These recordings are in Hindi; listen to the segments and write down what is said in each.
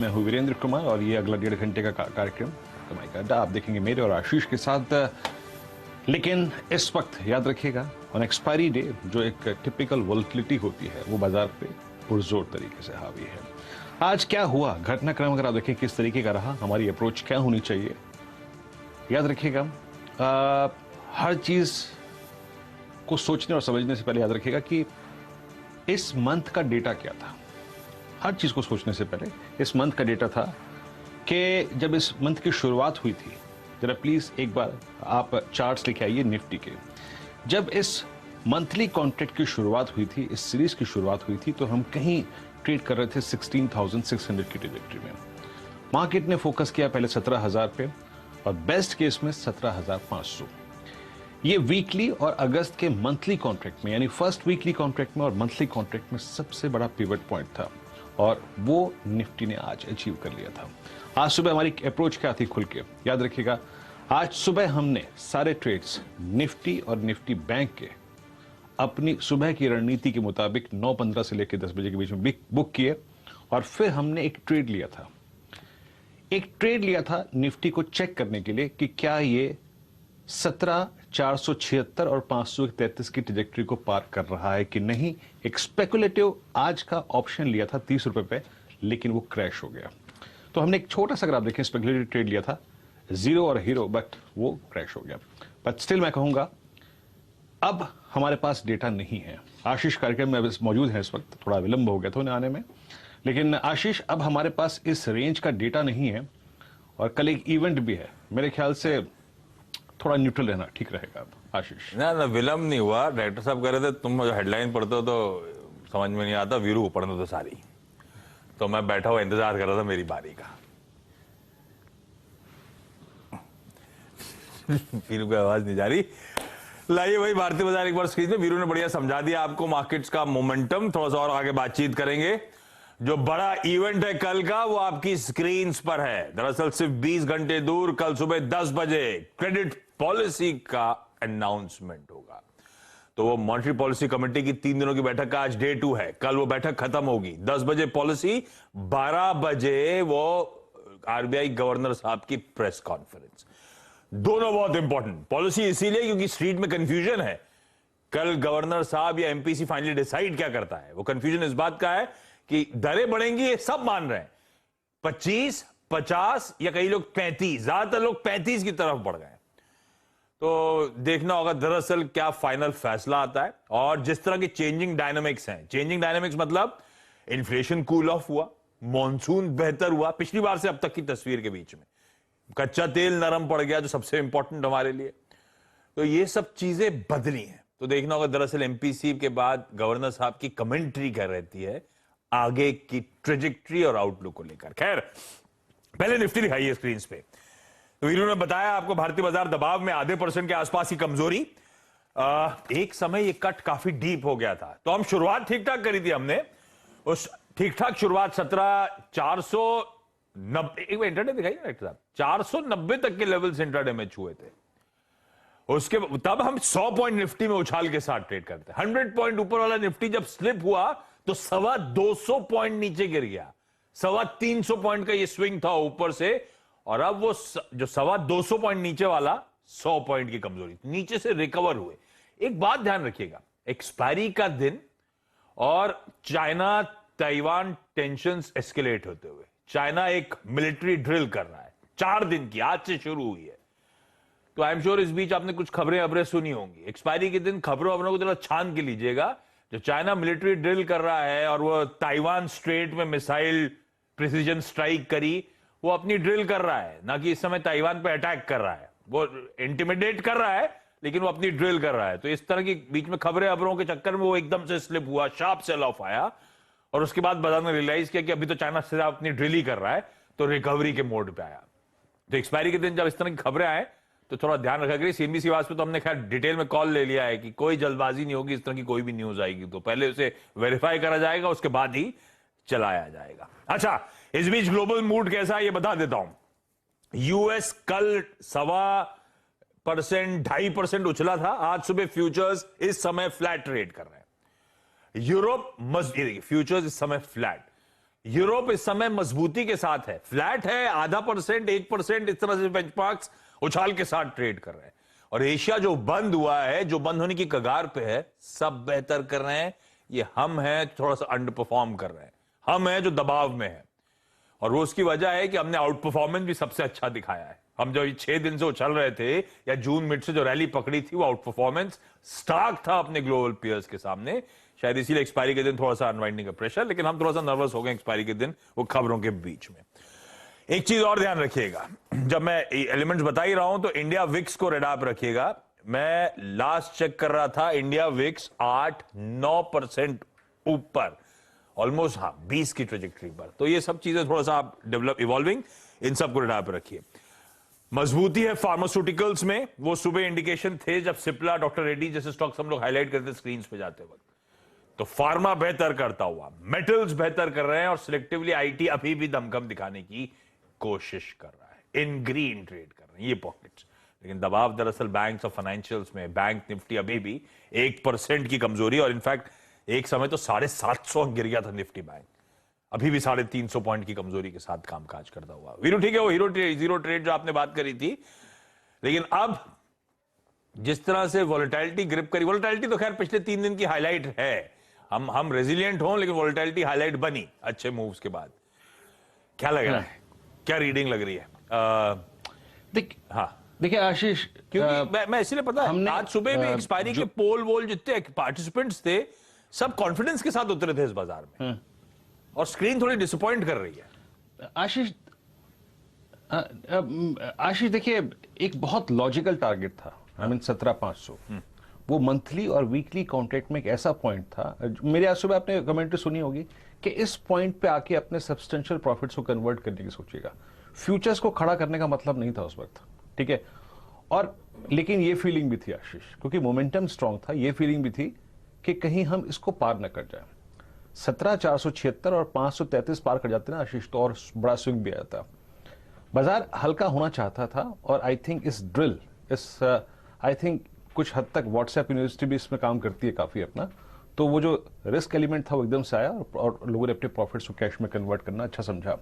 मैं हूँ वीरेंद्र कुमार और ये अगला 1.5 घंटे का कार्यक्रम कमाई का अड्डा आप देखेंगे मेरे और आशीष के साथ। लेकिन इस वक्त याद रखिएगा ऑन एक्सपायरी डे जो एक टिपिकल वोलेटिलिटी होती है वो बाजार पे पुरजोर तरीके से हावी है। आज क्या हुआ, घटनाक्रम अगर आप देखें किस तरीके का रहा, हमारी अप्रोच क्या होनी चाहिए, याद रखिएगा हर चीज को सोचने और समझने से पहले याद रखिएगा कि इस मंथ का डेटा क्या था। हर चीज को सोचने से पहले इस मंथ का डेटा था कि जब इस मंथ की शुरुआत हुई थी, जरा प्लीज एक बार आप चार्ट्स लेके आइए निफ्टी के। जब इस मंथली कॉन्ट्रैक्ट की शुरुआत हुई थी, इस सीरीज की शुरुआत हुई थी, तो हम कहीं ट्रेड कर रहे थे 16,600 की ट्रेजेक्टरी में। मार्केट ने फोकस किया पहले 17,000 पे और बेस्ट केस में 17,500। ये वीकली और अगस्त के मंथली कॉन्ट्रैक्ट में, यानी फर्स्ट वीकली कॉन्ट्रैक्ट में और मंथली कॉन्ट्रैक्ट में सबसे बड़ा पिवट पॉइंट था और वो निफ्टी ने आज अचीव कर लिया था। आज सुबह हमारी अप्रोच क्या थी खुल के याद रखिएगा। आज सुबह हमने सारे ट्रेड्स निफ्टी और निफ्टी बैंक के अपनी सुबह की रणनीति के मुताबिक 9:15 से लेकर 10 बजे के बीच में बुक किए और फिर हमने एक ट्रेड लिया था निफ्टी को चेक करने के लिए कि क्या ये 17,476 और 533 की ट्रेजेक्टरी को पार कर रहा है कि नहीं। एक स्पेकुलेटिव आज का ऑप्शन लिया था 30 रुपए पे, लेकिन वो क्रैश हो गया। तो हमने एक छोटा सा, अगर आप देखें, स्पेकुलेटिव ट्रेड लिया था, जीरो और हीरो, बट वो क्रैश हो गया। बट स्टिल मैं कहूंगा अब हमारे पास डेटा नहीं है। आशीष कार्यक्रम में मौजूद है इस वक्त, थोड़ा विलंब हो गया था उन्हें आने में, लेकिन आशीष अब हमारे पास इस रेंज का डेटा नहीं है और कल एक इवेंट भी है। मेरे ख्याल से थोड़ा न्यूट्रल रहना ठीक रहेगा। अब आशीष ना विलंब नहीं हुआ, डायरेक्टर साहब कह रहे थे तुम हेडलाइन पढ़ते हो तो समझ में नहीं आता, वीरू पढ़ने तो सारी, तो मैं बैठा हुआ इंतजार कर रहा था मेरी बारी का। वीरू की आवाज नहीं जा रही। लाइए भाई भारतीय बाजार एक बार स्क्रीन में, वीरू ने बढ़िया समझा दिया आपको मार्केट्स का मोमेंटम। थोड़ा सा और आगे बातचीत करेंगे। जो बड़ा इवेंट है कल का वो आपकी स्क्रीन पर है। दरअसल सिर्फ 20 घंटे दूर कल सुबह 10 बजे क्रेडिट पॉलिसी का अनाउंसमेंट होगा। तो वो मॉनेटरी पॉलिसी कमेटी की 3 दिनों की बैठक का आज डे 2 है। कल वो बैठक खत्म होगी 10 बजे पॉलिसी, 12 बजे वो आरबीआई गवर्नर साहब की प्रेस कॉन्फ्रेंस। दोनों बहुत इंपॉर्टेंट। पॉलिसी इसीलिए क्योंकि स्ट्रीट में कंफ्यूजन है, कल गवर्नर साहब या एमपीसी फाइनली डिसाइड क्या करता है। वो कंफ्यूजन इस बात का है कि दरें बढ़ेंगी, ये सब मान रहे हैं, 25, 50 या कई लोग 35, ज्यादातर लोग 35 की तरफ बढ़ गए। तो देखना होगा दरअसल क्या फाइनल फैसला आता है। और जिस तरह की चेंजिंग डायनामिक्स हैं, चेंजिंग डायनामिक्स मतलब इन्फ्लेशन कूल ऑफ हुआ, मॉनसून बेहतर हुआ पिछली बार से अब तक की तस्वीर के बीच में, कच्चा तेल नरम पड़ गया जो सबसे इंपॉर्टेंट हमारे लिए, तो ये सब चीजें बदली हैं। तो देखना होगा दरअसल एमपीसी के बाद गवर्नर साहब की कमेंट्री क्या रहती है आगे की ट्रेजेक्ट्री और आउटलुक को लेकर। खैर पहले निफ्टी दिखाई है स्क्रीन पे। तो वीरू ने बताया आपको भारतीय बाजार दबाव में आधे % के आसपास की कमजोरी। एक समय ये कट काफी डीप हो गया था, तो हम शुरुआत ठीक ठाक करी थी हमने। उस ठीक ठाक शुरुआत 17,490 एक इंटरडे दिखाई ना साहब, 490 तक के लेवल्स इंटरडे में छुए थे। उसके तब हम 100 पॉइंट निफ्टी में उछाल के साथ ट्रेड करते। 100 पॉइंट ऊपर वाला निफ्टी जब स्लिप हुआ तो 225 पॉइंट नीचे गिर गया। 325 पॉइंट का ये स्विंग था ऊपर से, और अब वो जो 225 पॉइंट नीचे वाला 100 पॉइंट की कमजोरी, नीचे से रिकवर हुए। एक बात ध्यान रखिएगा, एक्सपायरी का दिन और चाइना ताइवान टेंशंस एस्केलेट होते हुए, चाइना एक मिलिट्री ड्रिल कर रहा है 4 दिन की, आज से शुरू हुई है। तो आई एम श्योर इस बीच आपने कुछ खबरें सुनी होंगी। एक्सपायरी के दिन खबरों को जरा छान के लीजिएगा। जो चाइना मिलिट्री ड्रिल कर रहा है और वो ताइवान स्ट्रेट में मिसाइल प्रिसीजन स्ट्राइक करी, वो अपनी ड्रिल कर रहा है, ना कि इस समय ताइवान पे अटैक कर रहा है। वो इंटिमिडेट कर रहा है लेकिन वो अपनी ड्रिल कर रहा है। तो इस तरह की बीच में खबरों के चक्कर में वो एकदम से स्लिप हुआ, शार्प सेल ऑफ आया, और उसके बाद बाजार ने रियलाइज किया कि अभी तो चाइना सिर्फ अपनी ड्रिल ही कर रहा है, तो रिकवरी के मोड पे आया। तो एक्सपायरी के दिन जब इस तरह की खबरें आए तो थोड़ा ध्यान रखा करिए। सीएनबीसी आवाज पे तो हमने खैर डिटेल में कॉल ले लिया है कि कोई जल्दबाजी नहीं होगी, इस तरह की कोई भी न्यूज आएगी तो पहले उसे वेरीफाई करा जाएगा, उसके बाद ही चलाया जाएगा। अच्छा, इस बीच ग्लोबल मूड कैसा है ये बता देता हूं। यूएस कल 1.25%, 2.5% उछला था। आज सुबह फ्यूचर्स इस समय फ्लैट ट्रेड कर रहे हैं। यूरोप फ्यूचर्स इस समय फ्लैट। यूरोप इस समय मजबूती के साथ है, फ्लैट है, 0.5%, 1%, इस तरह से बेंचमार्क्स उछाल के साथ ट्रेड कर रहे हैं। और एशिया जो बंद हुआ है, जो बंद होने की कगार पे है, सब बेहतर कर रहे हैं। ये हम हैं थोड़ा सा अंडर परफॉर्म कर रहे हैं, हम हैं जो दबाव में है। और वो उसकी वजह है कि हमने आउट परफॉर्मेंस भी सबसे अच्छा दिखाया है। हम जो 6 दिन से उछल रहे थे या जून मिड से जो रैली पकड़ी थी, वो आउट परफॉर्मेंस स्टार्क था अपने ग्लोबल पीयर्स के सामने। शायद इसीलिए एक्सपायरी के दिन थोड़ा सा अनवाइंडिंग का प्रेशर, लेकिन हम थोड़ा सा नर्वस हो गए एक्सपायरी के दिन वो खबरों के बीच में। एक चीज और ध्यान रखिएगा, जब मैं एलिमेंट्स बता ही रहा हूं तो इंडिया विक्स को रेड आप रखिएगा। मैं लास्ट चेक कर रहा था, इंडिया विक्स 8-9% ऊपर, ऑलमोस्ट 20 की ट्रेजेक्टरी पर। तो ये सब चीजें थोड़ा सा आप डेवलप इवॉल्विंग, इन सबको रेड आप रखिए। मजबूती है फार्मास्यूटिकल्स में, वो सुबह इंडिकेशन थे जब सिप्ला, डॉक्टर रेड्डी जैसे स्टॉक्स हम लोग हाईलाइट करते स्क्रीन पे जाते वक्त। तो फार्मा बेहतर करता हुआ, मेटल्स बेहतर कर रहे हैं, और सिलेक्टिवली आईटी अभी भी दमखम दिखाने की कोशिश कर रहा है, इन ग्रीन ट्रेड कर रहे हैं ये पॉकेट्स। लेकिन दबाव दरअसल बैंक्स और फाइनेंशियल्स में, बैंक निफ्टी अभी भी 1% की कमजोरी, और इनफैक्ट एक समय तो 750 गिर गया था निफ्टी बैंक, अभी भी 350 पॉइंट की कमजोरी के साथ कामकाज करता हुआ। वीरू ठीक है, वो जीरो ट्रेड जो आपने बात करी थी, लेकिन अब जिस तरह से वॉलेटिलिटी ग्रिप करी, वॉलेटिलिटी तो खैर पिछले 3 दिन की हाईलाइट है, हम रेजिलिएंट हों, लेकिन वॉलेटिलिटी हाईलाइट बनी अच्छे मूव्स के बाद। क्या लग रहा है, क्या रीडिंग लग रही है? देखिए आशीष, क्योंकि मैं इसलिए पता है आज सुबह भी एक्सपायरी के पोल वोल जितने पार्टिसिपेंट्स थे, सब कॉन्फिडेंस के साथ उतरे थे इस बाजार में, और स्क्रीन थोड़ी डिसअपॉइंट कर रही है। आशीष देखिए, एक बहुत लॉजिकल टारगेट था, 17,500। वो मंथली और वीकली कॉन्ट्रैक्ट में एक ऐसा पॉइंट था, मेरे आज सुबह आपने कमेंट्री सुनी होगी कि इस पॉइंट पे आके अपने सब्सटेंशियल प्रॉफिट्स को कन्वर्ट करने की सोचिएगा। फ्यूचर्स को खड़ा करने का मतलब नहीं था उस वक्त, ठीक है। और लेकिन ये फीलिंग भी थी आशीष, क्योंकि मोमेंटम स्ट्रांग था, ये फीलिंग भी थी कि कहीं हम इसको पार न कर जाए। 17,476 और 533 पार कर जाते ना आशीष, तो और बड़ा स्विंग भी आया था। बाजार हल्का होना चाहता था, और आई थिंक इस ड्रिल, आई थिंक कुछ हद तक व्हाट्सएप यूनिवर्सिटी भी इसमें काम करती है काफी अपना, तो वो जो रिस्क एलिमेंट था वो एकदम से आया, और लोगों ने अपने प्रॉफिट्स को कैश में कन्वर्ट करना अच्छा समझा।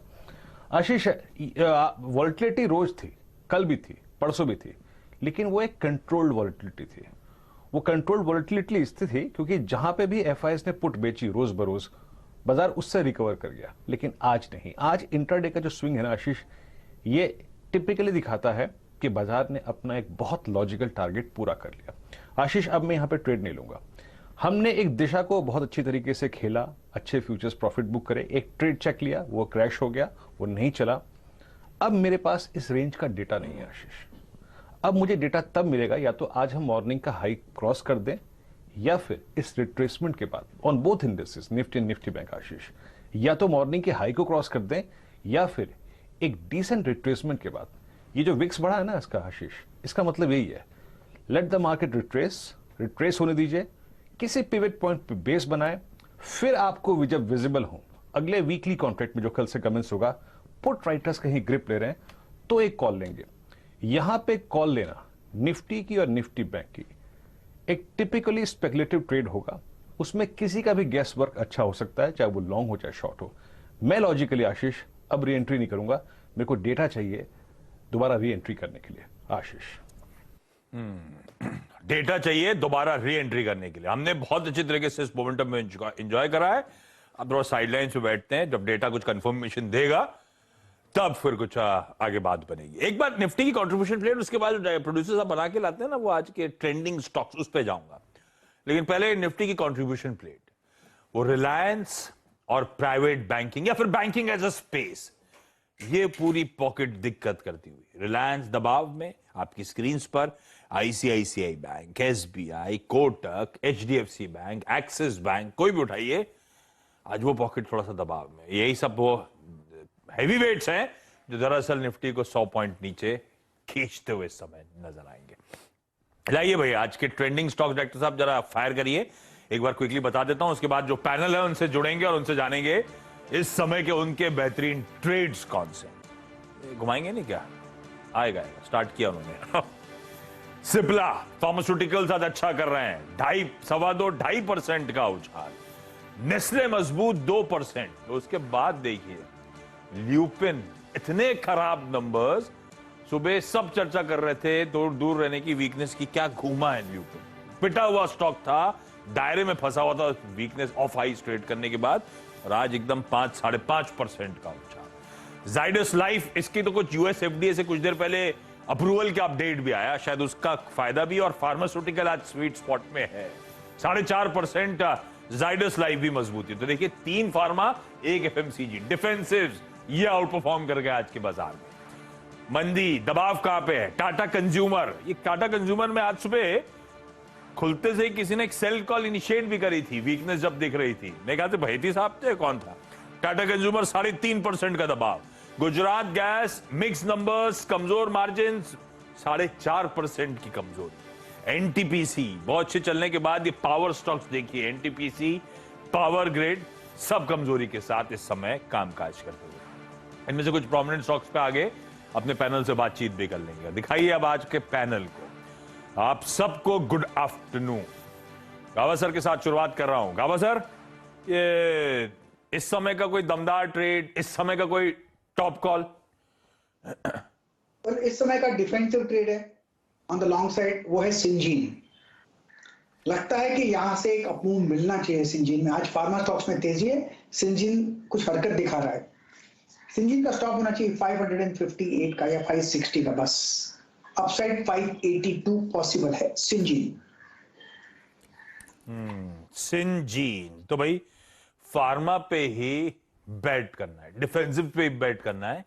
आशीष, वॉलेटिलिटी रोज थी, कल भी थी, परसों भी थी, लेकिन वो एक कंट्रोल्ड वॉलेटिलिटी थी। वो कंट्रोल्ड वॉलेटिलिटी इसलिए थी क्योंकि जहां पे भी एफआईएस ने पुट बेची रोज बरोज, बाजार उससे रिकवर कर गया। लेकिन आज नहीं, आज इंट्राडे का जो स्विंग है ना आशीष, ये टिपिकली दिखाता है कि बाजार ने अपना एक बहुत लॉजिकल टारगेट पूरा कर लिया। आशीष, अब मैं यहां पे ट्रेड नहीं लूंगा। हमने एक दिशा को बहुत अच्छी तरीके से खेला, अच्छे फ्यूचर्स प्रॉफिट बुक करे, एक ट्रेड चेक लिया, वो क्रैश हो गया, वो नहीं चला। अब मेरे पास इस रेंज का डेटा नहीं है आशीष। अब मुझे डेटा तब मिलेगा या तो आज हम मॉर्निंग का हाई क्रॉस कर दें, या फिर इस रिट्रेसमेंट के बाद on both indexes, Nifty and Nifty bank Ashish, या तो मॉर्निंग के हाई को क्रॉस कर दें, या फिर एक डिसेंट रिट्रेसमेंट के बाद। ये जो विक्स बढ़ा है ना इसका आशीष, इसका मतलब यही है, लेट द मार्केट रिट्रेस होने दीजिए, किसी पिवट पॉइंट पे बेस बनाए, फिर आपको जब विजिबल हो अगले वीकली कॉन्ट्रैक्ट में जो कल से कमेंस होगा, पुट राइटर्स कहीं ग्रिप ले रहे हैं तो एक कॉल लेंगे। यहां पे कॉल लेना निफ्टी की और निफ्टी बैंक की एक टिपिकली स्पेकुलेटिव ट्रेड होगा, उसमें किसी का भी गैस वर्क अच्छा हो सकता है, चाहे वो लॉन्ग हो चाहे शॉर्ट हो। मैं लॉजिकली आशीष अब री एंट्री नहीं करूंगा, मेरे को डेटा चाहिए दोबारा री एंट्री करने के लिए आशीष। डेटा चाहिए दोबारा री एंट्री करने के लिए। हमने बहुत अच्छी तरीके से इस मोमेंटम में एंजॉय करा है। अब थोड़ा साइडलाइन पे बैठते हैं, जब डेटा कुछ कंफर्मेशन देगा तब फिर कुछ आगे बात बनेगी। एक बार निफ्टी की कंट्रीब्यूशन प्लेट, उसके बाद प्रोड्यूसर्स आप बना के लाते हैं ना, वो आज के ट्रेंडिंग स्टॉक्स, उस पे जाऊंगा। लेकिन पहले निफ्टी की कंट्रीब्यूशन प्लेट, वो रिलायंस और प्राइवेट बैंकिंग या फिर बैंकिंग एज अ स्पेस, ये पूरी पॉकेट दिक्कत करती हुई। रिलायंस दबाव में आपकी स्क्रीन पर, ICICI bank, SBI, Kotak, HDFC bank, axis bank, कोई भी उठाइए, आज वो पॉकेट थोड़ा सा दबाव में। यही सब वो हैवी वेट्स हैं जो दरअसल निफ्टी को 100 पॉइंट नीचे खींचते हुए इस समय नजर आएंगे। लाइए भाई आज के ट्रेंडिंग स्टॉक, डायरेक्टर साहब जरा फायर करिए। एक बार क्विकली बता देता हूं, उसके बाद जो पैनल है उनसे जुड़ेंगे और उनसे जानेंगे इस समय के उनके बेहतरीन ट्रेड्स कौन से। घुमाएंगे नहीं क्या? आएगा, स्टार्ट किया उन्होंने। सिप्ला फार्मास्यूटिकल्स आज अच्छा कर रहे हैं, 2.5% का उछाल। नेस्ले मजबूत 2%। तो उसके बाद देखिए ल्यूपिन, इतने खराब नंबर्स, सुबह सब चर्चा कर रहे थे दूर दूर रहने की वीकनेस की, क्या घूमा है ल्यूपिन, पिटा हुआ स्टॉक था, दायरे में फंसा हुआ था वीकनेस ऑफ हाई ट्रेड करने के बाद, और आज एकदम 5-5.5% का उछाल। जाइडस लाइफ, इसकी तो कुछ यूएस एफडीए से कुछ देर पहले अप्रूवल का अपडेट भी आया, शायद उसका फायदा भी, और फार्मास्यूटिकल आज स्वीट स्पॉट में है। 4.5% जाइडस लाइफ भी मजबूती। तो देखिए 3 फार्मा, 1 एफएमसीजी, डिफेंसिव, ये आउट परफॉर्म कर गया आज के बाजार में। मंदी, दबाव कहां पे है? टाटा कंज्यूमर, ये टाटा कंज्यूमर में आज सुबह खुलते से ही किसी ने एक सेल कॉल इनिशिएट भी करी थी, वीकनेस जब दिख रही थी। मैं कहा था भैती साहब थे, कौन था? टाटा कंज्यूमर 3.5% का दबाव। गुजरात गैस, मिक्स नंबर्स, कमजोर मार्जिन, 4.5% की कमजोरी। एनटीपीसी बहुत अच्छे चलने के बाद ये पावर स्टॉक्स देखिए, एनटीपीसी, पावर ग्रिड, सब कमजोरी के साथ इस समय कामकाज करते हुए। इनमें से कुछ प्रोमिनेंट स्टॉक्स पे आगे अपने पैनल से बातचीत भी कर लेंगे। दिखाइए अब आज के पैनल को। आप सबको गुड आफ्टरनून। गावा सर के साथ शुरुआत कर रहा हूं। गावा सर, ये इस समय का कोई दमदार ट्रेड, इस समय का कोई टॉप कॉल? और इस समय का डिफेंसिव ट्रेड है ऑन द लॉन्ग साइड, वो है सिंजीन। लगता है कि यहां से एक अपमूव मिलना चाहिए सिंजीन में। आज फार्मा स्टॉक्स में तेजी है, सिंजीन कुछ हरकत दिखा रहा है। सिंजीन का स्टॉप होना चाहिए 558 का या 560 का, बस अपसाइड 582 पॉसिबल है सिंजीन। सिंजीन तो भाई फार्मा पे ही बेट करना है, डिफेंसिव पे ही बेट करना है।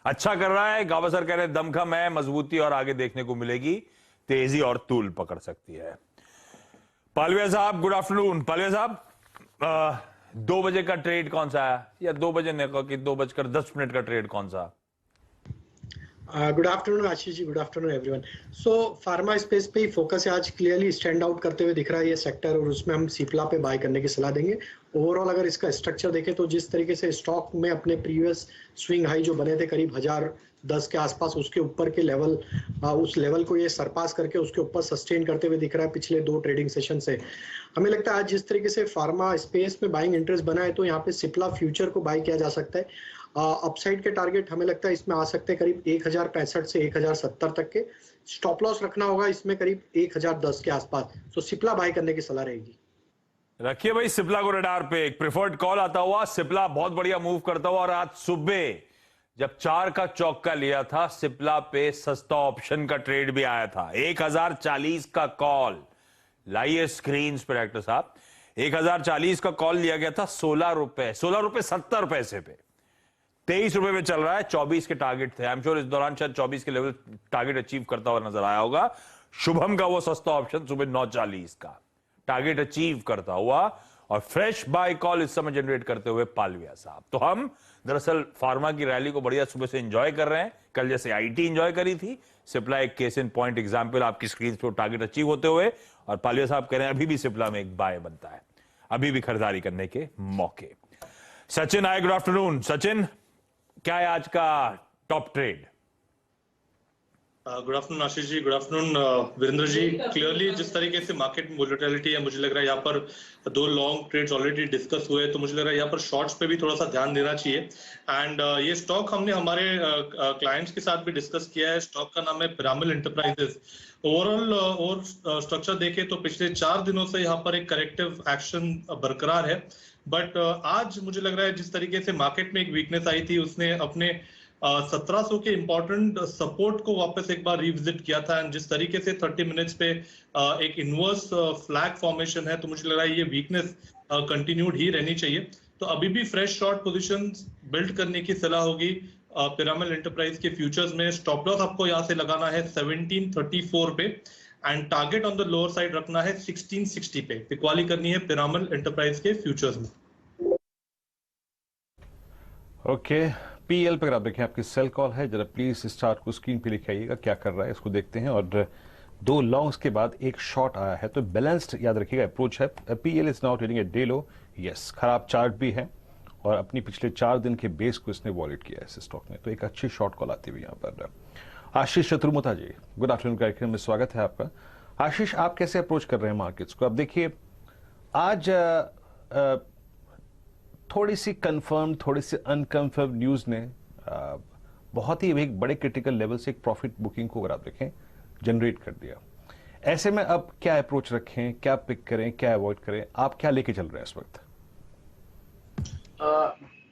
अच्छा कर रहा है, गावा सर कह रहे हैं दमखम है, मजबूती और आगे देखने को मिलेगी, तेजी और तूल पकड़ सकती है। पालविया साहब गुड आफ्टरनून। पालविया साहब, 2 बजे का ट्रेड कौन सा है, या 2 बजे ने कहा कि 2:10 का ट्रेड कौन सा? Good afternoon Ashish ji, good afternoon everyone. सो फार्मा स्पेस पे ही फोकस है आज, क्लियरली स्टैंड आउट करते हुए दिख रहा है ये सेक्टर, और उसमें हम सिप्ला पे बाय करने की सलाह देंगे। ओवरऑल अगर इसका स्ट्रक्चर देखें तो जिस तरीके से स्टॉक में अपने प्रीवियस स्विंग हाई जो बने थे करीब 1010 के आसपास, उसके ऊपर के लेवल, उस लेवल को ये सरपास करके उसके ऊपर सस्टेन करते हुए दिख रहा है पिछले 2 ट्रेडिंग सेशन से। हमें लगता है आज जिस तरीके से फार्मा स्पेस में बाइंग इंटरेस्ट बना है, तो यहाँ पे सिप्ला फ्यूचर को बाय किया जा सकता है। अपसाइड के टारगेट हमें लगता है इसमें आ सकते हैं करीब 1065 से 1070 तक के। स्टॉप लॉस रखना होगा इसमें करीब 1010 के आसपास। तो सिप्ला बाय करने की सलाह रहेगी। रखिए भाई सिप्ला को रडार पे। एक प्रेफर्ड कॉल आता हुआ, सिप्ला बहुत बढ़िया मूव करता हुआ, और आज सुबह जब 4 का चौका लिया था, सिप्ला पे सस्ता ऑप्शन का ट्रेड भी आया था। 1040 का कॉल लाइए स्क्रीन पर एक्टर साहब। 1040 का कॉल लिया गया था 16 रुपए 70 पैसे पे। 23 रुपए में चल रहा है, 24 के टारगेट थे। आई एम श्योर इस दौरान शायद 24 के लेवल टारगेट अचीव करता हुआ नजर आया होगा। शुभम का वो सस्ता ऑप्शन सुबह 9:40 का टारगेट अचीव करता हुआ, और फ्रेश बाय कॉल इस समय जनरेट करते हुए पालविया साहब। तो हम दरअसल फार्मा की रैली को बढ़िया सुबह से एंजॉय कर रहे हैं। कल जैसे आईटी एंजॉय करी थी, सिप्ला एक केस इन पॉइंट एग्जाम्पल आपकी स्क्रीन पर टारगेट अचीव होते हुए, और पालविया साहब कह रहे हैं अभी भी सिप्ला में एक बाय बनता है, अभी भी खरीदारी करने के मौके। सचिन आए, गुड आफ्टरनून। सचिन, क्या है आज का top trade? Good afternoon Ashish ji, good afternoon Virendra जी। क्लियरली जिस तरीके से मार्केट में वोलेटिलिटी है, मुझे लग रहा है यहाँ पर 2 लॉन्ग ट्रेड्स ऑलरेडी डिस्कस हुए, तो मुझे लग रहा है यहाँ पर शॉर्ट्स पे भी थोड़ा सा ध्यान देना चाहिए। एंड ये स्टॉक हमने हमारे क्लाइंट्स के साथ भी डिस्कस किया है। स्टॉक का नाम है पिरामिल एंटरप्राइजेस। ओवरऑल और स्ट्रक्चर देखे तो पिछले 4 दिनों से यहाँ पर एक करेक्टिव एक्शन बरकरार है, बट आज मुझे लग रहा है जिस तरीके से मार्केट में एक वीकनेस आई थी, उसने अपने 1700 के इंपॉर्टेंट सपोर्ट को वापस एक बार रिविजिट किया था। एंड जिस तरीके से 30 मिनट्स पे एक इनवर्स फ्लैग फॉर्मेशन है, तो मुझे लग रहा है ये वीकनेस कंटिन्यूड ही रहनी चाहिए। तो अभी भी फ्रेश शॉर्ट पोजीशंस बिल्ड करने की सलाह होगी पिरामिल एंटरप्राइज के फ्यूचर्स में। स्टॉप लॉस आपको यहाँ से लगाना है 1734 पे, and target on the lower side रखना है 1660 पे। पिक्वाली करनी है पिरामिल एंटरप्राइज के फ्यूचर्स में। ओके, पीएल पर आप देखें, आपकी सेल कॉल है। जरा प्लीज स्टार्ट को स्क्रीन पे लिखे आइएगा, क्या कर रहा है इसको देखते हैं। और 2 लॉन्ग्स के बाद एक शॉर्ट आया है, तो बैलेंस्ड याद रखिएगा अप्रोच है। PL is now trading at day low. Yes, खराब चार्ट भी है, और अपनी पिछले 4 दिन के बेस को इसने वॉलेट किया है इस स्टॉक ने, तो एक अच्छी शॉर्ट कॉल आती हुई यहाँ पर। आशीष शत्रुमुता जी, गुड आफ्टरनून कार्यक्रम में स्वागत है आपका। आशीष, आप कैसे अप्रोच कर रहे हैं मार्केट्स को? अब देखिए आज थोड़ी सी कंफर्म, थोड़ी सी अनकंफर्म न्यूज ने बहुत ही एक बड़े क्रिटिकल लेवल से एक प्रॉफिट बुकिंग को अगर आप देखें जनरेट कर दिया। ऐसे में अब क्या अप्रोच रखें, क्या पिक करें, क्या अवॉइड करें, आप क्या लेके चल रहे हैं इस वक्त?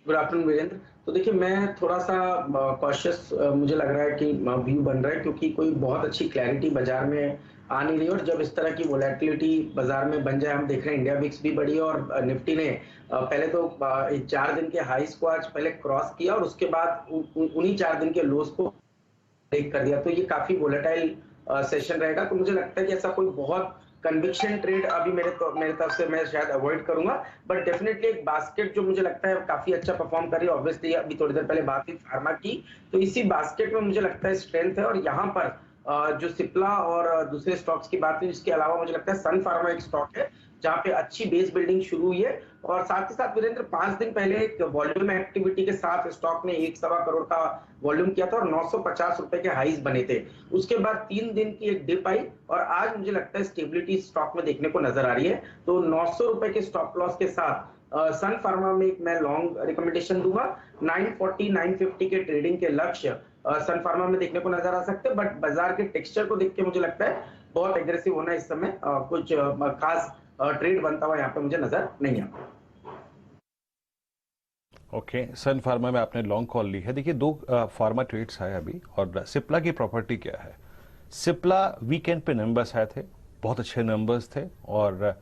Good afternoon Virendra. तो देखिए, मैं थोड़ा सा कॉशियस मुझे लग रहा है कि व्यू बन रहा है, क्योंकि कोई बहुत अच्छी क्लैरिटी बाजार में आ नहीं रही। और जब इस तरह की वोलेटिलिटी बाजार में बन जाए, हम देख रहे हैं इंडिया विक्स भी बढ़ी और निफ्टी ने पहले तो 4 दिन के हाईस को आज पहले क्रॉस किया और उसके बाद उन्हीं 4 दिन के लोस को ब्रेक कर दिया। तो ये काफी वोलेटाइल सेशन रहेगा। तो मुझे लगता है कि ऐसा कोई बहुत कन्विक्शन ट्रेड अभी मेरे तरफ से मैं शायद अवॉइड करूंगा, बट डेफिनेटली एक बास्केट जो मुझे लगता है काफी अच्छा परफॉर्म कर रही है। ऑब्वियसली अभी थोड़ी देर पहले बात हुई फार्मा की, तो इसी बास्केट में मुझे लगता है स्ट्रेंथ है। और यहाँ पर जो सिप्ला और दूसरे स्टॉक्स की बात हुई, इसके अलावा मुझे लगता है सन फार्मा एक स्टॉक है जहां पे अच्छी बेस बिल्डिंग शुरू हुई है। और साथ ही साथ वीरेंद्र, 5 दिन पहले एक वॉल्यूम एक्टिविटी के साथ स्टॉक ने 1.25 करोड़ का वॉल्यूम किया था और 950 रुपए के हाईज बने थे। उसके बाद 3 दिन की एक डिप आई और आज मुझे लगता है स्टेबिलिटी स्टॉक में देखने को नजर आ रही है। तो 900 रुपए के स्टॉप लॉस के साथ सन फार्मा में एक मैं लॉन्ग रिकमेंडेशन दूंगा। 940 950 के ट्रेडिंग के लक्ष्य सन फार्मा में देखने को नजर आ सकते हैं, बट बाजार के टेक्सचर को देख के मुझे लगता है बहुत एग्रेसिव होना इस समय कुछ खास ट्रेड बनता हुआ यहाँ पे मुझे नजर नहीं आता। ओके, सन फार्मा में आपने लॉन्ग कॉल ली है। देखिए, 2 फार्मा ट्रेड्स आए अभी, और सिप्ला की प्रॉपर्टी क्या है? सिप्ला वीकेंड पे नंबर्स आए थे, बहुत अच्छे नंबर्स थे, और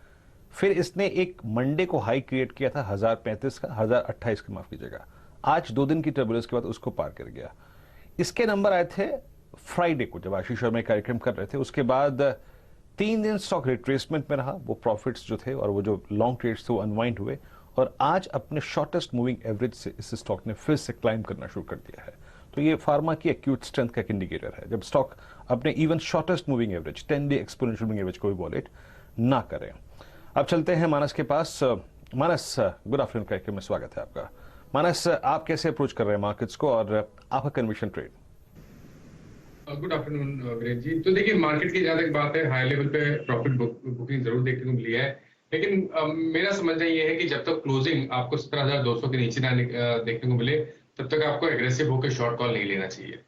फिर इसने एक मंडे को हाई क्रिएट किया था 1035 का, 1028 का, माफ कीजिएगा। आज 2 दिन की टर्बुलेंस के बाद उसको पार कर गया। इसके नंबर आए थे फ्राइडे को, जब आशीष शर्मा कार्यक्रम कर रहे थे। उसके बाद 3 दिन स्टॉक रिट्रेसमेंट में रहा, वो प्रॉफिट्स जो थे और वो जो लॉन्ग ट्रेड्स थे वो अनवाइंड हुए, और आज अपने शॉर्टेस्ट मूविंग एवरेज से इस स्टॉक ने फिर से क्लाइम करना शुरू कर दिया है। तो ये फार्मा की एक्यूट स्ट्रेंथ का एक इंडिकेटर है, जब स्टॉक अपने even shortest moving average 10 day exponential moving average को भी वॉलेट ना करें। अब चलते हैं मानस के पास। मानस, गुड आफ्टरनून कार्यक्रम में स्वागत है आपका। मानस, आप कैसे अप्रोच कर रहे हैं मार्केट्स को और आपका conviction trade? Good afternoon Virendra ji. तो देखिए, मार्केट की जहां तक बात है, हाई लेवल पे प्रॉफिट बुकिंग जरूर देखने को मिली है, लेकिन मेरा समझना ये है कि जब तक क्लोजिंग आपको 17,200 के नीचे ना देखने को मिले, तब तक आपको एग्रेसिव होकर शॉर्ट कॉल नहीं लेना चाहिए।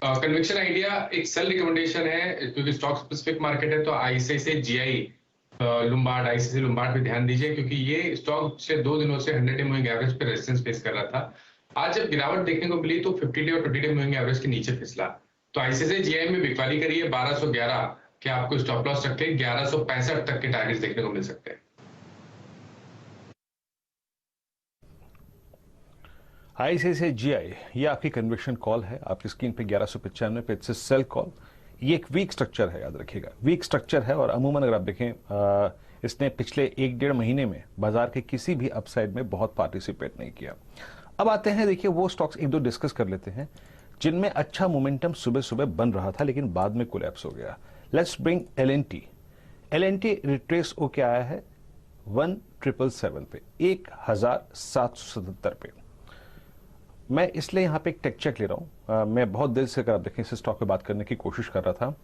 कन्विक्शन आइडिया एक सेल रिकमेंडेशन है, क्योंकि स्टॉक स्पेसिफिक मार्केट है। तो आईसीआईसीआई जीआई लुम्बार्ड, आईसीआईसीआई लुम्बार्ड पे ध्यान दीजिए, क्योंकि ये स्टॉक पिछले 2 दिनों से 100 डे मूविंग एवरेज पे रेजिस्टेंस फेस कर रहा था। आज जब गिरावट देखने को मिली तो 50 डे और 20 डे मूविंग एवरेज के नीचे फिसला। तो आईसीआईसीआई जीआई में बिकवाली करिए, 1211 के आपको स्टॉप लॉस रख के 1165 तक के टारगेट्स देखने को मिल सकते हैं। आईसीआईसीआई जीआई, ये आपकी कन्विक्शन कॉल है, आपकी स्क्रीन पे 1195 पे इट्स सेल कॉल। ये एक वीक स्ट्रक्चर है, याद रखिएगा, वीक स्ट्रक्चर है। और अमूमन अगर आप देखें, इसने पिछले 1-1.5 महीने में बाजार के किसी भी अपसाइड में बहुत पार्टिसिपेट नहीं किया। अब आते हैं, देखिए, वो स्टॉक्स 1-2 डिस्कस कर लेते हैं जिनमें अच्छा मोमेंटम सुबह सुबह बन रहा था लेकिन बाद में कोलैप्स हो गया। Let's bring LNT. LNT retrace होके आया है 1777 पे, 1777 पे। मैं इसलिए यहां पे एक टेक चेक ले रहा हूं। मैं बहुत देर से, अगर आप देखें, इस स्टॉक पे बात करने की कोशिश कर रहा था,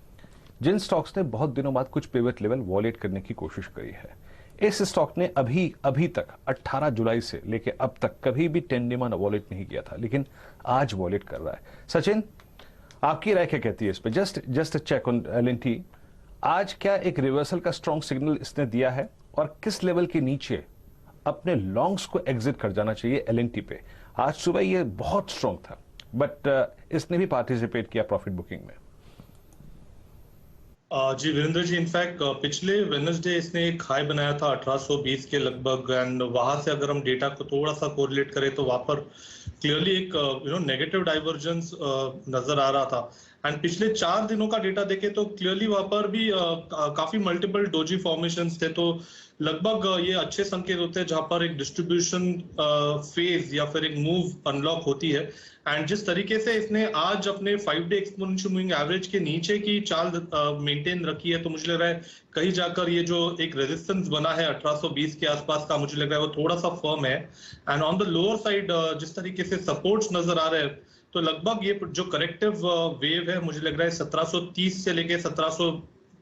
जिन स्टॉक्स ने बहुत दिनों बाद कुछ पिवट लेवल वॉलेट करने की कोशिश करी है। इस स्टॉक ने अभी तक 18 जुलाई से लेके अब तक कभी भी 10 डे में वॉलेट नहीं किया था, लेकिन आज वॉलेट कर रहा है। सचिन, आपकी राय क्या कहती है इस पे? Just check on LNT. आज क्या एक रिवर्सल का स्ट्रॉन्ग सिग्नल इसने दिया है, और किस लेवल के नीचे अपने लॉन्ग्स को एग्जिट कर जाना चाहिए एलएनटी पे? आज सुबह ये बहुत स्ट्रॉन्ग था, बट इसने भी पार्टिसिपेट किया प्रॉफिट बुकिंग में। जी वीरेंद्र जी, इनफैक्ट पिछले वेडनेसडे इसने एक हाई बनाया था 1820 के लगभग, एंड वहां से अगर हम डेटा को थोड़ा सा कोरिलेट करें तो वहां पर क्लियरली एक नेगेटिव डाइवर्जेंस नजर आ रहा था। एंड पिछले 4 दिनों का डेटा देखें तो क्लियरली वहां पर भी काफी मल्टीपल डोजी फॉर्मेशंस थे। तो लगभग ये अच्छे संकेत होते हैं जहां पर एक डिस्ट्रीब्यूशन फेज या फिर एक मूव अनलॉक होती है। एंड जिस तरीके से इसने आज अपने 5 डे एक्सपोनेंशियल मूविंग एवरेज के नीचे की चाल मेंटेन रखी है, तो मुझे लग रहा है कहीं जाकर ये जो एक रेजिस्टेंस बना है 1820 के आसपास का, मुझे लग रहा है वो थोड़ा सा फर्म है। And on the lower side जिस तरीके से सपोर्ट्स नजर आ रहे हैं, तो लगभग ये जो करेक्टिव वेव है, मुझे लग रहा है 1730 से लेके 1700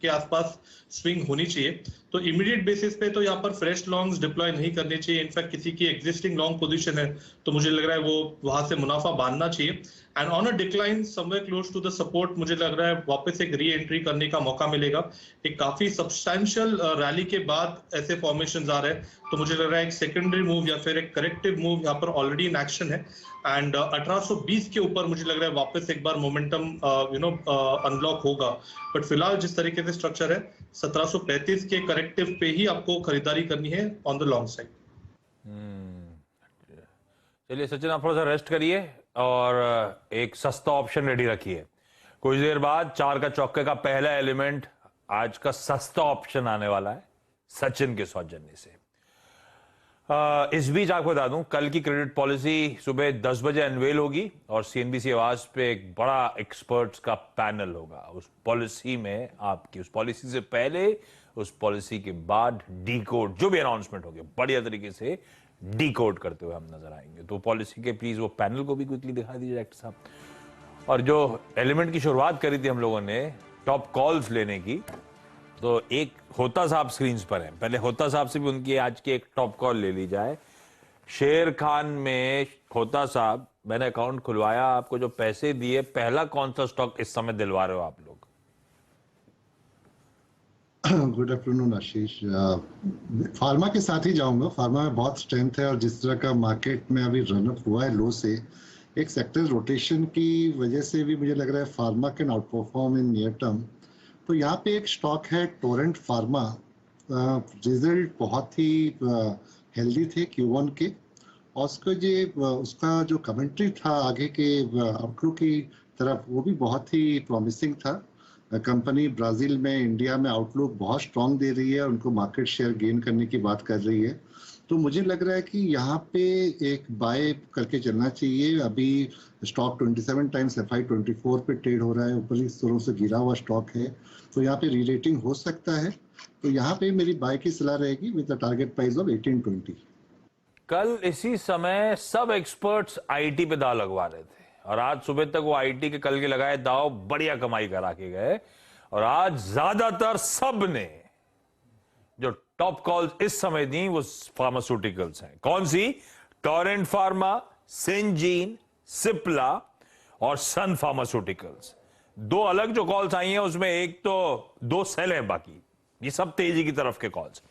के आसपास स्विंग होनी चाहिए। तो इमीडिएट बेसिस पे तो यहाँ पर फ्रेश लॉन्ग्स डिप्लॉय नहीं करने चाहिए। इनफैक्ट किसी की एग्जिस्टिंग लॉन्ग पोजीशन है तो मुझे लग रहा है वो वहां से मुनाफा बांधना चाहिए। And on a decline somewhere close to the support मुझे लग रहा है वापस एक री एंट्री करने का मौका मिलेगा। एक काफी सब्सटैंशियल रैली के बाद ऐसे फॉर्मेशन आ रहे हैं तो मुझे लग रहा है एक सेकेंडरी मूव या फिर एक करेक्टिव मूव यहाँ पर ऑलरेडी इन एक्शन है। एंड 1820 के ऊपर मुझे लग रहा है वापस एक बार मोमेंटम अनलॉक होगा। बट फिलहाल जिस तरीके से स्ट्रक्चर है 1735 के करेक्टिव पे ही आपको खरीदारी करनी है ऑन द लॉन्ग साइड। चलिए सचिन, आप थोड़ा सा रेस्ट करिए और एक सस्ता ऑप्शन रेडी रखिए। कुछ देर बाद 4 का चौके का पहला एलिमेंट, आज का सस्ता ऑप्शन आने वाला है सचिन के सौजन्य से। इस बीच आपको बता दूं, कल की क्रेडिट पॉलिसी सुबह 10 बजे अनवेल होगी और सीएनबीसी आवाज पे एक बड़ा एक्सपर्ट्स का पैनल होगा। उस पॉलिसी में आपकी, उस पॉलिसी से पहले, उस पॉलिसी के बाद डीकोड, जो भी अनाउंसमेंट होगी बढ़िया तरीके से डीकोड करते हुए हम नजर आएंगे। तो पॉलिसी के प्लीज वो पैनल को भी क्विकली दिखा दीजिए डायरेक्टर साहब। और जो एलिमेंट की शुरुआत करी थी हम लोगों ने टॉप कॉल्स लेने की, तो एक होता साहब स्क्रीन पर है, पहले होता साहब से भी उनकी आज की एक टॉप कॉल ले ली जाए। शेर खान में होता साहब, मैंने अकाउंट खुलवाया, आपको जो पैसे दिए, पहला कौन सा स्टॉक इस समय दिलवा रहे हो आप लोग? गुड आफ्टरनून आशीष। फार्मा के साथ ही जाऊंगा। फार्मा में बहुत स्ट्रेंथ है और जिस तरह का मार्केट में अभी रनअप हुआ है लो से, एक सेक्टर रोटेशन की वजह से भी मुझे लग रहा है pharma can out perform in near term. तो यहाँ पे एक स्टॉक है टोरेंट फार्मा। रिजल्ट बहुत ही हेल्दी थे Q1 के, और उसका जो कमेंट्री था आगे के आउटलुक की तरफ, वो भी बहुत ही प्रॉमिसिंग था। कंपनी ब्राजील में, इंडिया में आउटलुक बहुत स्ट्रांग दे रही है, उनको मार्केट शेयर गेन करने की बात कर रही है। तो मुझे लग रहा है कि यहाँ पे एक बाय करके चलना चाहिए। अभी स्टॉक 27 टाइम्स FI24 पे ट्रेड हो रहा है, ऊपरी स्तरों से गिरा हुआ स्टॉक है, तो यहाँ पे रीरेटिंग हो सकता है। तो यहाँ पे मेरी बाय की सलाह रहेगी with the target price of 1820। कल इसी समय सब एक्सपर्ट्स आईटी पे दाव लगवा रहे थे और आज सुबह तक वो आईटी के कल के लगाए दाव बढ़िया कमाई करा के गए। और आज ज्यादातर सब ने जो टॉप कॉल्स इस समय दी वो फार्मास्यूटिकल्स हैं। कौन सी? टोरेंट फार्मा, सिंजीन, सिप्ला और सन फार्मास्यूटिकल्स। दो अलग जो कॉल्स आई हैं उसमें एक तो 2 सेल है, बाकी ये सब तेजी की तरफ के कॉल्स।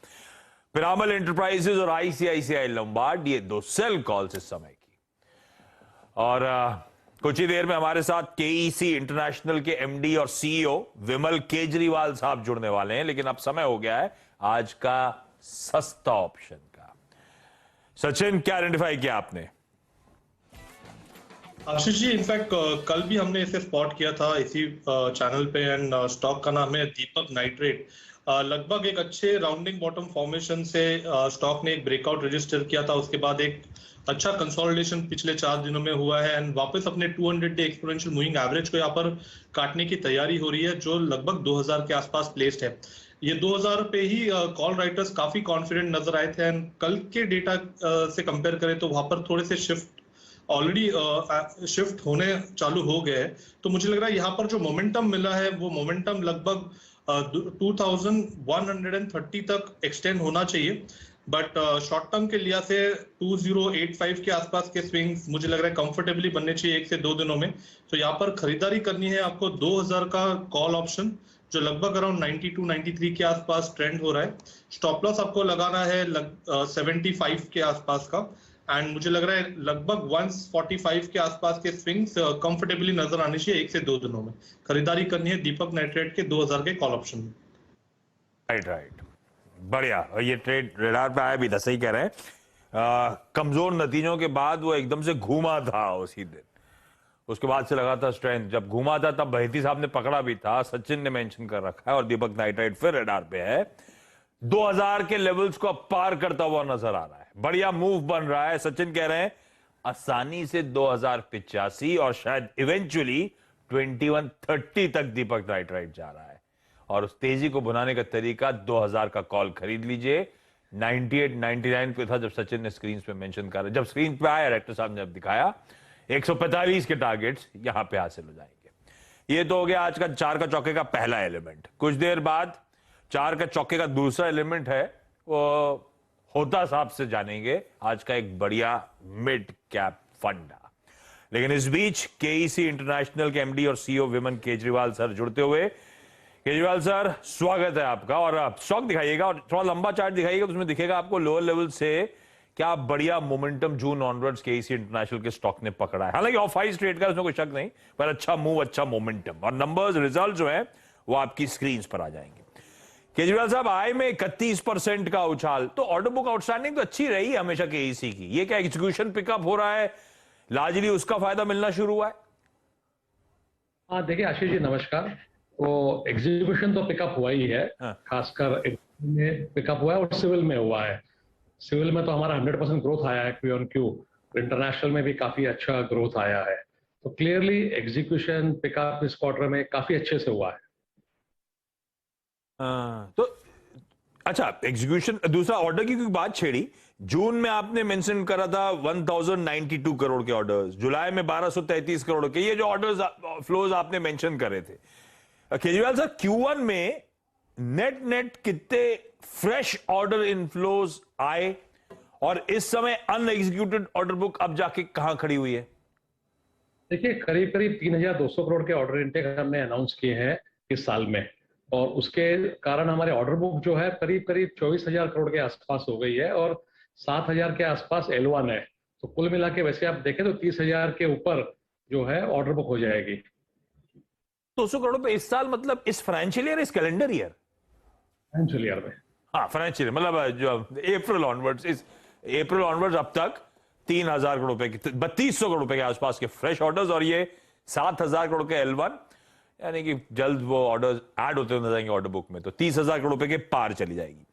पिरामल एंटरप्राइजेज और आईसीआईसीआई लंबार्ड, ये 2 सेल कॉल्स इस समय की। और कुछ ही देर में हमारे साथ केईसी इंटरनेशनल के एमडी और सीईओ विमल केजरीवाल साहब जुड़ने वाले हैं, लेकिन अब समय हो गया है आज का सस्ता ऑप्शन का। सचिन, क्या आइडेंटिफाई किया आपने? आशीष जी, इनफैक्ट कल भी हमने इसे स्पॉट किया था इसी चैनल पे, एंड स्टॉक का नाम है दीपक नाइट्रेट। लगभग एक अच्छे राउंडिंग बॉटम फॉर्मेशन से स्टॉक ने एक ब्रेकआउट रजिस्टर किया था, उसके बाद एक अच्छा कंसोलिडेशन पिछले 4 दिनों में हुआ है एंड वापस अपने 200 डे एक्सपोनेंशियल मूविंग एवरेज को यहाँ पर काटने की तैयारी हो रही है, जो लगभग 2000 के आसपास प्लेस्ड है। ये 2000 पे ही कॉल राइटर्स काफी कॉन्फिडेंट नजर आए थे एंड कल के डेटा से कंपेयर करें तो वहां पर थोड़े से ऑलरेडी शिफ्ट होने चालू हो गए हैं। तो मुझे लग रहा है यहाँ पर जो मोमेंटम मिला है वो मोमेंटम लगभग 2130 तक एक्सटेंड होना चाहिए। बट शॉर्ट टर्म के लिहाज से 2085 के आसपास के स्विंग्स मुझे लग रहा है कंफर्टेबली बनने चाहिए 1 से 2 दिनों में। तो यहाँ पर खरीदारी करनी है आपको 2000 का कॉल ऑप्शन, जो लगभग अराउंड 92-93 के आसपास ट्रेंड हो रहा है। स्टॉप लॉस आपको लगाना है 75 के आसपास का, एंड मुझे लग रहा है लगभग 145 के आसपास के स्विंग्स कंफर्टेबली नजर आने चाहिए 1 से 2 दिनों में। खरीदारी करनी है दीपक नाइट्रेट के 2000 के कॉल ऑप्शन में। राइट, बढ़िया। और ये ट्रेड रेडार पे आया भी था, सही कह रहे हैं। कमजोर नतीजों के बाद वो एकदम से घूमा था उसी दिन, उसके बाद से लगा था स्ट्रेंथ। जब घूमा था तब बहेती साहब ने पकड़ा भी था, सचिन ने मेंशन कर रखा है, और दीपक नाइट्रेट फिर रेडार पे है। 2000 के लेवल्स को पार करता हुआ नजर आ रहा है, बढ़िया मूव बन रहा है। सचिन कह रहे हैं आसानी से 2085 और शायद इवेंचुअली 2130 तक दीपक नाइट्रेट जा रहा है। और उस तेजी को बनाने का तरीका 2000 का कॉल खरीद लीजिए। 98-99 पे था जब सचिन ने स्क्रीन पे मेंशन करा, जब स्क्रीन पे आया डायरेक्टर साहब ने जब दिखाया 145 के टारगेट्स यहां पे हासिल हो जाएंगे। ये तो हो गया आज का 4 का चौके का पहला एलिमेंट। कुछ देर बाद 4 का चौके का दूसरा एलिमेंट है वो होता साहब से जानेंगे आज का एक बढ़िया मिड कैप फंड। लेकिन इस बीच केईसी इंटरनेशनल के एमडी और सीईओ विमन केजरीवाल सर जुड़ते हुए। केजरीवाल सर, स्वागत है आपका। और आप स्टॉक दिखाइएगा और थोड़ा लंबा चार्ट दिखाइएगा, तो उसमें दिखेगा आपको लोअर लेवल से क्या बढ़िया मोमेंटम जून ऑनवर्ड्स केईसी इंटरनेशनल के स्टॉक ने पकड़ा है। हालांकि ऑफ हाई ट्रेड का उसमें कोई शक नहीं, पर अच्छा मूव, अच्छा मोमेंटम और नंबर्स, रिजल्ट जो है वो आपकी स्क्रीन पर आ जाएंगे। केजरीवाल साहब, आय में 31% का उछाल, तो ऑर्डर बुक आउटस्टैंडिंग तो अच्छी रही है हमेशा केईसी की। ये क्या एग्जीक्यूशन पिकअप हो रहा है, लार्जली उसका फायदा मिलना शुरू हुआ है? हाँ देखिए आशीष जी नमस्कार। तो एग्जीक्यूशन तो पिकअप हुआ ही है, खासकर में पिकअप हुआ है और सिविल में हुआ है। सिविल में तो हमारा 100% ग्रोथ आया है क्यू ऑन क्यू, इंटरनेशनल में भी काफी अच्छा ग्रोथ आया है। तो क्लियरली एग्जीक्यूशन पिकअप इस क्वार्टर में काफी अच्छे से हुआ है। तो अच्छा, एग्जीक्यूशन, दूसरा ऑर्डर की कोई बात छेड़ी, जून में आपने मेंशन करा था 1092 करोड़ के ऑर्डर्स, जुलाई में 1233 करोड़ के, ये जो ऑर्डर्स फ्लोज आपने मेंशन करे थे। केजरीवाल सर, Q1 में नेट कितने फ्रेश ऑर्डर इनफ्लोज आए और इस समय अनएग्जीक्यूटेड ऑर्डर बुक अब जाके कहां खड़ी हुई है? देखिए करीब करीब 3200 करोड़ के ऑर्डर इनटेक हमने अनाउंस किए हैं इस साल में, और उसके कारण हमारे ऑर्डर बुक जो है करीब करीब 24,000 करोड़ के आसपास हो गई है और 7,000 के आसपास L1 है। तो कुल मिला के वैसे आप देखें तो 30,000 के ऊपर जो है ऑर्डर बुक हो जाएगी। 200 करोड़ पे इस साल, मतलब इस फाइनेंशियल ईयर, इस कैलेंडर ईयर? फाइनेंशियल ईयर में, हाँ फाइनेंशियल, मतलब जो अप्रैल ऑनवर्ड्स, इस अप्रैल ऑनवर्ड्स अब तक 3,000 करोड़ रुपए की, 3200 करोड़ रुपए के आसपास के फ्रेश ऑर्डर्स और ये 7,000 करोड़ के L1, यानी कि जल्द वो ऑर्डर्स ऐड होते नजर आएंगे ऑर्डर बुक में, तो 30,000 करोड़ रुपए के पार चली जाएगी।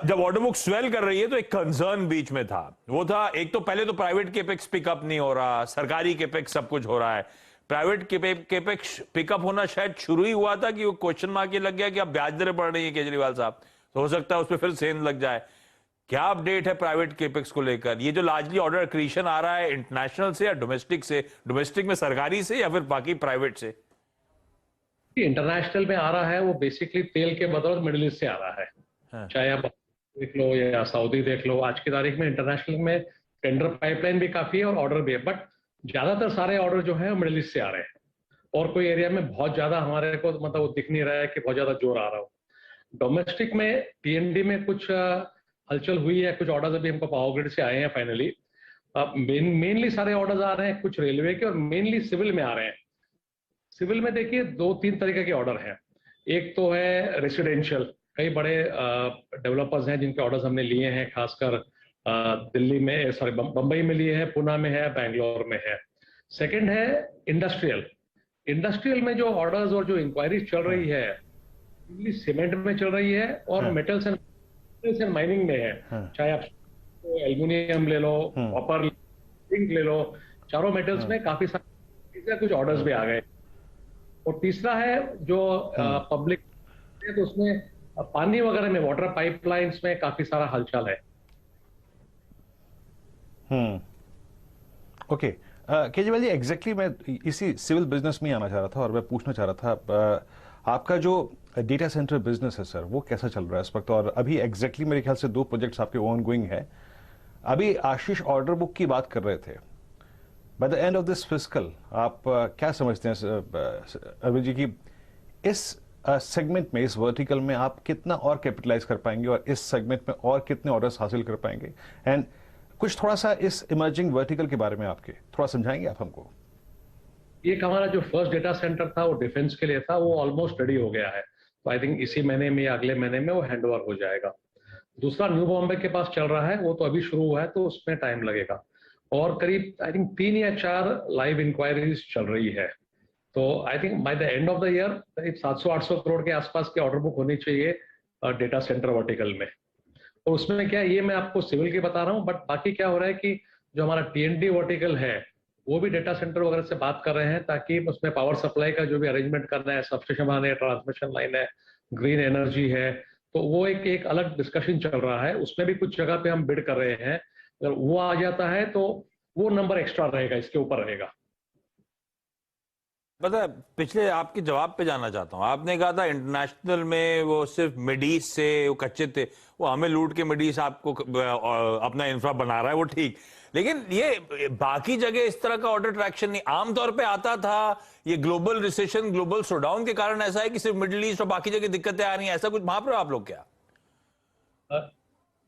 जब ऑर्डर बुक स्वेल कर रही है तो एक कंसर्न बीच में था, वो था एक तो पहले तो प्राइवेट केपेक्स पिकअप नहीं हो रहा, सरकारी केपेक्स सब कुछ हो रहा है। प्राइवेट केपेक्स पिकअप होना शायद शुरू ही हुआ था कि वो क्वेश्चन मार्क ये लग गया कि अब ब्याज दरें बढ़ रही है केजरीवाल साहब, तो हो सकता है उस पर फिर सेंध लग जाए। क्या अपडेट है प्राइवेट केपेक्स को लेकर? ये जो लार्जली ऑर्डर एक्रीशन आ रहा है इंटरनेशनल से या डोमेस्टिक से, डोमेस्टिक में सरकारी से या फिर बाकी प्राइवेट से? इंटरनेशनल में आ रहा है वो बेसिकली तेल के बदौलत मिडिल ईस्ट से आ रहा है। हाँ। चाहे आप देख लो या सऊदी देख लो, आज की तारीख में इंटरनेशनल में टेंडर पाइपलाइन भी काफी है और ऑर्डर भी है, बट ज्यादातर सारे ऑर्डर जो है मिडिल ईस्ट से आ रहे हैं और कोई एरिया में बहुत ज्यादा हमारे को मतलब वो दिख नहीं रहा है कि बहुत ज्यादा जोर आ रहा हो। डोमेस्टिक में टीएनडी में कुछ हलचल हुई है, कुछ ऑर्डर्स अभी हमको पावर ग्रिड से आए हैं फाइनली। मेनली सारे ऑर्डर्स आ रहे हैं कुछ रेलवे के और मेनली सिविल में आ रहे हैं। सिविल में देखिए 2-3 तरीके के ऑर्डर हैं। एक तो है रेसिडेंशियल, कई बड़े डेवलपर्स हैं जिनके ऑर्डर्स हमने लिए हैं, खासकर दिल्ली में, सॉरी बंबई में लिए हैं, पुणे में है, बैंगलोर में है। सेकंड है इंडस्ट्रियल। इंडस्ट्रियल में जो ऑर्डर्स और जो इंक्वायरीज चल रही है सीमेंट में चल रही है और मेटल्स एंड माइनिंग में है। चाहे आप एल्यूमिनियम ले लो, कॉपर जिंक ले लो, चारों मेटल्स में काफी सारे कुछ ऑर्डर्स भी आ गए। और तीसरा है जो पब्लिक, तो उसमें पानी वगैरह में, वाटर पाइपलाइंस में काफी सारा हलचल है। ओके केजरीवाल जी, एग्जैक्टली मैं इसी सिविल बिजनेस में ही आना चाह रहा था और मैं पूछना चाह रहा था आपका जो डेटा सेंटर बिजनेस है सर, वो कैसा चल रहा है इस वक्त? और अभी एग्जैक्टली मेरे ख्याल से 2 प्रोजेक्ट्स आपके ऑन गोइंग है। अभी आशीष ऑर्डर बुक की बात कर रहे थे, by the end of this fiscal आप क्या समझते हैं अरविंद जी की इस सेगमेंट में, इस वर्टिकल में आप कितना और कैपिटलाइज कर पाएंगे और इस सेगमेंट में और कितने ऑर्डर्स हासिल कर पाएंगे? एंड कुछ थोड़ा सा इस इमर्जिंग वर्टिकल के बारे में आपके थोड़ा समझाएंगे आप हमको? एक हमारा जो फर्स्ट डेटा सेंटर था वो डिफेंस के लिए था, वो ऑलमोस्ट रेडी हो गया है, तो आई थिंक इसी महीने में या अगले महीने में वो हैंडओवर हो जाएगा। दूसरा न्यू बॉम्बे के पास चल रहा है, वो तो अभी शुरू हुआ है तो उसमें टाइम लगेगा। और करीब आई थिंक 3 या 4 लाइव इंक्वायरीज चल रही है। तो I think by the end of the year करीब 700-800 करोड़ के आसपास की ऑर्डर बुक होनी चाहिए डेटा सेंटर वर्टिकल में। और उसमें क्या, ये मैं आपको सिविल की बता रहा हूँ, बट बाकी क्या हो रहा है कि जो हमारा टीएनडी वर्टिकल है वो भी डेटा सेंटर वगैरह से बात कर रहे हैं, ताकि उसमें पावर सप्लाई का जो भी अरेंजमेंट करना है, सबस्टेशन बनाने है, ट्रांसमिशन लाइन है, ग्रीन एनर्जी है, तो वो एक अलग डिस्कशन चल रहा है। उसमें भी कुछ जगह पे हम बिड कर रहे हैं। अगर वो आ जाता है तो वो नंबर एक्स्ट्रा रहेगा, इसके ऊपर रहेगा। पता है, पिछले आपके जवाब पे जाना चाहता हूं। आपने कहा था इंटरनेशनल में वो सिर्फ मिडीस से वो कच्चे थे, वो हमें लूट के मिडीस आपको अपना इंफ्रा बना रहा है, वो ठीक। लेकिन ये बाकी जगह इस तरह का ऑर्डर ट्रैक्शन नहीं आमतौर पे आता था। ये ग्लोबल रिसेशन, ग्लोबल स्लोडाउन के कारण ऐसा है कि सिर्फ मिडिल ईस्ट और बाकी जगह दिक्कतें आ रही हैं, ऐसा कुछ भाप रहे हो आप लोग क्या?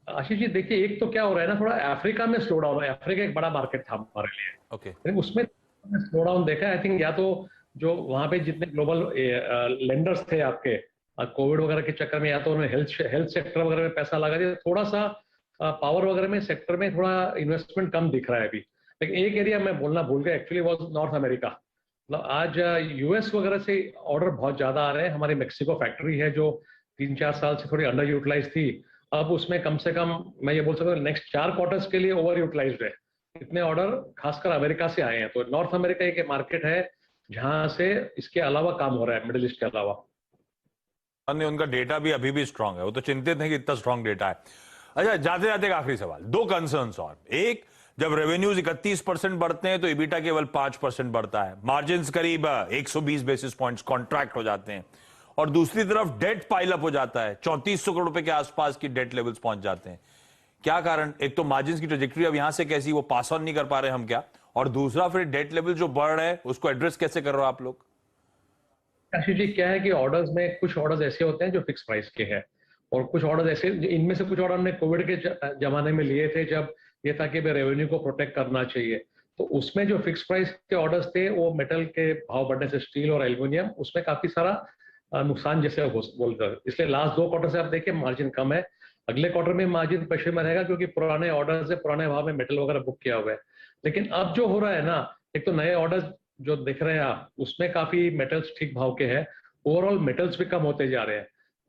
आशीष जी देखिए, एक तो क्या हो रहा है ना, थोड़ा अफ्रीका में स्लो डाउन है। अफ्रीका एक बड़ा मार्केट था हमारे लिए, ओके। उसमें स्लो डाउन देखा है। आई थिंक या तो जो वहां पे जितने ग्लोबल लेंडर्स थे आपके कोविड वगैरह के चक्कर में, या तो उन्होंने हेल्थ सेक्टर वगैरह में पैसा लगा दिया, थोड़ा सा पावर वगैरह में सेक्टर में थोड़ा इन्वेस्टमेंट कम दिख रहा है अभी। लेकिन एक एरिया मैं बोलना भूल गया, एक्चुअली वाज नॉर्थ अमेरिका। मतलब आज यूएस वगैरह से ऑर्डर बहुत ज्यादा आ रहे हैं। हमारी मेक्सिको फैक्ट्री है जो 3-4 साल से थोड़ी अंडर यूटिलाइज थी, अब उसमें कम से कम मैं ये बोल सकता हूँ नेक्स्ट 4 क्वार्टर्स के लिए ओवर यूटिलाइज्ड है। इतने ऑर्डर खासकर अमेरिका से आए हैं। तो नॉर्थ अमेरिका एक मार्केट है जहां से इसके अलावा काम हो रहा है, मिडिल ईस्ट के अलावा। उनका डेटा भी अभी भी स्ट्रांग है, वो तो चिंतित है कि इतना स्ट्रांग डेटा है। अच्छा, जाते जाते एक आखिरी सवाल, 2 कंसर्न्स और। एक, जब रेवेन्यूज 31% बढ़ते हैं तो इबिटा केवल 5% बढ़ता है, मार्जिन्स करीब 120 बेसिस पॉइंट्स कॉन्ट्रैक्ट हो जाते हैं, और दूसरी तरफ डेट पाइल अप हो जाता है, 3400 करोड़ रुपए के आसपास की डेट लेवल्स पहुंच जाते हैं। क्या कारण? एक तो मार्जिन्स की ट्रेजेक्टरी अब यहां से कैसी, वो पास ऑन नहीं कर पा रहे हम क्या, और दूसरा फिर डेट लेवल जो बढ़ रहा है उसको एड्रेस कैसे कर रहे हो आप लोग? आशीष जी क्या है कि ऑर्डर्स में कुछ ऑर्डर्स ऐसे होते हैं जो फिक्स प्राइस के हैं, और कुछ ऑर्डर्स ऐसे, इनमें से कुछ ऑर्डर हमने कोविड के जमाने में लिए थे जब ये था कि रेवेन्यू को प्रोटेक्ट करना चाहिए। तो उसमें जो फिक्स प्राइस के ऑर्डर्स थे वो मेटल के भाव बढ़ने से स्टील और एल्यूमिनियम, उसमें काफी सारा नुकसान जैसे बोलते हैं। इसलिए लास्ट 2 क्वार्टर से आप देखिए मार्जिन कम है। अगले क्वार्टर में मार्जिन प्रेशर में रहेगा क्योंकि पुराने ऑर्डर से पुराने भाव में मेटल वगैरह बुक किया हुआ है। लेकिन अब जो हो रहा है ना, एक तो नए ऑर्डर्स जो दिख रहे हैं आप, उसमें काफी मेटल्स ठीक भाव के हैं, ओवरऑल मेटल्स भी कम होते जा रहे हैं।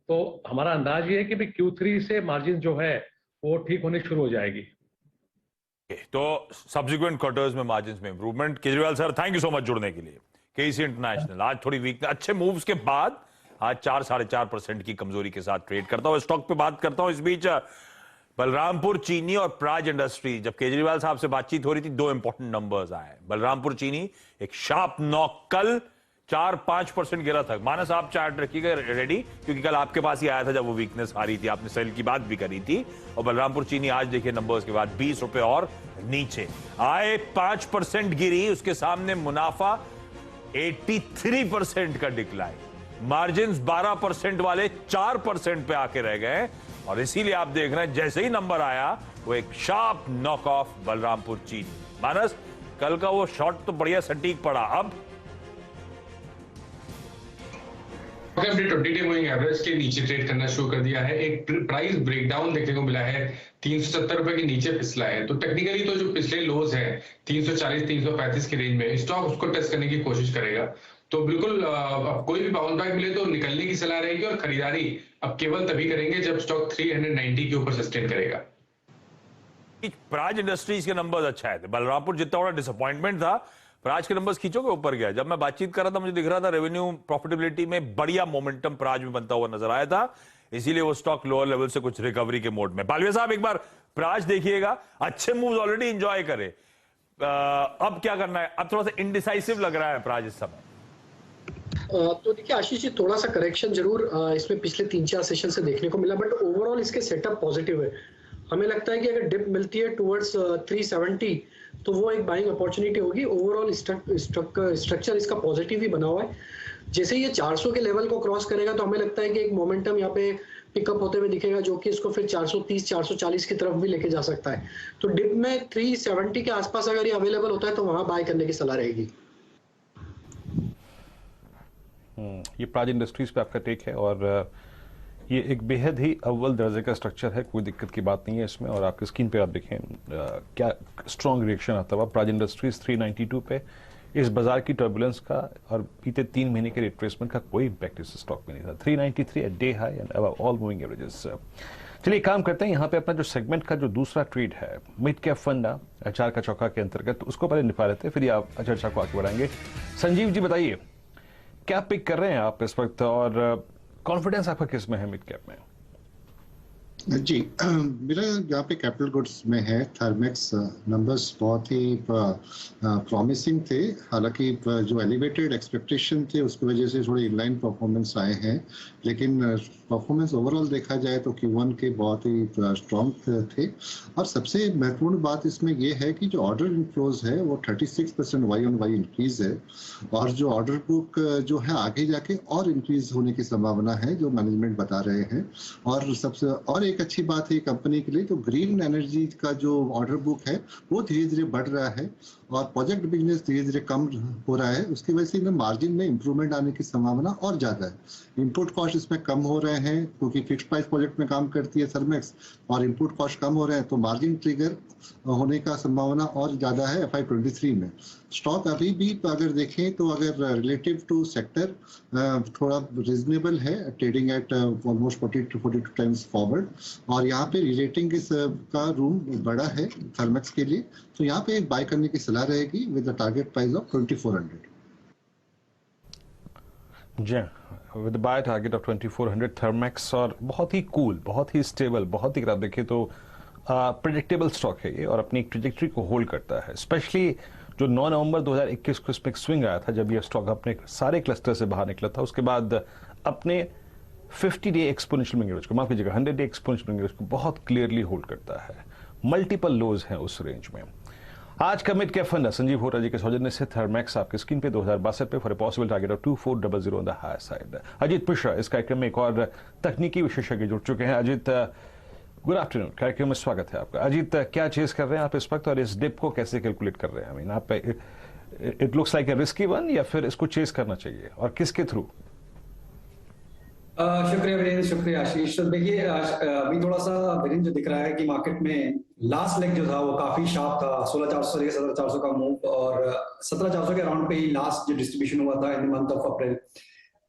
तो हमारा अंदाज ये है कि भी Q3 से मार्जिन जो है वो ठीक होनी शुरू हो जाएगी। तो सब्सिक्वेंट क्वार्टर्स में मार्जिन्स में improvement. Kejriwal sir, thank you so much जुड़ने के लिए। केसी इंटरनेशनल आज थोड़ी वीक, अच्छे मूव्स के बाद आज 4-4.5% की कमजोरी के साथ ट्रेड करता हूं। स्टॉक पे बात करता हूं। इस बीच बलरामपुर चीनी और प्राज इंडस्ट्री, जब केजरीवाल साहब से बातचीत हो रही थी, 2 इंपॉर्टेंट नंबर्स आए। बलरामपुर चीनी एक शार्प नॉक, कल 4-5% गिरा था। मानस आप चार्ट रखिएगा रेडी, क्योंकि कल आपके पास ही आया था जब वो वीकनेस आ रही थी, आपने सेल की बात भी करी थी। और बलरामपुर चीनी आज देखिए नंबर्स के बाद 20 रुपए और नीचे आए, 5% गिरी। उसके सामने मुनाफा 83% का डिक्लाइन, मार्जिन्स 12% वाले 4% पे आके रह गए। और इसीलिए आप देख रहे हैं जैसे ही नंबर आया वो एक शार्प नॉक ऑफ बलरामपुर चीनी। मानस, कल का वो शॉट तो बढ़िया सटीक पड़ा। अब हमने 20-डे मूविंग एवरेज के नीचे ट्रेड करना शुरू कर दिया है। एक प्राइस ब्रेकडाउन देखने को मिला है, 370 रुपए के नीचे फिसला है। तो टेक्निकली तो जो पिछले लोज है 340-335 के रेंज में, स्टॉक उसको टेस्ट करने की कोशिश करेगा। तो बिल्कुल कोई भी बाउंस बैक मिले तो निकलने की सलाह रहेगी, और खरीदारी अब केवल तभी करेंगे जब स्टॉक 390 के ऊपर सस्टेन करेगा। प्राज इंडस्ट्रीज के नंबर्स अच्छा है, बलरामपुर जितना बड़ा डिसअपॉइंटमेंट था, प्राज के नंबर्स खींचोगे ऊपर गया। जब मैं बातचीत कर रहा था मुझे दिख रहा था रेवेन्यू प्रॉफिटेबिलिटी में बढ़िया मोमेंटम प्राज में बनता हुआ नजर आया था, इसीलिए वो स्टॉक लोअर लेवल से कुछ रिकवरी के मोड में। पालवे साहब, एक बार प्राज देखिएगा, अच्छे मूव्स ऑलरेडी एंजॉय करे, अब क्या करना है? अब थोड़ा सा इंडिसाइसिव लग रहा है प्राज इस समय। तो देखिए आशीष जी, थोड़ा सा करेक्शन जरूर इसमें पिछले 3-4 सेशन से देखने को मिला, बट ओवरऑल इसके सेटअप पॉजिटिव है। हमें लगता है कि अगर डिप मिलती है टुवर्ड्स 370 तो वो एक बाइंग अपॉर्चुनिटी होगी। ओवरऑल स्ट्रक्चर इसका पॉजिटिव ही बना हुआ है। जैसे ये 400 के लेवल को क्रॉस करेगा तो हमें लगता है कि एक मोमेंटम यहाँ पे पिकअप होते हुए दिखेगा, जो कि इसको फिर 430-440 की तरफ भी लेके जा सकता है। तो डिप में 370 के आसपास अगर ये अवेलेबल होता है तो वहां बाय करने की सलाह रहेगी। ये प्राज इंडस्ट्रीज पे आपका टेक है, और ये एक बेहद ही अव्वल दर्जे का स्ट्रक्चर है, कोई दिक्कत की बात नहीं है इसमें। और आपकी स्क्रीन पे आप देखें क्या स्ट्रॉन्ग रिएक्शन आता हुआ। प्राज इंडस्ट्रीज 392 पे इस बाजार की टर्बुलेंस का और बीते 3 महीने के रिट्रेसमेंट का कोई इम्पैक्ट इस स्टॉक में नहीं था। 393 at day high and above all moving averages. चलिए काम करते हैं, यहाँ पे अपना जो सेगमेंट का जो दूसरा ट्रेड है, मिड कैप फंड 4 का चौका के अंतर्गत, तो उसको पहले निपटा लेते हैं, फिर आप चर्चा को आगे बढ़ाएंगे। संजीव जी बताइए, क्या पिक कर रहे हैं आप इस वक्त, और कॉन्फिडेंस आपका किस में है मिड कैप में? जी मेरा यहाँ पे कैपिटल गुड्स में है थर्मेक्स। नंबर्स बहुत ही प्रॉमिसिंग थे, हालांकि जो एलिवेटेड एक्सपेक्टेशन थे उसकी वजह से थोड़े इनलाइन परफॉर्मेंस आए हैं, लेकिन परफॉर्मेंस ओवरऑल देखा जाए तो Q1 के बहुत ही स्ट्रॉन्ग थे। और सबसे महत्वपूर्ण बात इसमें यह है कि जो ऑर्डर इनफ्लोज है वो 36% Y-on-Y इंक्रीज है, और जो ऑर्डर बुक जो है आगे जाके और इंक्रीज होने की संभावना है जो मैनेजमेंट बता रहे हैं। और सबसे और एक अच्छी बात है कंपनी के लिए, तो ग्रीन एनर्जी का जो ऑर्डर बुक है वो धीरे धीरे बढ़ रहा है और प्रोजेक्ट बिजनेस धीरे धीरे कम हो रहा है। उसकी वजह से मार्जिन में इंप्रूवमेंट आने की संभावना और ज्यादा है। इनपुट कॉस्ट इसमें कम हो रहे हैं क्योंकि फिक्स प्राइस प्रोजेक्ट में काम करती है थर्मेक्स, और इनपुट कॉस्ट कम हो रहे हैं तो मार्जिन ट्रिगर होने का संभावना और ज्यादा है FY23 में। स्टॉक अभी भी अगर देखें तो अगर रिलेटिव टू सेक्टर थोड़ा रिजनेबल है, trading at almost 40 to 42 times forward, और यहाँ पे रिलेटिंग का रूम बड़ा है थर्मेक्स के लिए, तो यहाँ पे एक बाय करने की सलाह रहेगी with the target price of 2400। जी with buy target of 2400 Thermax, और बहुत ही कूल, बहुत ही स्टेबल, बहुत ही अगर आप देखें तो प्रेडिक्टेबल स्टॉक है ये, और अपनी ट्रेजेक्टरी को होल्ड करता है। स्पेशली जो 9 नवंबर 2021 को इसमें एक स्विंग आया था जब ये स्टॉक अपने सारे क्लस्टर से बाहर निकला था, उसके बाद अपने 50 डे एक्सपोनेंशियल मूविंग एवरेज को, माफ कीजिएगा 100 डे एक्सपोनेंशियल मूविंग एवरेज को बहुत क्लियरली होल्ड करता है। मल्टीपल लोज हैं उस रेंज में। आज का मिड कैप फंड संजीव होरा जी के सौजन्य से थर्मेक्स आपके स्क्रीन पे 2062 पे for a possible target of 2400 on the higher side. Ajit Mishra इस कार्यक्रम में एक और तकनीकी विशेषज्ञ जुड़ चुके हैं। अजीत गुड आफ्टरनून, कार्यक्रम में स्वागत है आपका। अजीत क्या चेज कर रहे हैं आप इस वक्त, और इस डिप को कैसे कैलकुलेट कर रहे हैं? आई मीन आप it looks like a risky one, या फिर इसको चेज करना चाहिए और किसके थ्रू? शुक्रिया वीरेंद्र, शुक्रिया आशीष। तो देखिए अभी थोड़ा सा वीरेंद्र जो दिख रहा है कि मार्केट में लास्ट लेग जो था वो काफी शार्प था, 16,400 से 17,400 का मूव, और 17,400 के अराउंड पे ही लास्ट जो डिस्ट्रीब्यूशन हुआ था in the month of April,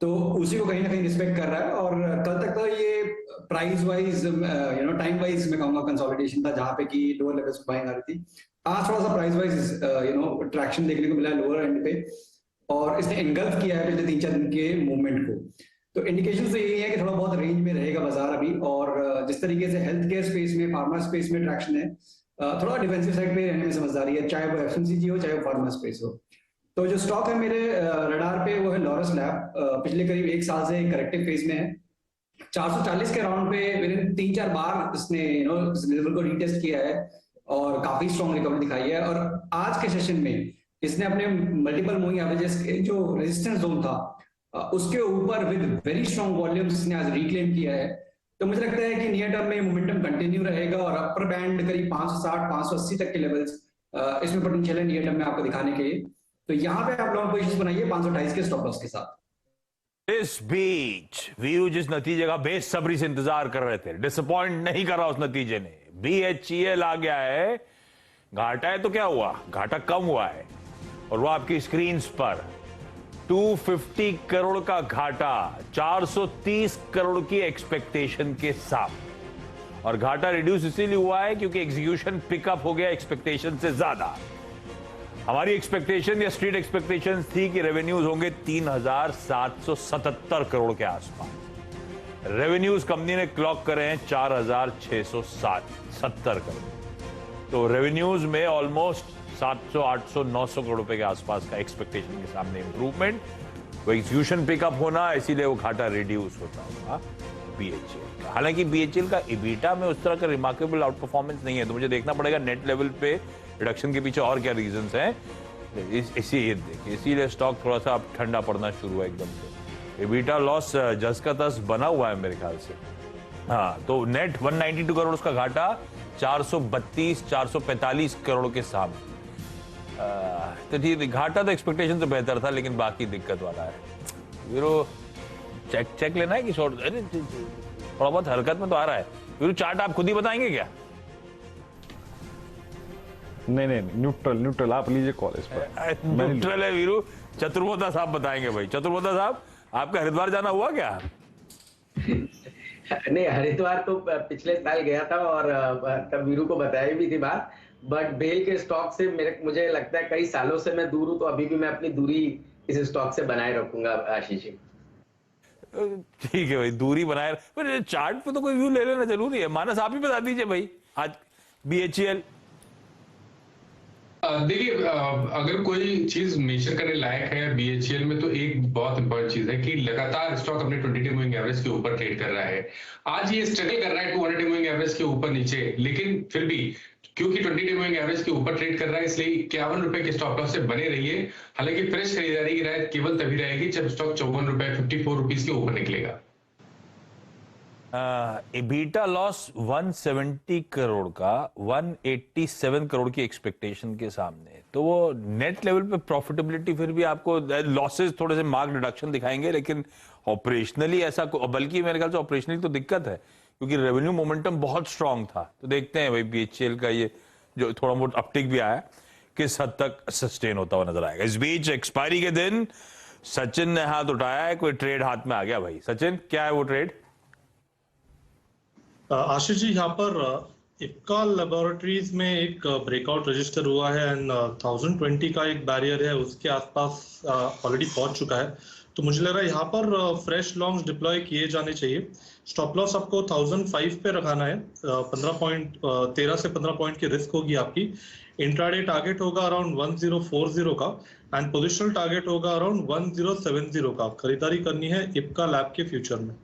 तो उसी को कहीं ना कहीं रिस्पेक्ट कर रहा है। और कल तक तो ये प्राइस वाइज टाइम वाइज मैं कहूंगा कंसोलिडेशन था, जहां पे कि लोअर लेवल्स पे बाइंग आ रही थी। आज थोड़ा सा प्राइस वाइज ट्रैक्शन देखने को मिला है लोअर एंड पे, और इसने एंगल्फ किया है पिछले 3-4 दिन के मूवमेंट को। तो इंडिकेशन तो यही है कि थोड़ा बहुत रेंज में रहेगा बाजार अभी, और जिस तरीके से हेल्थ केयर स्पेस में, फार्मा स्पेस में ट्रैक्शन है, थोड़ा डिफेंसिव साइड पे रहने में समझदारी है, चाहे वो FMCG हो चाहे वो फार्मा स्पेस हो। तो जो स्टॉक है मेरे रडार पे वो है लॉरस लैब। पिछले करीब 1 साल से करेक्टिव फेज में है। 440 के अराउंड पे विद 3-4 बार इसने इस लेवल को रीटेस्ट किया है और काफी स्ट्रॉन्ग रिकवरी दिखाई है। और आज के सेशन में इसने अपने मल्टीपल मूविंग एवरेजेस के जो रेजिस्टेंस जोन था उसके ऊपर विद वेरी स्ट्रॉन्ग वॉल्यूम्स इसने आज रिक्लेम किया है। तो मुझे लगता है कि नियर टर्म में मोमेंटम कंटिन्यू रहेगा, और अपर बैंड करीब 560-580 तक के लेवल्स इसमें पोटेंशियल है नियर टर्म में आपको दिखाने के लिए। तो यहाँ पे आप लॉन्ग पोजीशंस बनाइए 528 के स्टॉप लॉस के साथ। इस बीच वीरू जिस नतीजे का बेसब्री से इंतजार कर रहे थे, डिसअपॉइंट नहीं करा उस नतीजे ने। BHEL आ गया है, घाटा है तो क्या हुआ, घाटा कम हुआ है, और वो आपकी स्क्रीन पर 250 करोड़ का घाटा 430 करोड़ की एक्सपेक्टेशन के साथ। और घाटा रिड्यूस इसीलिए हुआ है क्योंकि एग्जीक्यूशन पिकअप हो गया एक्सपेक्टेशन से ज्यादा। हमारी एक्सपेक्टेशन या स्ट्रीट एक्सपेक्टेशन थी कि रेवेन्यूज होंगे 3,777 करोड़ के आसपास। रेवेन्यूज कंपनी ने क्लॉक करे हैं 4,670 करोड़। तो रेवेन्यूज में ऑलमोस्ट 700, 800, 900 करोड़ रुपए के आसपास का एक्सपेक्टेशन के सामने इंप्रूवमेंट, वो एग्जीक्यूशन पिकअप होना, इसीलिए वो घाटा रिड्यूस होता होगा BHEL का। हालांकि BHEL का EBITDA में उस तरह का रिमार्केबल आउट परफॉर्मेंस नहीं है, तो मुझे देखना पड़ेगा नेट लेवल पे रिडक्शन के पीछे और क्या रीजंस हैं। इसीलिए स्टॉक थोड़ा सा अब ठंडा पड़ना शुरू हुआ एकदम से। EBITDA लॉस जस का तस बना हुआ है मेरे ख्याल से। हाँ, तो नेट 192 करोड़ उसका घाटा 432-445 करोड़ के सामने। तो ठीक, घाटा तो एक्सपेक्टेशन से बेहतर था, लेकिन बाकी दिक्कत वाला है। वीरो चेक लेना है कि थोड़ा बहुत हरकत में तो आ रहा है। वीरू चार्ट आप खुद ही बताएंगे क्या? नहीं, न्यूट्रल आप लीजिए कॉल इस पर। न्यूट्रल है वीरू, चतुर्वेदा साहब बताएंगे। भाई चतुर्वेदा साहब, आपका हरिद्वार जाना हुआ क्या? नहीं, हरिद्वार तो पिछले साल गया था, और तब वीरू को बताई भी थी बात। बट बेल के स्टॉक से मुझे लगता है कई सालों से मैं दूर हूं, तो अभी भी मैं अपनी दूरी इस स्टॉक से बनाए रखूंगा आशीष जी। ठीक है भाई, दूरी बनाए, पर चार्ट पे तो कोई व्यू ले लेना जरूरी है। मानस आप ही बता दीजिए भाई, आज BHEL। देखिए, अगर कोई चीज मेजर करने लायक है BHEL में, तो एक बहुत इंपॉर्टेंट चीज है कि लगातार स्टॉक अपने 20 डे मूविंग एवरेज के ऊपर ट्रेड कर रहा है। आज ये स्ट्रगल कर रहा है 200 डे मूविंग एवरेज के ऊपर नीचे, लेकिन फिर भी क्योंकि 20 डे मूविंग एवरेज के ऊपर ट्रेड कर रहा है, इसलिए 51 रुपए के स्टॉप लॉस से बने रहिए। हालांकि फ्रेश खरीदारी की राय केवल तभी रहेगी जब स्टॉक 54 रुपए 54 रुपीज के ऊपर निकलेगा। EBITDA लॉस 170 करोड़ का 187 करोड़ की एक्सपेक्टेशन के सामने, तो वो नेट लेवल पे प्रॉफिटेबिलिटी फिर भी आपको लॉसेस थोड़े से मार्क रिडक्शन दिखाएंगे, लेकिन ऑपरेशनली ऐसा, बल्कि मेरे ख्याल से ऑपरेशनली तो दिक्कत है क्योंकि रेवेन्यू मोमेंटम बहुत स्ट्रांग था। तो देखते हैं भाई BHEL का ये जो थोड़ा बहुत अपटिक भी आया किस हद तक सस्टेन होता हुआ नजर आएगा। इस बीच एक्सपायरी के दिन सचिन ने हाथ उठाया है, कोई ट्रेड हाथ में आ गया भाई। सचिन, क्या है वो ट्रेड? आशीष जी, यहाँ पर इप्का लैबोरेटरीज में एक ब्रेकआउट रजिस्टर हुआ है एंड 1020 का एक बैरियर है, उसके आसपास ऑलरेडी पहुंच चुका है। तो मुझे लग रहा है यहाँ पर फ्रेश लॉन्ग्स डिप्लॉय किए जाने चाहिए। स्टॉप लॉस आपको 1005 पे रखाना है, 13 से 15 पॉइंट की रिस्क होगी आपकी। इंट्राडे टारगेट होगा अराउंड 1040 का एंड पोजिशनल टारगेट होगा अराउंड 1070 का। खरीदारी करनी है इप्का लैब के फ्यूचर में।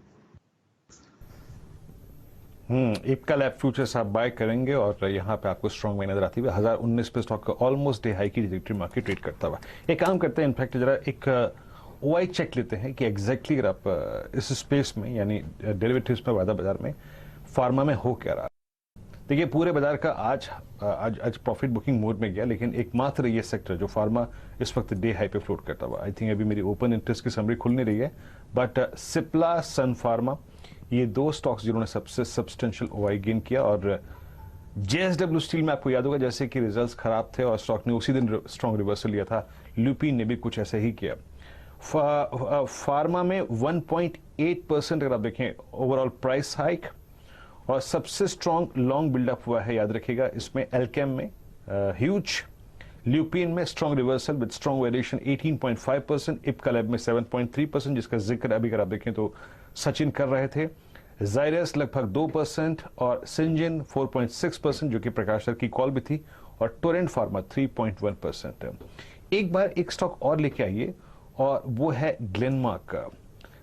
इप्का लैब फ्यूचर्स आप बाय करेंगे और यहाँ पे आपको स्ट्रॉन्ग में नजर आती है। 1019 पे स्टॉक का ऑलमोस्ट डे हाई की ट्रैजेक्टरी मार्केट ट्रेड करता हुआ। एक काम करते हैं, इनफैक्ट जरा एक OI चेक लेते हैं कि एग्जैक्टली अगर आप इस स्पेस में यानी डेरिवेटिव्स में वायदा बाजार में फार्मा में हो क्या रहा। देखिए, पूरे बाजार का आज प्रॉफिट बुकिंग मोड में गया, लेकिन एकमात्र ये सेक्टर जो फार्मा इस वक्त डे हाई पे फ्लोट करता हुआ। आई थिंक अभी मेरी ओपन इंटरेस्ट की समरी खुल नहीं रही है, बट सिप्ला, सन फार्मा, ये दो स्टॉक्स जिन्होंने सबसे सब्सटेंशियल OI गेन किया। और JSW स्टील में आपको याद होगा जैसे कि रिजल्ट्स खराब थे और स्टॉक ने उसी दिन स्ट्रॉन्ग रिवर्सल लिया था। ल्यूपिन ने भी कुछ ऐसा ही किया। फार्मा में 1.8% अगर आप देखें ओवरऑल प्राइस हाइक, और सबसे स्ट्रॉन्ग लॉन्ग बिल्डअप हुआ है, याद रखिएगा इसमें एल्केम में ह्यूज, ल्यूपिन में strong reversal with strong variation 18.5%, Ipca lab में 7.3% जिसका जिक्र अभी अगर आप देखें तो सचिन कर रहे थे। जायरस लगभग 2% और सिंजिन 4.6% जो कि प्रकाश सर की कॉल भी थी, और टोरेंट फार्मा 3.1%। एक बार एक स्टॉक और लेके आइए और वो है ग्लेनमार्क का।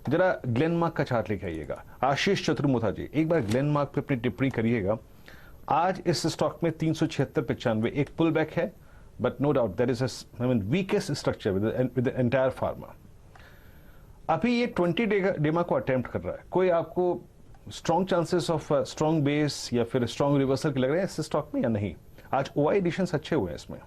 जरा ग्लेनमार्क का चार्ट लेके आइएगा। आशीष चतुर्मुथा जी, एक बार ग्लेनमार्क पे अपनी टिप्पणी करिएगा। आज इस स्टॉक में 376-95 एक पुल बैक है, but no doubt that is weakest structure with entire pharma. अभी ये 20 डेमा को अटेम्प्ट कर रहा है। कोई आपको strong chances of strong base या फिर स्ट्रॉन्ग रिवर्सल के लग रहे हैं इस स्टॉक में या नहीं? आज OI एडिशंस अच्छे हुए हैं इसमें।